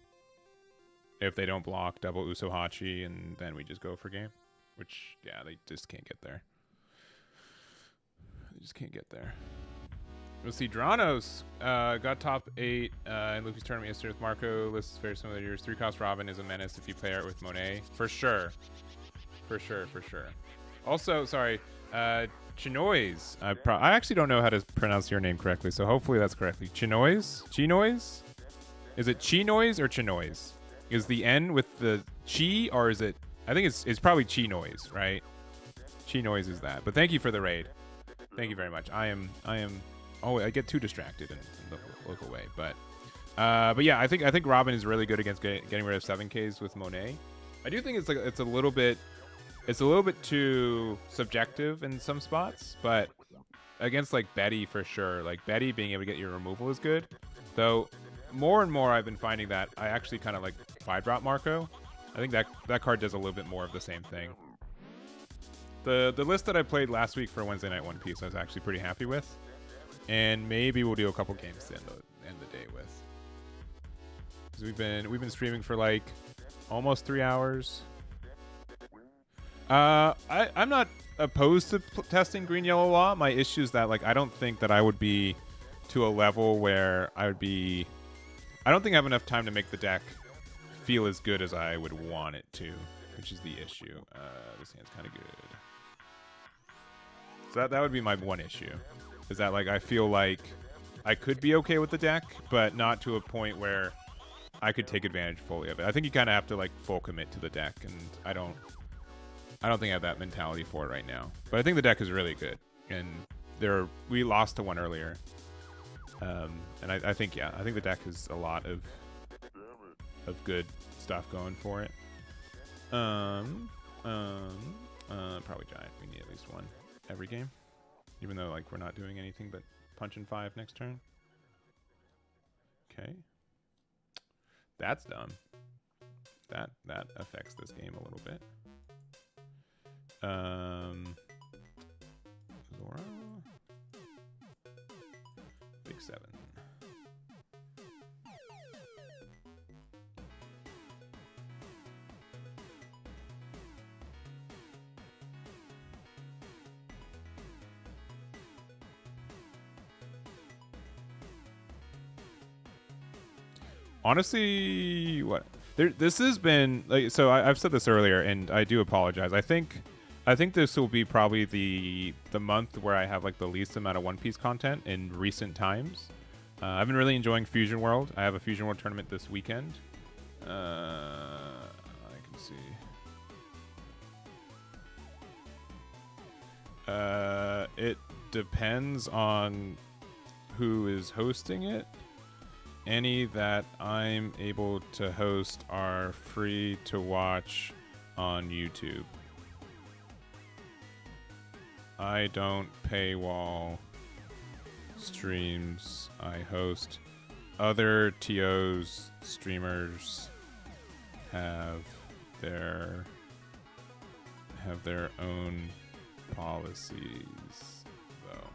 if they don't block, double Usohachi, and then we just go for game. Which, yeah, they just can't get there. They just can't get there. We'll see. Dranos got top 8 in Luffy's tournament yesterday with Marco. List is very similar to yours. 3-cost Robin is a menace if you play it with Monet. For sure. For sure, for sure. Also, sorry, Chinoise. I actually don't know how to pronounce your name correctly, so hopefully that's correctly. Chinoise? Chinoise? Is it Chinoise or Chinoise? Is the N with the Chi, or is it... I think it's probably Chinoise, right? Chinoise is that. But thank you for the raid. Thank you very much. I am... Oh, I get too distracted in the local way, but yeah, I think Robin is really good against getting rid of 7Ks with Monet. I do think it's a little bit too subjective in some spots, but against like Betty for sure, like Betty being able to get your removal is good. Though more and more I've been finding that I actually kind of like 5-drop Marco. I think that card does a little bit more of the same thing. The list that I played last week for Wednesday Night One Piece I was actually pretty happy with. And maybe we'll do a couple games to end the day with. Because we've been streaming for like almost 3 hours. I'm not opposed to testing Green Yellow Law. My issue is that like I don't think that I would be to a level where I would be. I don't think I have enough time to make the deck feel as good as I would want it to, which is the issue. This hand's kind of good. So that would be my one issue. Is that like I feel like I could be okay with the deck, but not to a point where I could take advantage fully of it. I think you kind of have to like full commit to the deck, and I don't think I have that mentality for it right now. But I think the deck is really good, and we lost to one earlier, and I think the deck has a lot of good stuff going for it. Probably Giant. We need at least one every game. Even though like we're not doing anything but punch in 5 next turn. Okay. That's dumb. That affects this game a little bit. 7. Honestly, what this has been like. So I've said this earlier, and I do apologize. I think this will be probably the month where I have like the least amount of One Piece content in recent times. I've been really enjoying Fusion World. I have a Fusion World tournament this weekend. I can see. It depends on who is hosting it. Any that I'm able to host are free to watch on YouTube. I don't paywall streams I host. Other TOs streamers have their own policies though.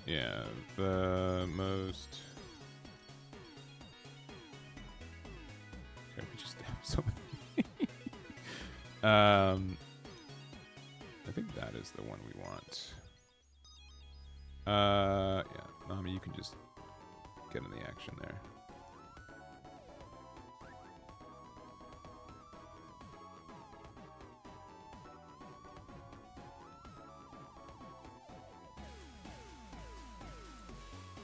Yeah, the most. Okay, we just have so many. I think that is the one we want. Yeah, Nami, you can just get in the action there.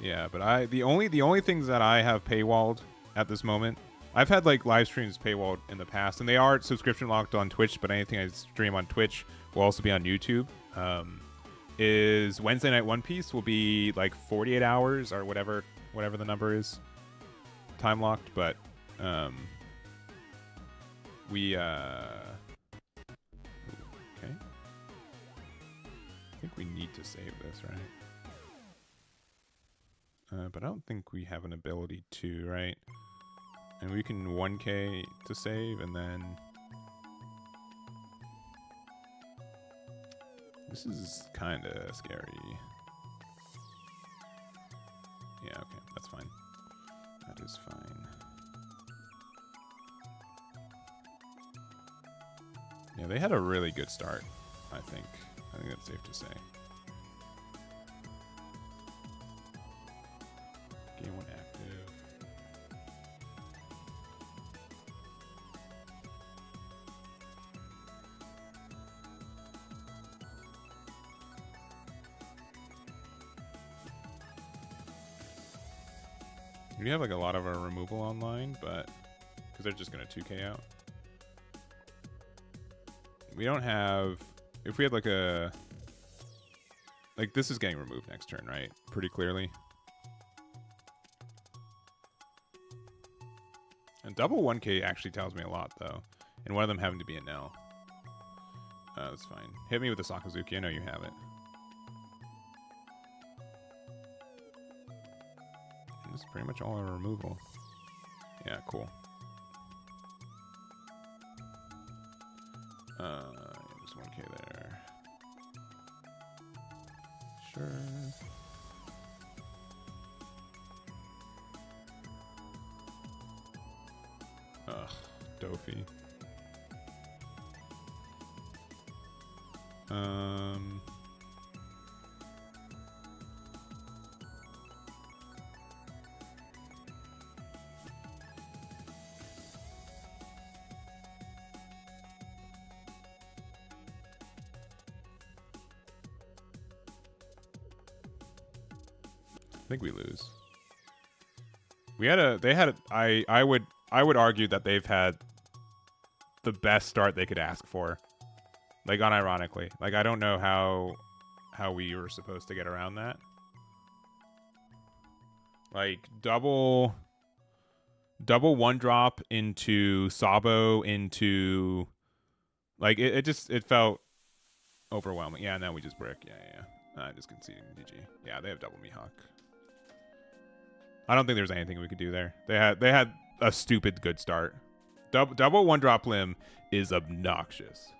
Yeah, but the only things that I have paywalled at this moment, I've had like live streams paywalled in the past, and they are subscription locked on Twitch. But anything I stream on Twitch will also be on YouTube. Is Wednesday Night One Piece will be like 48 hours or whatever the number is, time locked. But we okay. I think we need to save this, right? But I don't think we have an ability to, right? And we can 1K to save, and then... This is kind of scary. Yeah, okay, that's fine. That is fine. Yeah, they had a really good start, I think. I think that's safe to say. Game 1 active. We have like a lot of our removal online, but because they're just gonna 2K out. We don't have. If we had like a. Like this is getting removed next turn, right? Pretty clearly. And double 1K actually tells me a lot, though. And one of them having to be a Nell. That's fine. Hit me with the Sakazuki. I know you have it. And this is pretty much all our removal. Yeah, cool. Just 1K there. Sure. Ugh, Dofi. I think we lose. I would argue that they've had the best start they could ask for. Like, unironically. Like, I don't know how we were supposed to get around that. Like, double one drop into Sabo into... Like, it felt overwhelming. Yeah, now we just brick. Yeah. I just conceding GG. Yeah, they have double Mihawk. I don't think there's anything we could do there. They had a stupid good start. Double one drop limb is obnoxious.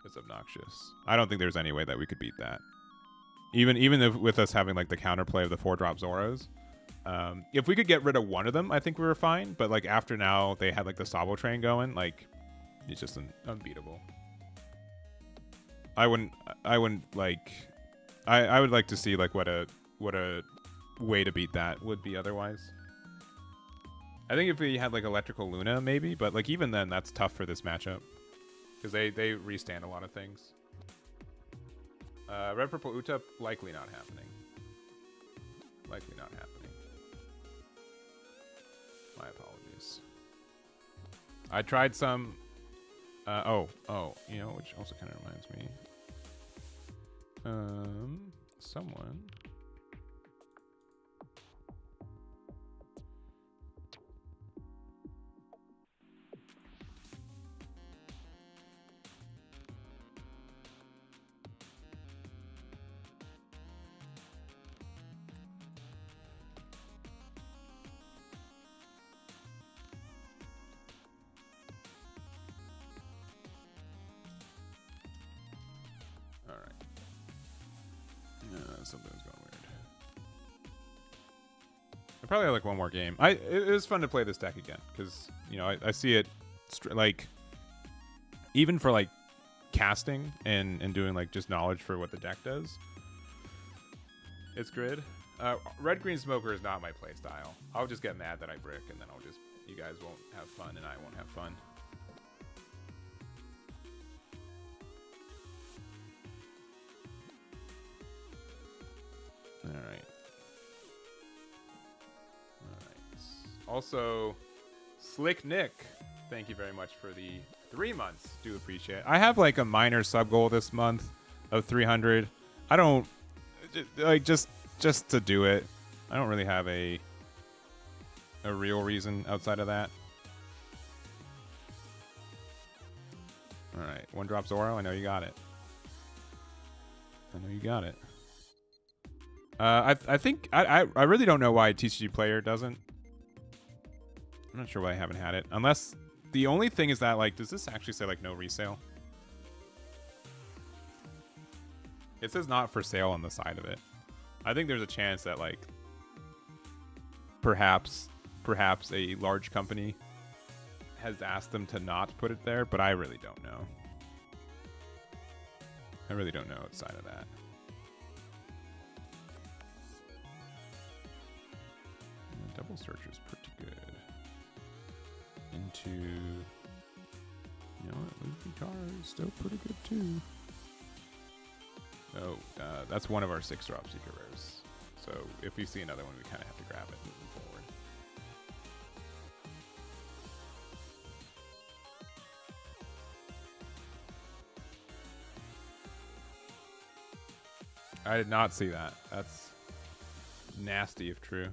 It's obnoxious. I don't think there's any way that we could beat that. Even if, with us having like the counterplay of the 4-drop Zoros. If we could get rid of one of them, I think we were fine. But like after now, they had like the Sabo train going. Like, it's just unbeatable. I would like to see like what a way to beat that would be otherwise. I think if we had like Electrical Luna maybe, but like even then that's tough for this matchup because they restand a lot of things. Red Purple Uta likely not happening. Likely not happening. My apologies. I tried some. Oh, you know, which also kind of reminds me. Someone. Something's going weird. I probably have like one more game. It was fun to play this deck again because you know I see it like even for like casting and doing like just knowledge for what the deck does. It's good. Red Green Smoker is not my play style. I'll just get mad that I brick and then you guys won't have fun and I won't have fun. All right. Also, Slick Nick, thank you very much for the 3 months. Do appreciate it. I have like a minor sub goal this month of 300. I don't like just to do it. I don't really have a real reason outside of that. All right, 1-drop Zoro. I know you got it. I think I really don't know why TCG Player doesn't. I'm not sure why I haven't had it. Unless the only thing is that like, does this actually say like no resale? It says not for sale on the side of it. I think there's a chance that like perhaps a large company has asked them to not put it there, but I really don't know. I really don't know outside of that. Double Searcher is pretty good. Into, you know what, Luffy Guitar is still pretty good too. Oh, that's one of our 6-drop secret rares. So if we see another one, we kind of have to grab it moving forward. I did not see that. That's nasty if true.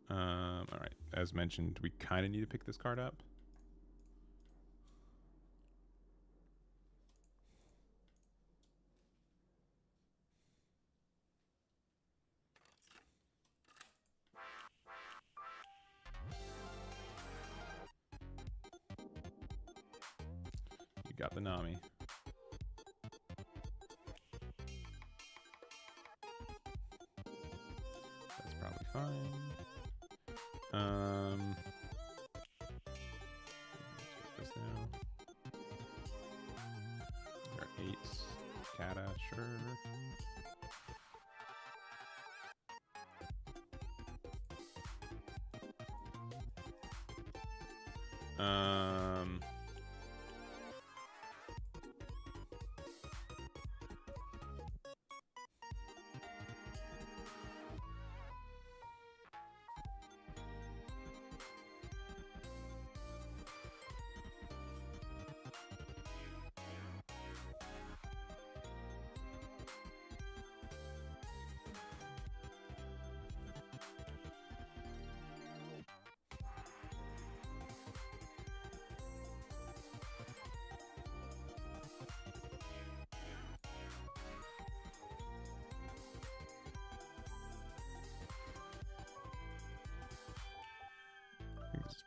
All right. As mentioned, we kind of need to pick this card up. You got the Nami. That's probably fine. Let's get this now. There are 8s. Kata, sure.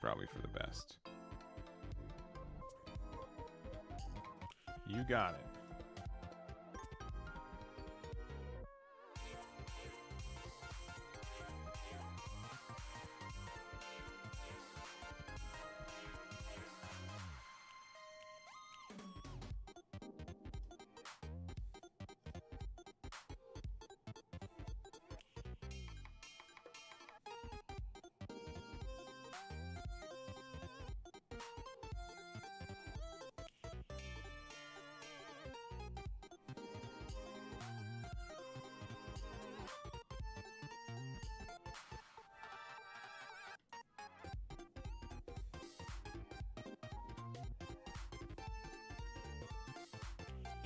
probably for the best. You got it.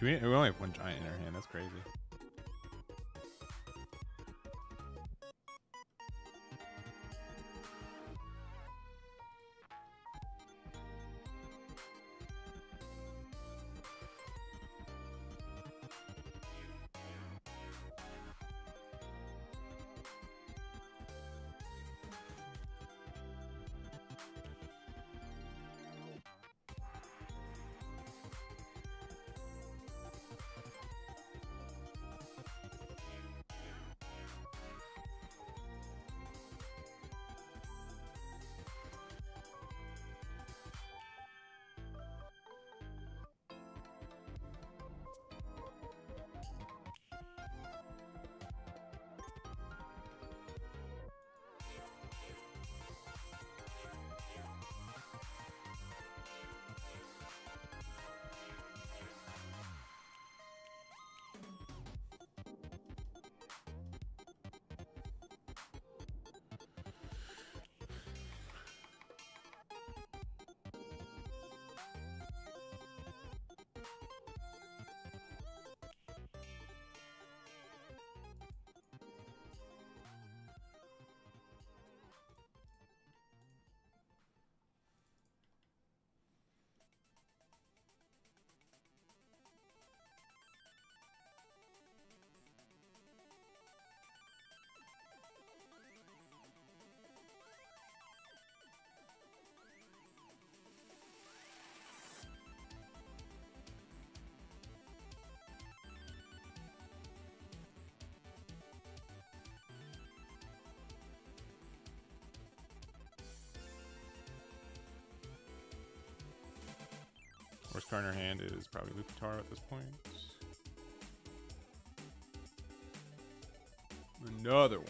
We only have one giant in our hand. That's crazy. Worst card in our hand is probably Luffy at this point. Another one.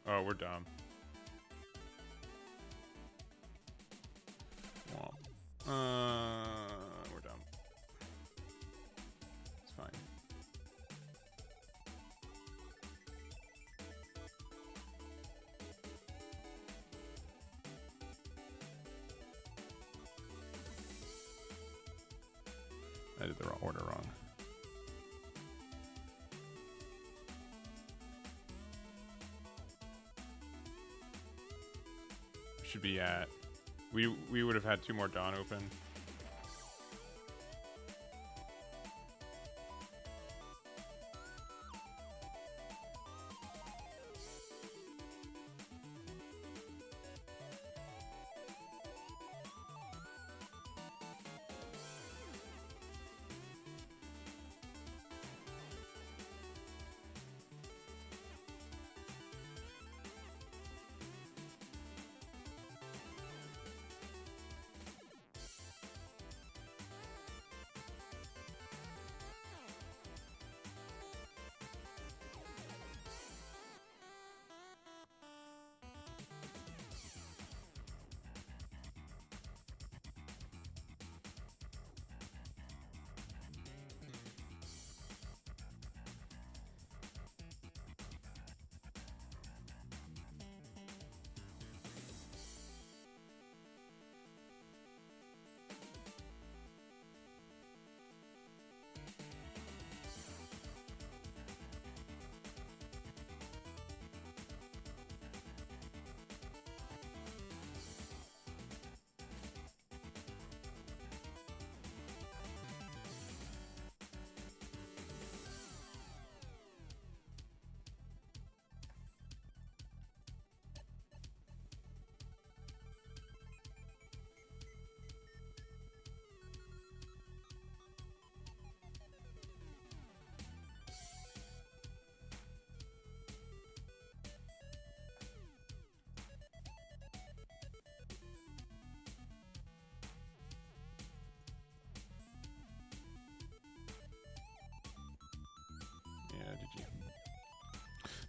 Oh, we're dumb. Well, we're dumb. It's fine. I did the order wrong. Should be at. We would have had 2 more Dawn open.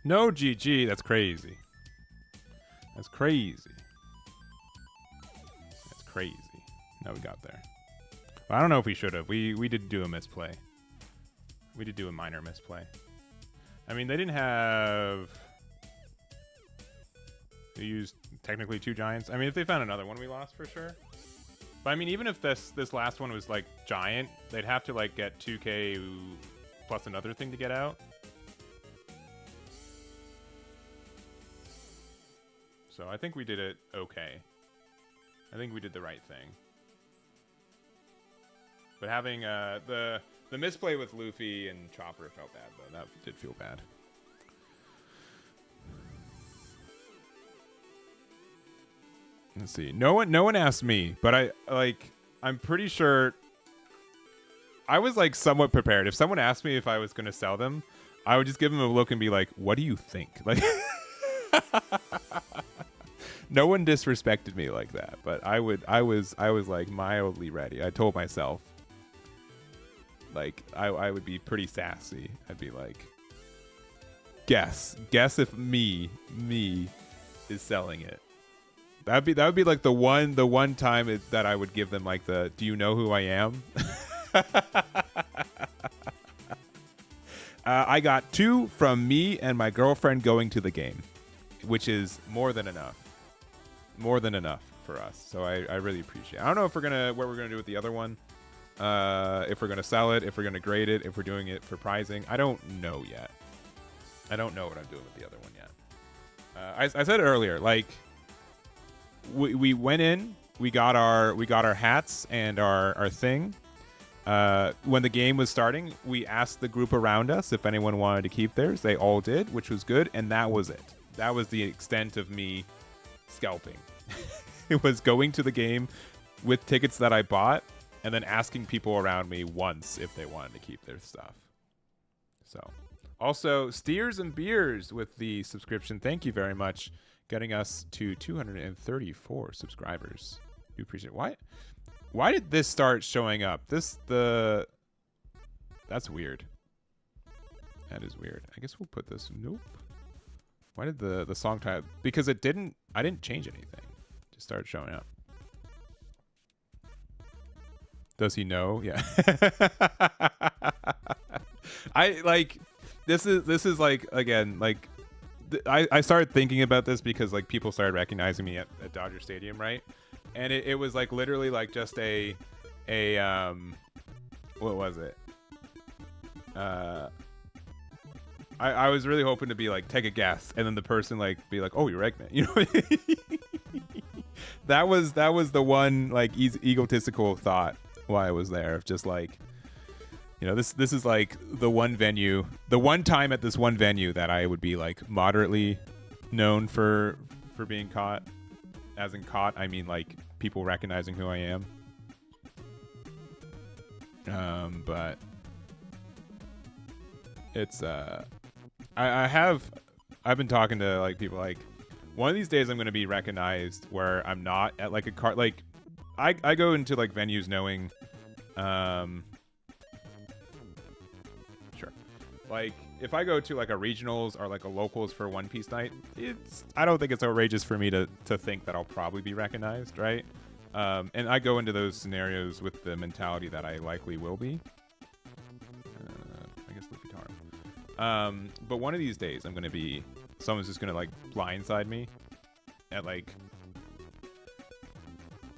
No GG. That's crazy. That's crazy. That's crazy. No, we got there. But I don't know if we should have. We did do a misplay. We did do a minor misplay. I mean, they didn't have... They used technically 2 giants. I mean, if they found another one, we lost for sure. But I mean, even if this last one was like giant, they'd have to like get 2k plus another thing to get out. So I think we did it okay. I think we did the right thing. But having the misplay with Luffy and Chopper felt bad though. That did feel bad. Let's see. No one asked me, but I'm pretty sure I was like somewhat prepared. If someone asked me if I was gonna sell them, I would just give them a look and be like, "What do you think?" Like, no one disrespected me like that, but I was like mildly ready. I told myself, like, I would be pretty sassy. I'd be like, guess if me is selling it. That would be like the one time that I would give them like the, do you know who I am? I got 2 from me and my girlfriend going to the game, which is more than enough. More than enough for us. So I really appreciate it. I don't know if what we're gonna do with the other one. If we're gonna sell it, if we're gonna grade it, if we're doing it for prizing. I don't know yet. I don't know what I'm doing with the other one yet. I said it earlier, like, we went in, we got our hats and our thing. When the game was starting, we asked the group around us if anyone wanted to keep theirs. They all did, which was good, and that was it. That was the extent of me scalping. It was going to the game with tickets that I bought and then asking people around me once if they wanted to keep their stuff. So, also, Steers and Beers with the subscription. Thank you very much. Getting us to 234 subscribers. We appreciate it. Why did this start showing up? That's weird. That is weird. I guess we'll put this. Nope. Why did the song type? Because I didn't change anything. It just started showing up. Does he know? Yeah. I like this is like, again, like I started thinking about this because like people started recognizing me at Dodger Stadium, right? And it was like literally like just a what was it? I was really hoping to be like, take a guess, and then the person like be like, oh, you're Eggman, you know. that was the one like egotistical thought while I was there, just like, you know, this is like the one time at this one venue that I would be like moderately known for being caught. As in caught, I mean like people recognizing who I am. But it's I've been talking to like people, like one of these days I'm going to be recognized where I'm not at like a cart. Like I go into like venues knowing, sure. Like if I go to like a regionals or like a locals for One Piece night, I don't think it's outrageous for me to think that I'll probably be recognized, right? And I go into those scenarios with the mentality that I likely will be. I guess the guitar. But one of these days, I'm gonna be, someone's just gonna like blindside me at like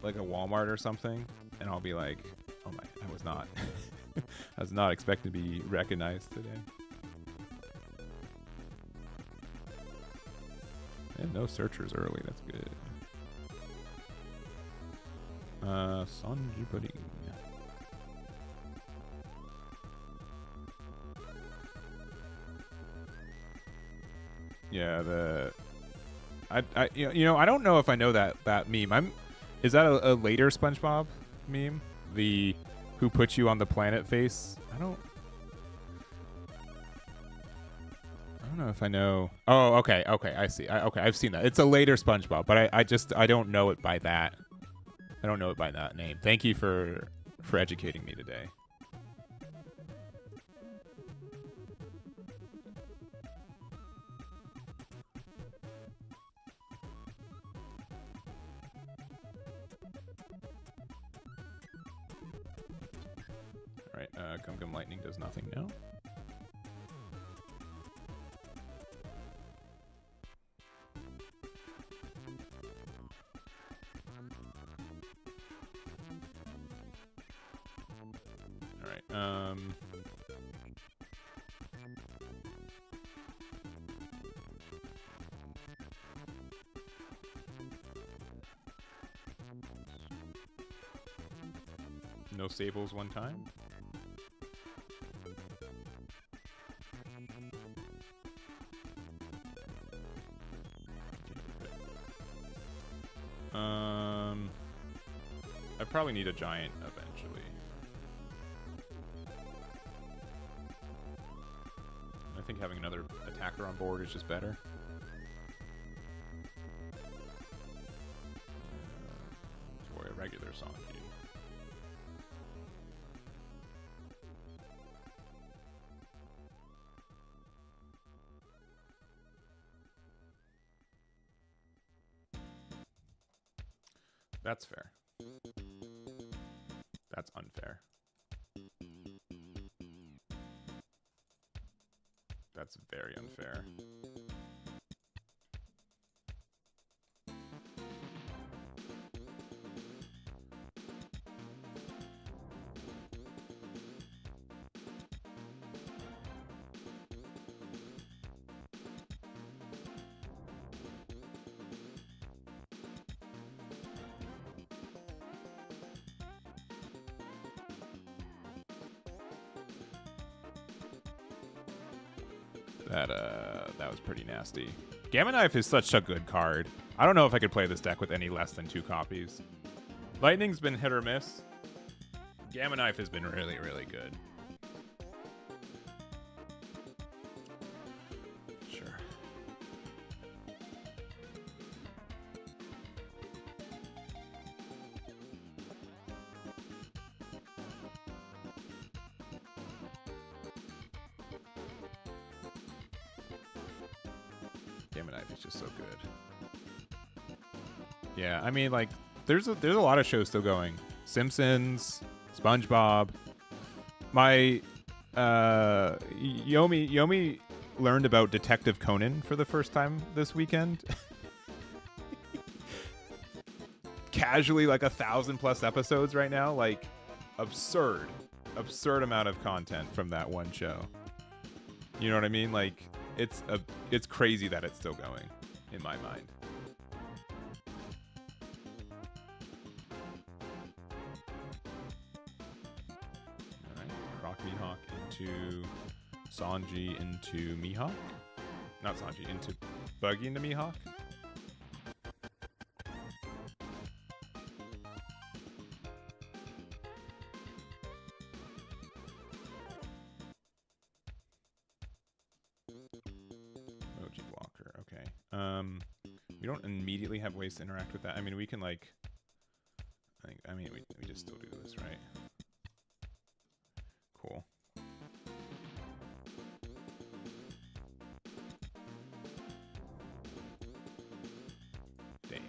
a Walmart or something, and I'll be like, oh my, I was not expecting to be recognized today. And no searchers early, that's good. Sanji Pudding. Yeah, I you know, I don't know if I know that meme. Is that a later SpongeBob meme? The who put you on the planet face? I don't know if I know. Oh, okay, I see. Okay, I've seen that. It's a later SpongeBob, but I don't know it by that. I don't know it by that name. Thank you for educating me today. Gum Lightning does nothing now. Alright, no Sables one time. I probably need a giant eventually. I think having another attacker on board is just better. For a regular Sanji. That's fair. That's unfair. That's very unfair. That was pretty nasty. Gamma Knife is such a good card. I don't know if I could play this deck with any less than 2 copies. Lightning's been hit or miss. Gamma Knife has been really, really good. Sure. Gamma Knife is just so good. Yeah, I mean, like, there's a lot of shows still going. Simpsons, SpongeBob. My Yomi learned about Detective Conan for the first time this weekend. Casually, like 1,000+ episodes right now. Like, absurd amount of content from that one show. You know what I mean? Like, it's crazy that it's still going, in my mind. Alright, Croc Mihawk into Sanji into Mihawk. Not Sanji, into Buggy into Mihawk. We don't immediately have ways to interact with that. I mean, we can like, I mean, we just still do this, right? Cool. Damn.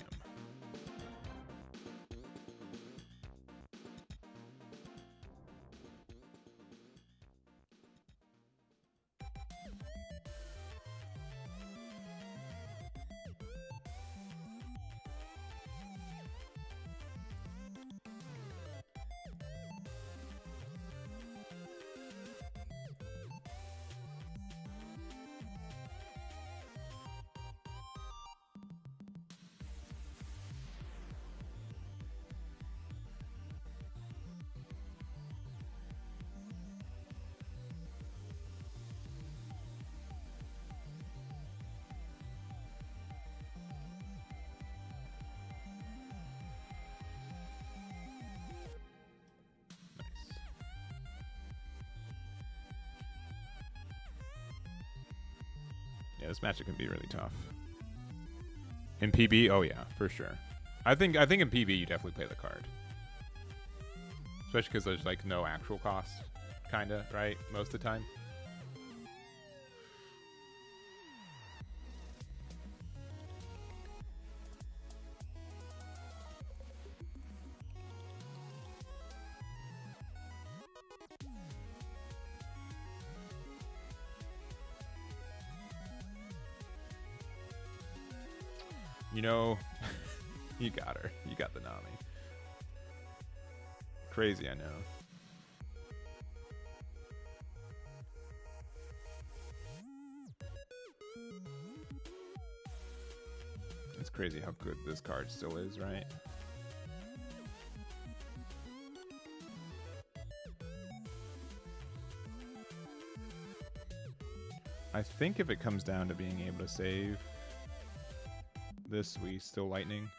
Yeah, this matchup can be really tough. In PB, oh yeah, for sure. I think in PB you definitely play the card, especially because there's like no actual cost, kinda, right? Most of the time. You know, you got her. You got the Nami. Crazy, I know. It's crazy how good this card still is, right? I think if it comes down to being able to save this, we still lightning.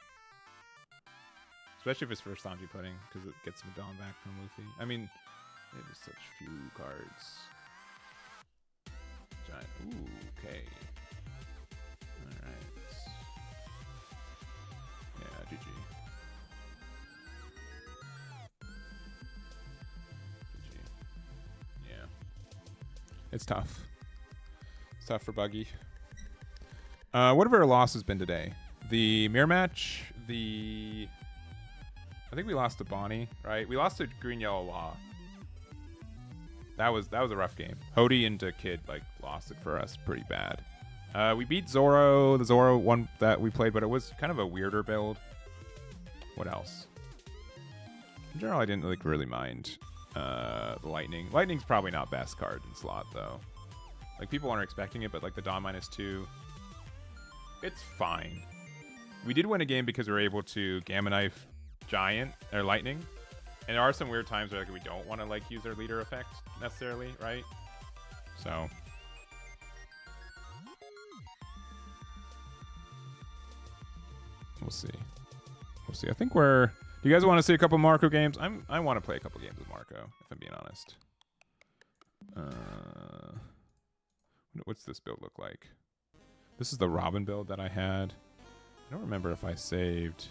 Especially if it's for Sanji Pudding, because it gets Madon back from Luffy. I mean, it is such few cards. Giant. Ooh, okay. Alright. Yeah, GG. GG. Yeah. It's tough. It's tough for Buggy. What have our losses been today? The mirror match, I think we lost to Bonnie, right? We lost to Green Yellow Law. That was a rough game. Hody into Kid like lost it for us pretty bad. We beat Zoro, the Zoro one that we played, but it was kind of a weirder build. What else? In general, I didn't like really mind the Lightning. Lightning's probably not best card in slot though. Like people aren't expecting it, but like the Dawn -2, it's fine. We did win a game because we were able to Gamma Knife Giant or Lightning, and there are some weird times where like we don't want to like use our leader effect necessarily, right? So we'll see. We'll see. I think we're. Do you guys want to see a couple Marco games? I want to play a couple games with Marco, if I'm being honest. What's this build look like? This is the Robin build that I had. I don't remember if I saved.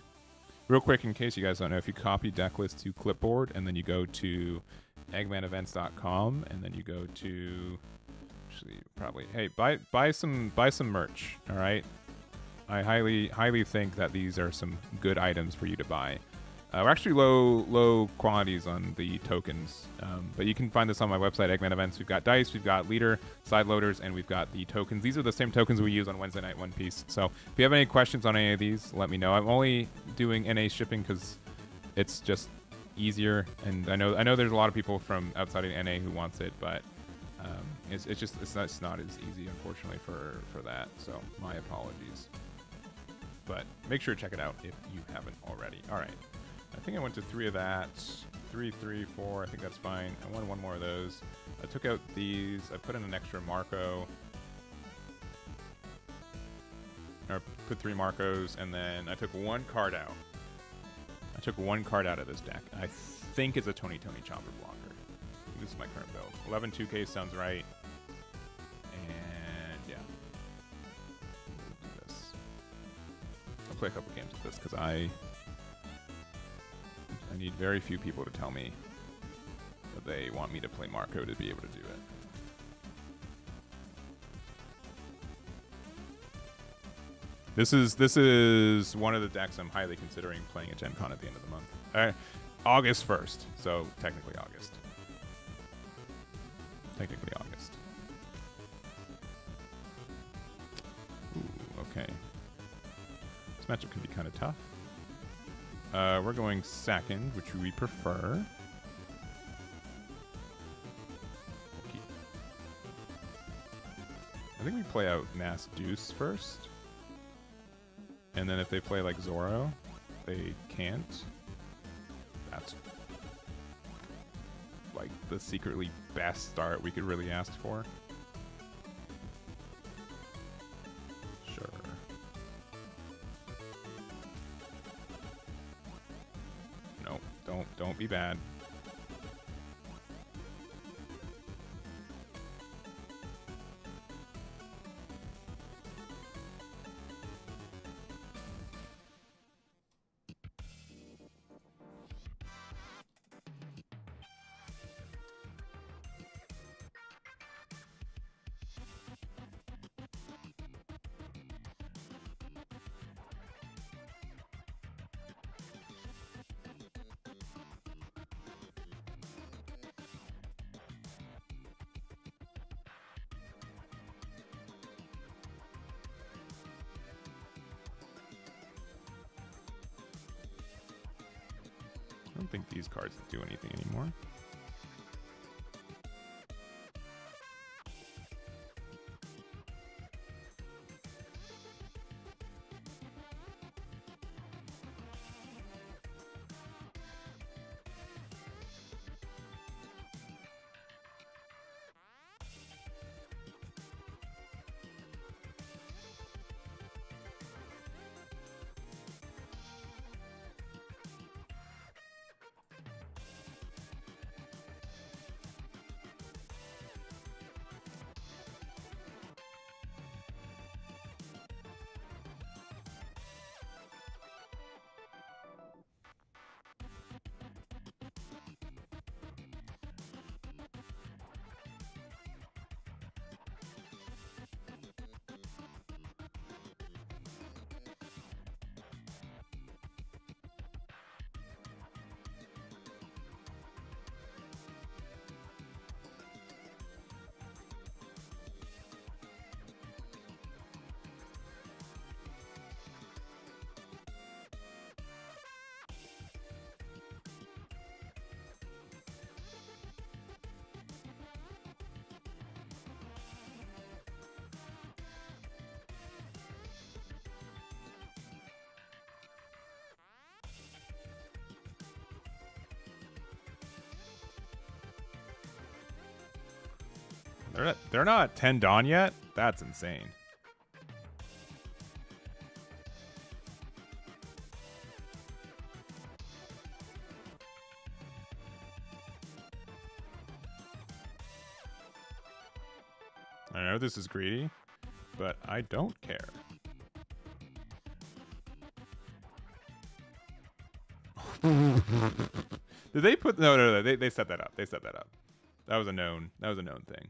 Real quick, in case you guys don't know, if you copy deck list to clipboard and then you go to eggmanevents.com and then you go to, actually probably, hey, buy some merch. All right, I highly think that these are some good items for you to buy. We're actually low quantities on the tokens, but you can find this on my website, Eggman Events. We've got dice, we've got leader, side loaders, and we've got the tokens. These are the same tokens we use on Wednesday Night One Piece. So if you have any questions on any of these, let me know. I'm only doing NA shipping because it's just easier, and I know there's a lot of people from outside of NA who wants it, but it's not as easy, unfortunately, for that. So my apologies. But make sure to check it out if you haven't already. All right. I think I went to 3 of that. 3, 3, 4. I think that's fine. I wanted one more of those. I took out these. I put in an extra Marco. Or put 3 Marcos, and then I took 1 card out. I took 1 card out of this deck. I think it's a Tony Chopper blocker. This is my current build. 11 2K sounds right. And yeah. We'll do this. I'll play a couple games with this because I need very few people to tell me that they want me to play Marco to be able to do it. This is one of the decks I'm highly considering playing at Gen Con at the end of the month. August 1st, so technically August. Technically August. Ooh, okay. This matchup can be kind of tough. We're going second, which we prefer. Okay. I think we play out Mass Deuce first. And then if they play like Zoro, they can't. That's like the secretly best start we could really ask for. Sure. No, don't be bad. don't think these cards do anything anymore. They're not 10 Dawn yet? That's insane. I know this is greedy, but I don't care. Did they put no, they set that up. They set that up. That was a known thing.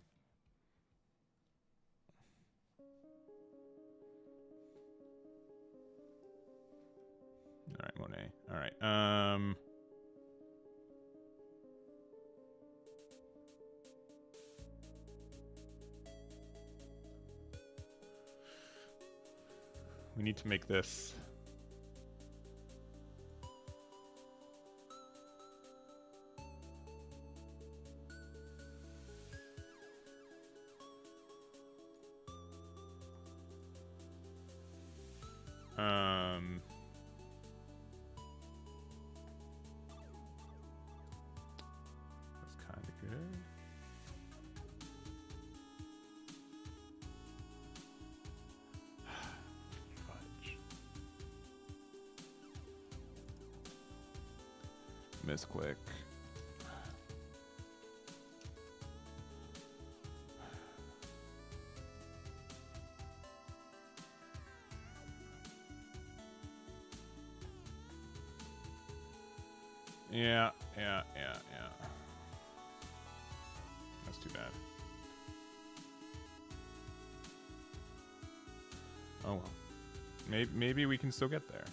All right, Monet. All right. We need to make this. That's kind of good. Fudge. Misclick. Yeah. That's too bad. Oh well. Maybe we can still get there.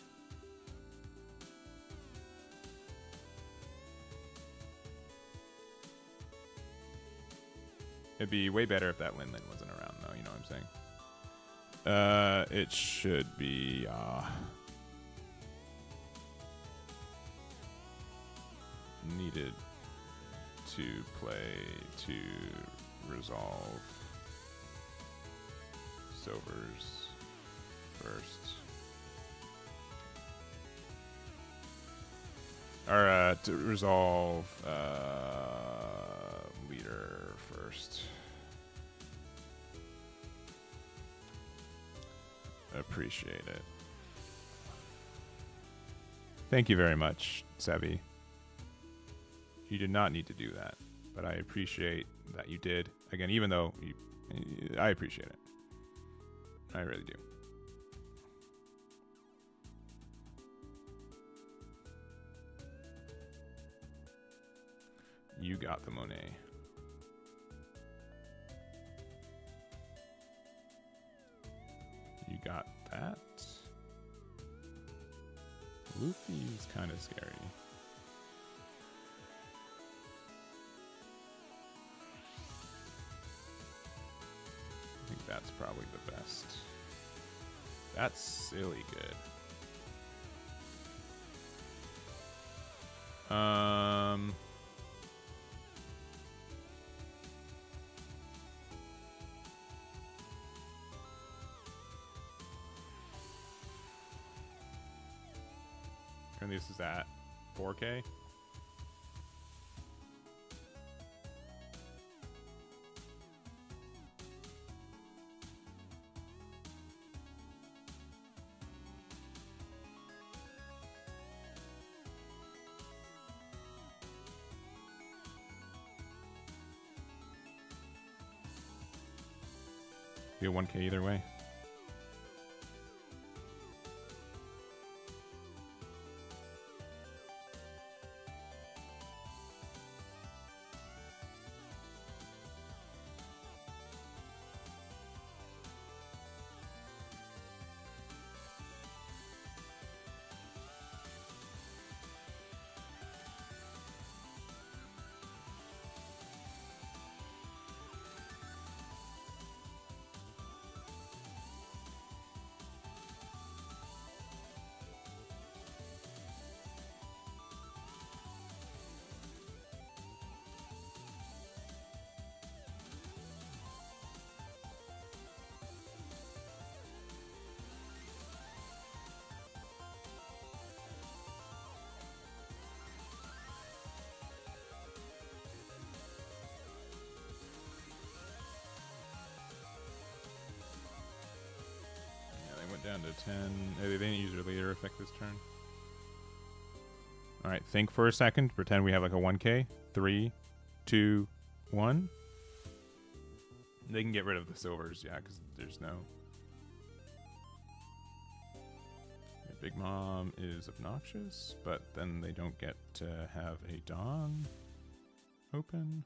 It'd be way better if that Lin wasn't around, though. You know what I'm saying? It should be. Needed to play to resolve Silver's first. Or to resolve leader first. Appreciate it. Thank you very much, Sevi. You did not need to do that, but I appreciate that you did. Again, even though I appreciate it. I really do. You got the Monet. You got that. Luffy is kind of scary. I think that's probably the best. That's silly good. Um. And this is at 4K. Be a 1K either way. Down to 10. They didn't use their leader effect this turn. All right, think for a second. Pretend we have like a 1K. 3, 2, 1. They can get rid of the silvers, yeah, because there's no. Big Mom is obnoxious, but then they don't get to have a Dawn open.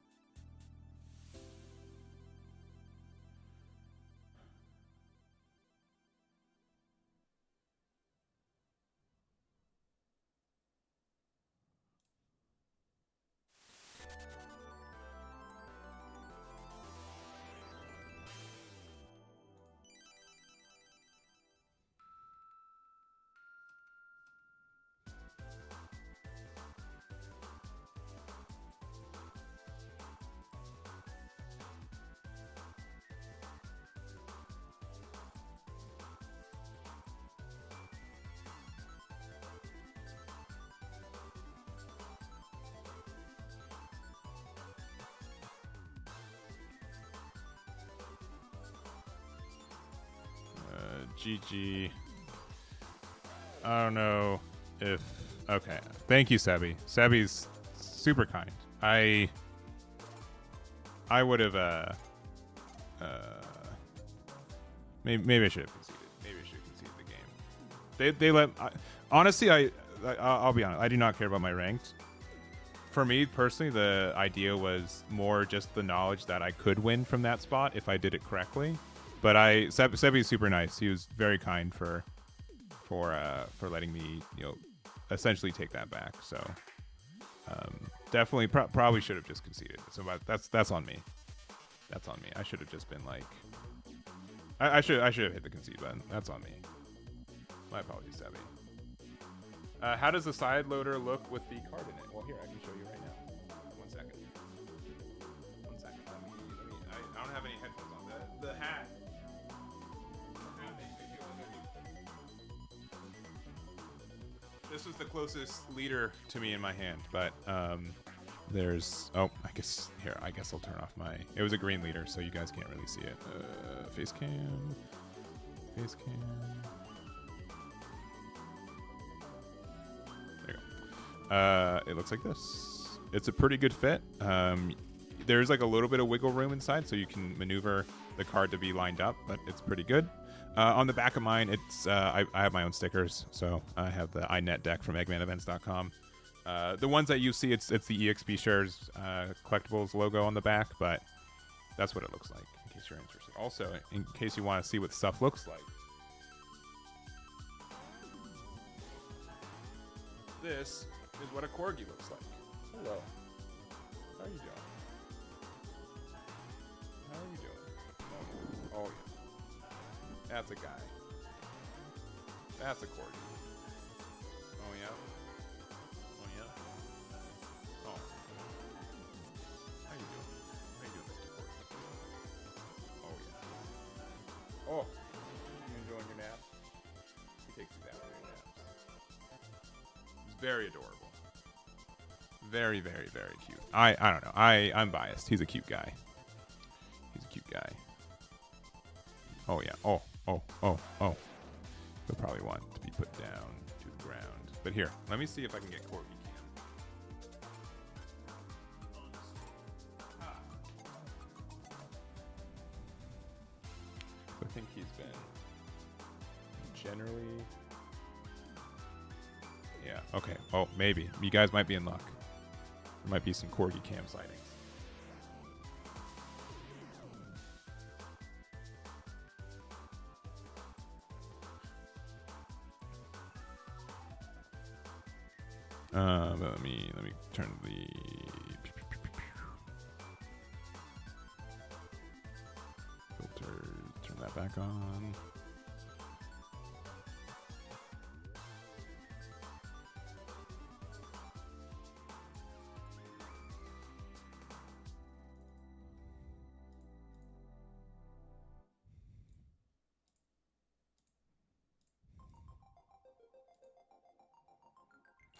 GG. I don't know if... Okay. Thank you, Sebi. Sebi's super kind. I would have... maybe I should have conceded. Maybe I should have conceded the game. They let... honestly, I'll be honest. I do not care about my ranked. For me, personally, the idea was more just the knowledge that I could win from that spot if I did it correctly. But Sebi's super nice. He was very kind for letting me, essentially take that back. So definitely probably should have just conceded. So that's on me. That's on me. I should have just been like, I should have hit the concede button. That's on me. My apologies, Sebi. How does the side loader look with the card in it? Well, here I can show you right now. 1 second. 1 second. I don't have any headphones on. The hat. This was the closest leader to me in my hand, but there's I guess I'll turn off my. It was a green leader, so you guys can't really see it. Face cam. There you go. It looks like this. It's a pretty good fit. There's like a little bit of wiggle room inside, so you can maneuver the card to be lined up, but it's pretty good. On the back of mine, it's I have my own stickers, so I have the iNet deck from EggmanEvents.com. The ones that you see, it's the EXP Shares collectibles logo on the back, but that's what it looks like, in case you're interested. Also, in case you want to see what stuff looks like, this is what a corgi looks like. Hello. How are you doing? How are you doing? Oh, yeah. That's a guy. That's a corgi. Oh, yeah? Oh, yeah? Oh, you enjoying your nap? He takes these afternoon naps. He's very adorable. Very, very, very cute. I don't know. I'm biased. He's a cute guy. He's a cute guy. Oh yeah. Oh. He'll probably want to be put down to the ground. But here, let me see if I can get Corgi Cam. I think he's been generally. Yeah. Okay. Oh, maybe you guys might be in luck. There might be some Corgi Cam sightings. Let me turn the filters. Turn that back on.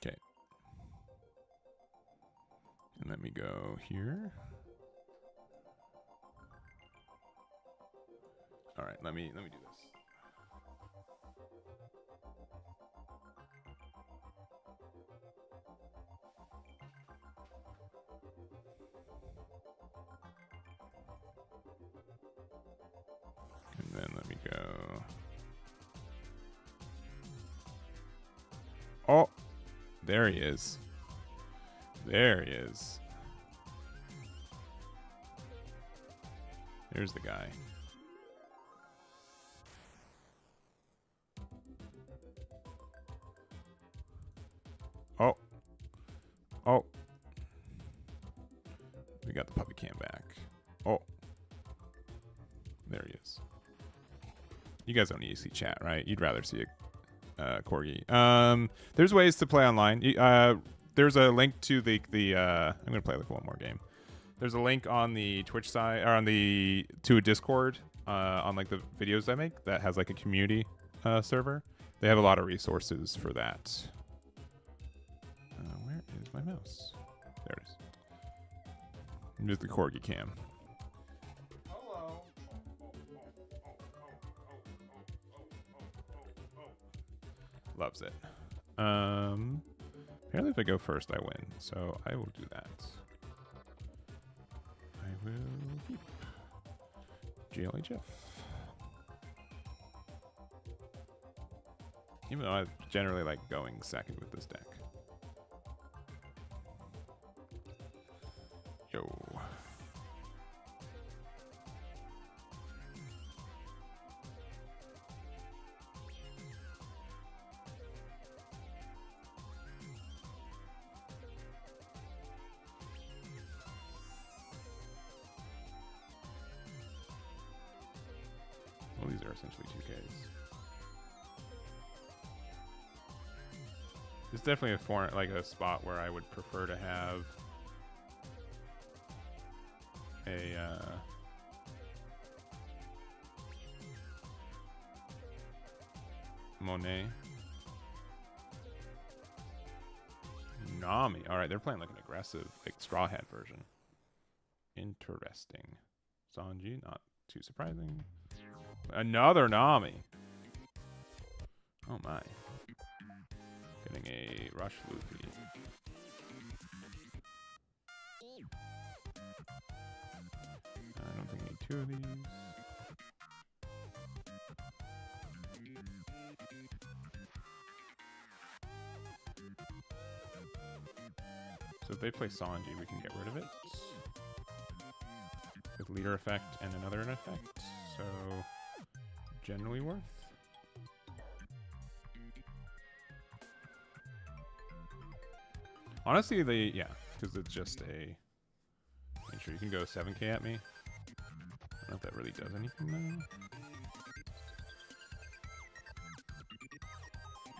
Okay. And let me go here. All right, let me do this. And then let me go. Oh, there he is. There he is. There's the guy. Oh. Oh. We got the puppy cam back. Oh. There he is. You guys don't need to see chat, right? You'd rather see a corgi. There's ways to play online. There's a link to the I'm gonna play like one more game. There's a link on the Twitch side or to a Discord on like the videos I make that has like a community server. They have a lot of resources for that. Where is my mouse? There it is. Here's the corgi cam. Hello. Loves it. Apparently if I go first, I win. So I will do that. I will keep GLHF. Even though I generally like going second with this deck. Yo. Well, these are essentially 2Ks. It's definitely a spot where I would prefer to have a Monet. Nami. All right, they're playing like an aggressive, like Straw Hat version. Interesting. Sanji, not too surprising. Another Nami. Oh my. Getting a Rush Luffy. I don't think I need two of these. So if they play Sanji, we can get rid of it. With leader effect and another effect. So generally worth. Honestly, because it's just a. Make sure you can go 7K at me. I don't know if that really does anything though.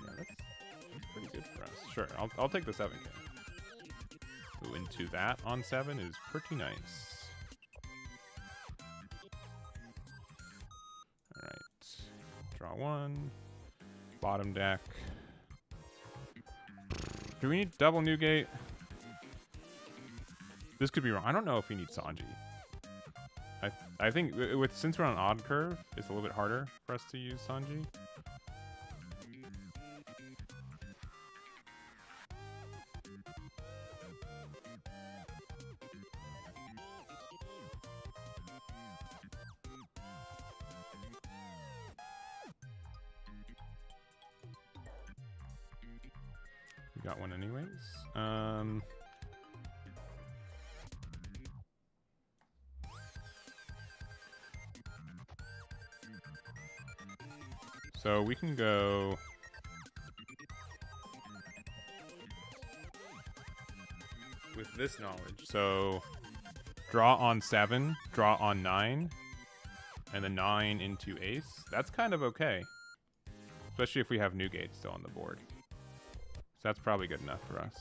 Yeah, that's pretty good for us. Sure, I'll take the 7K. Ooh, into that on 7 is pretty nice. All right. Draw one. Bottom deck. Do we need double Newgate? This could be wrong. I don't know if we need Sanji. I think since we're on odd curve, it's a little bit harder for us to use Sanji. We got one anyways. So we can go with this knowledge. So draw on 7, draw on 9, and then 9 into ace. That's kind of okay. Especially if we have Newgate still on the board. So that's probably good enough for us.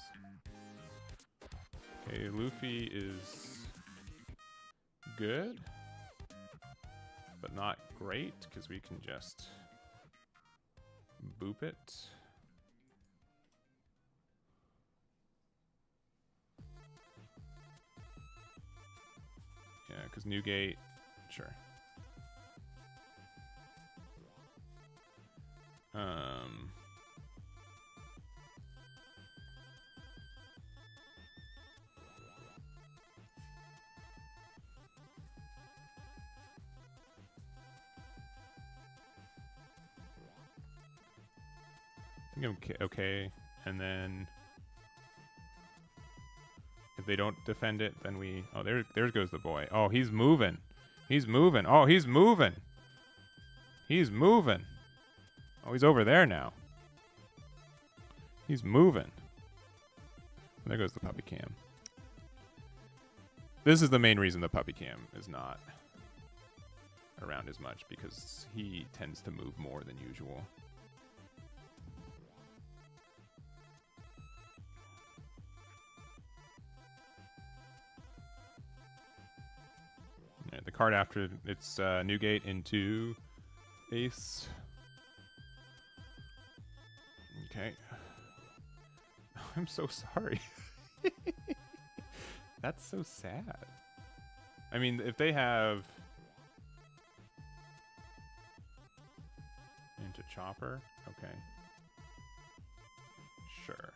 Okay, Luffy is good, but not great because we can just boop it. Yeah, because Newgate, sure. Okay, and then if they don't defend it, then we... Oh, there goes the boy. Oh, he's moving. He's moving. Oh, he's moving. He's moving. Oh, he's over there now. He's moving. There goes the puppy cam. This is the main reason the puppy cam is not around as much, because he tends to move more than usual. Right, the card after it's Newgate into ace. Okay. I'm so sorry. That's so sad. I mean, if they have into chopper, okay. Sure.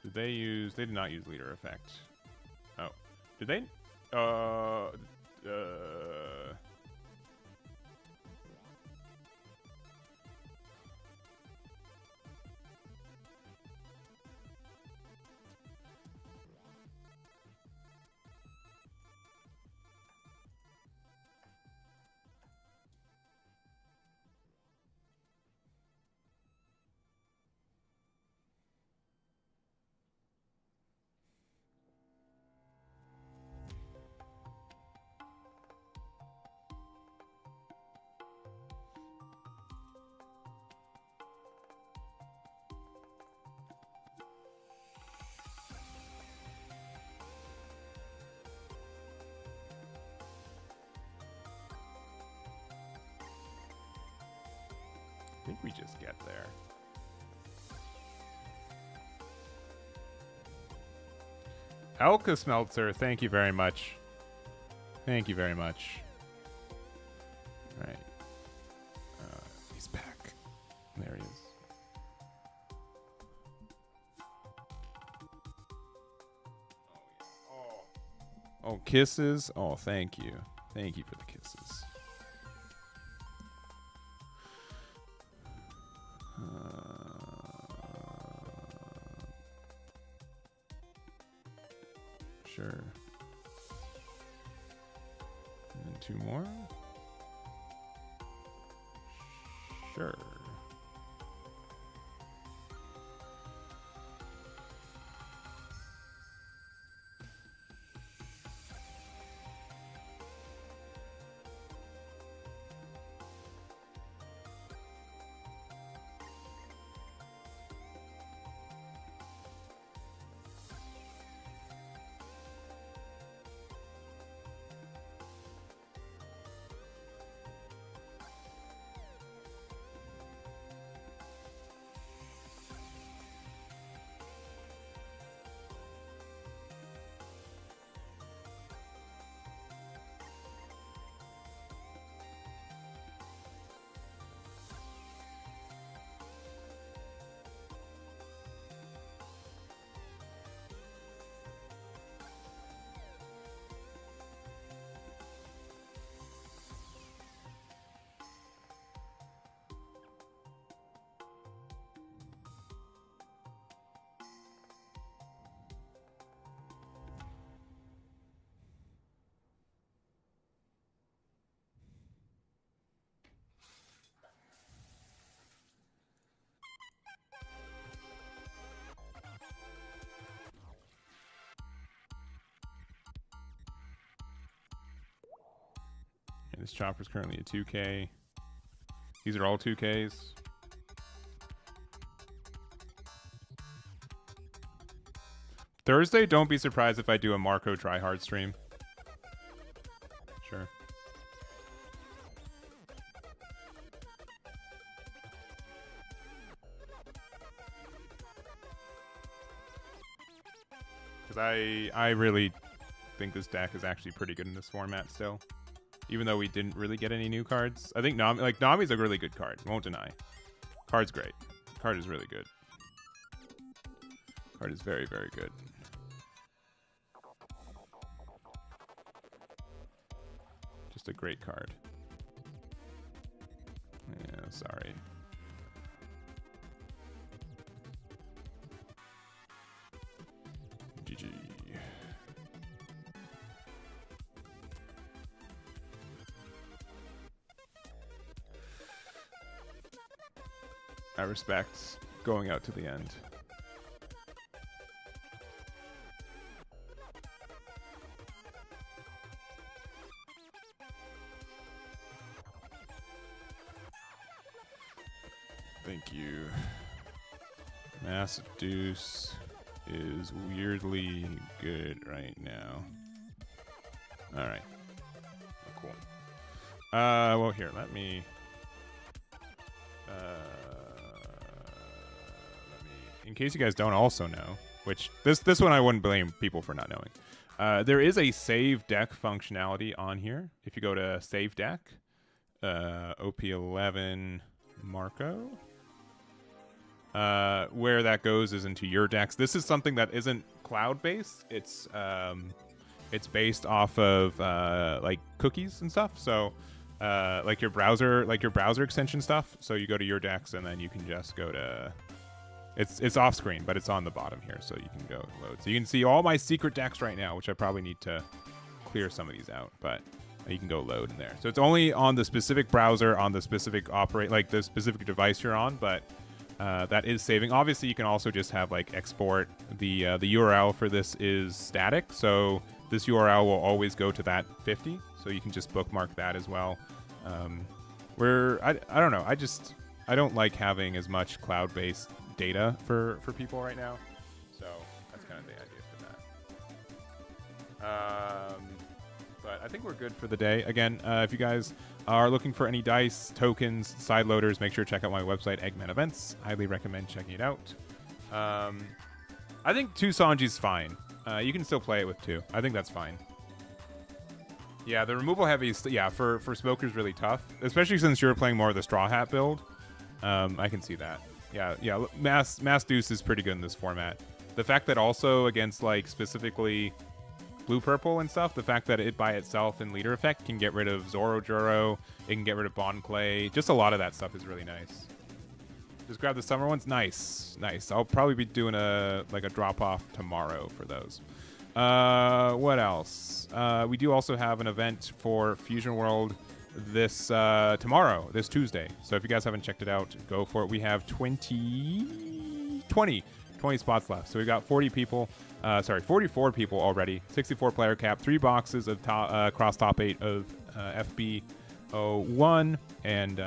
Did they use... They did not use leader effect. Oh. Did they? I think we just get there. Elka Smeltzer, thank you very much. Thank you very much. All right. He's back. There he is. Oh, kisses. Oh, thank you. Thank you for the kisses. Sure. And then 2 more. Sure. And this chopper's currently a 2K. These are all 2Ks. Thursday, don't be surprised if I do a Marco tryhard stream. Sure. Because I really think this deck is actually pretty good in this format still. Even though we didn't really get any new cards. I think Nami's a really good card. Won't deny. Card's great. Card is really good. Card is very, very good. Just a great card. Yeah, sorry. GG. I respect going out to the end. Thank you. Massive Deuce is weirdly good right now. All right. Cool. Well, here, let me in case you guys don't also know, which this one I wouldn't blame people for not knowing. There is a save deck functionality on here. If you go to save deck, OP11 Marco, where that goes is into your decks. This is something that isn't cloud based. It's based off of like cookies and stuff. So like your browser extension stuff. So you go to your decks and then you can just go to. It's off screen, but it's on the bottom here, so you can go load. So you can see all my secret decks right now, which I probably need to clear some of these out, but you can go load in there. So it's only on the specific browser, on the specific the specific device you're on, but that is saving. Obviously, you can also just have like export. The URL for this is static, so this URL will always go to that 50. So you can just bookmark that as well. I don't know. I don't like having as much cloud-based data for people right now, so that's kind of the idea for that. But I think we're good for the day. Again, if you guys are looking for any dice, tokens, side loaders, make sure to check out my website, Eggman Events. Highly recommend checking it out. I think 2 Sanji's fine. You can still play it with 2. I think that's fine. Yeah, the removal heavy is, for Smoker's really tough, especially since you're playing more of the Straw Hat build. I can see that. Yeah, Mass Deuce is pretty good in this format. The fact that also against like specifically blue-purple and stuff, the fact that it by itself in leader effect can get rid of Zoro Juro, it can get rid of Bon Clay, just a lot of that stuff is really nice. Just grab the summer ones. Nice. I'll probably be doing a drop-off tomorrow for those. What else? We do also have an event for Fusion World this tomorrow, this Tuesday. So if you guys haven't checked it out, go for it. We have 20 spots left. So we got 44 people already. 64 player cap, 3 boxes of cross top 8 of FB01, and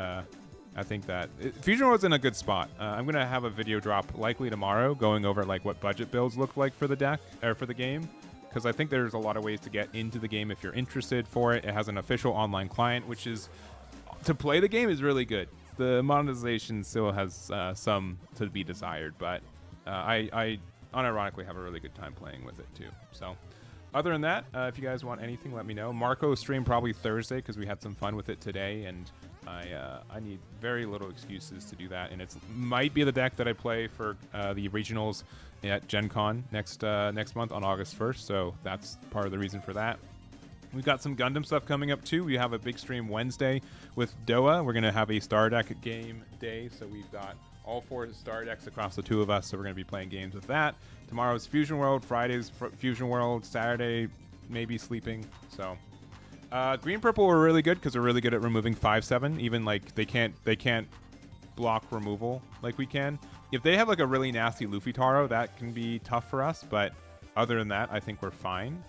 I think that Fusion World's in a good spot. I'm gonna have a video drop likely tomorrow going over like what budget builds look like for the deck or for the game, because I think there's a lot of ways to get into the game if you're interested for it. It has an official online client, which is to play the game is really good. The monetization still has some to be desired, but I unironically have a really good time playing with it too. So other than that, if you guys want anything, let me know. Marco stream probably Thursday because we had some fun with it today, and I need very little excuses to do that. And it might be the deck that I play for the regionals at Gen Con next month on August 1st. So that's part of the reason for that. We've got some Gundam stuff coming up too. We have a big stream Wednesday with Doa. We're going to have a Star Deck game day. So we've got all 4 Star Decks across the 2 of us. So we're going to be playing games with that. Tomorrow's Fusion World. Friday's Fusion World. Saturday, maybe sleeping. So green purple were really good because we're really good at removing 5/7. Even like they can't block removal like we can. If they have like a really nasty Luffy Taro, that can be tough for us. But other than that, I think we're fine.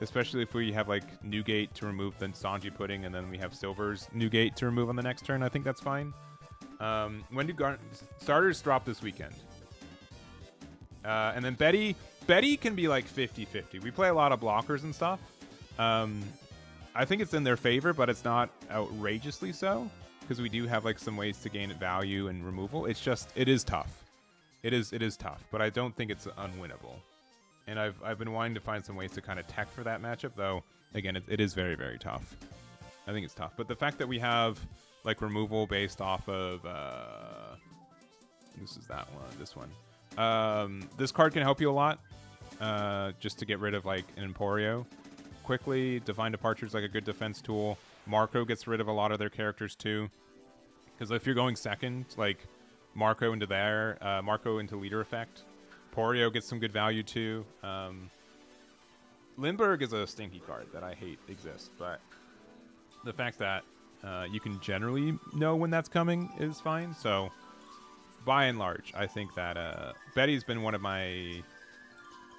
especially if we have like Newgate to remove the Sanji pudding, and then we have Silver's Newgate to remove on the next turn. I think that's fine. When do starters drop this weekend? And then Betty can be like 50-50. We play a lot of blockers and stuff. I think it's in their favor, but it's not outrageously so, because we do have like some ways to gain value and removal. It's just, it is tough. It is tough, but I don't think it's unwinnable. And I've been wanting to find some ways to kind of tech for that matchup, though. Again, it is very, very tough. I think it's tough. But the fact that we have like removal based off of this is that one, this one. This card can help you a lot, just to get rid of like an Emporio quickly. Divine Departure is like a good defense tool. Marco gets rid of a lot of their characters too, because if you're going second, like Marco into there, Marco into leader effect. Porio gets some good value too. Lindbergh is a stinky card that I hate exists, but the fact that you can generally know when that's coming is fine. So by and large, I think that Betty's been one of my...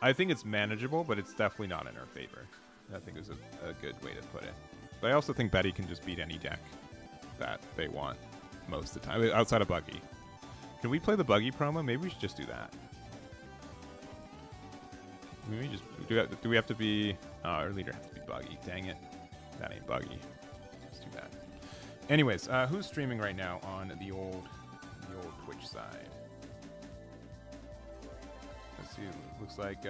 I think it's manageable, but it's definitely not in her favor. I think is a good way to put it. But I also think Betty can just beat any deck that they want most of the time, outside of Buggy. Can we play the Buggy promo? Maybe we should just do that. Maybe just do we have to be... our leader has to be Buggy. Dang it. That ain't Buggy. Let's do that. Anyways, who's streaming right now on the old Twitch side? Let's see. Looks like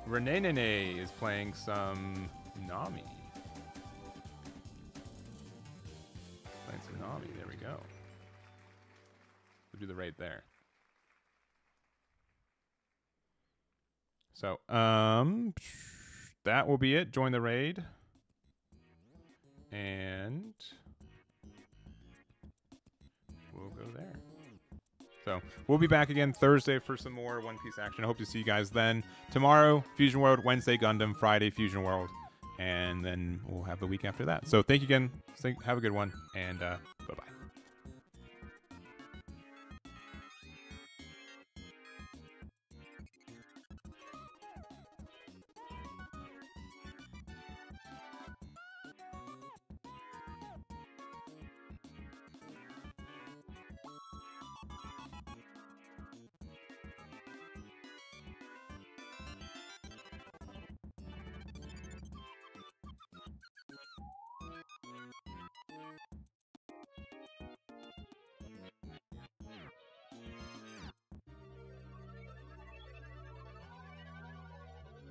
Renee Nene is playing some Nami. Playing some Nami. There we go. We'll do the raid there. So, that will be it. Join the raid. And we'll go there. So, we'll be back again Thursday for some more One Piece action. I hope to see you guys then. Tomorrow, Fusion World. Wednesday, Gundam. Friday, Fusion World. And then we'll have the week after that. So, thank you again. Have a good one. And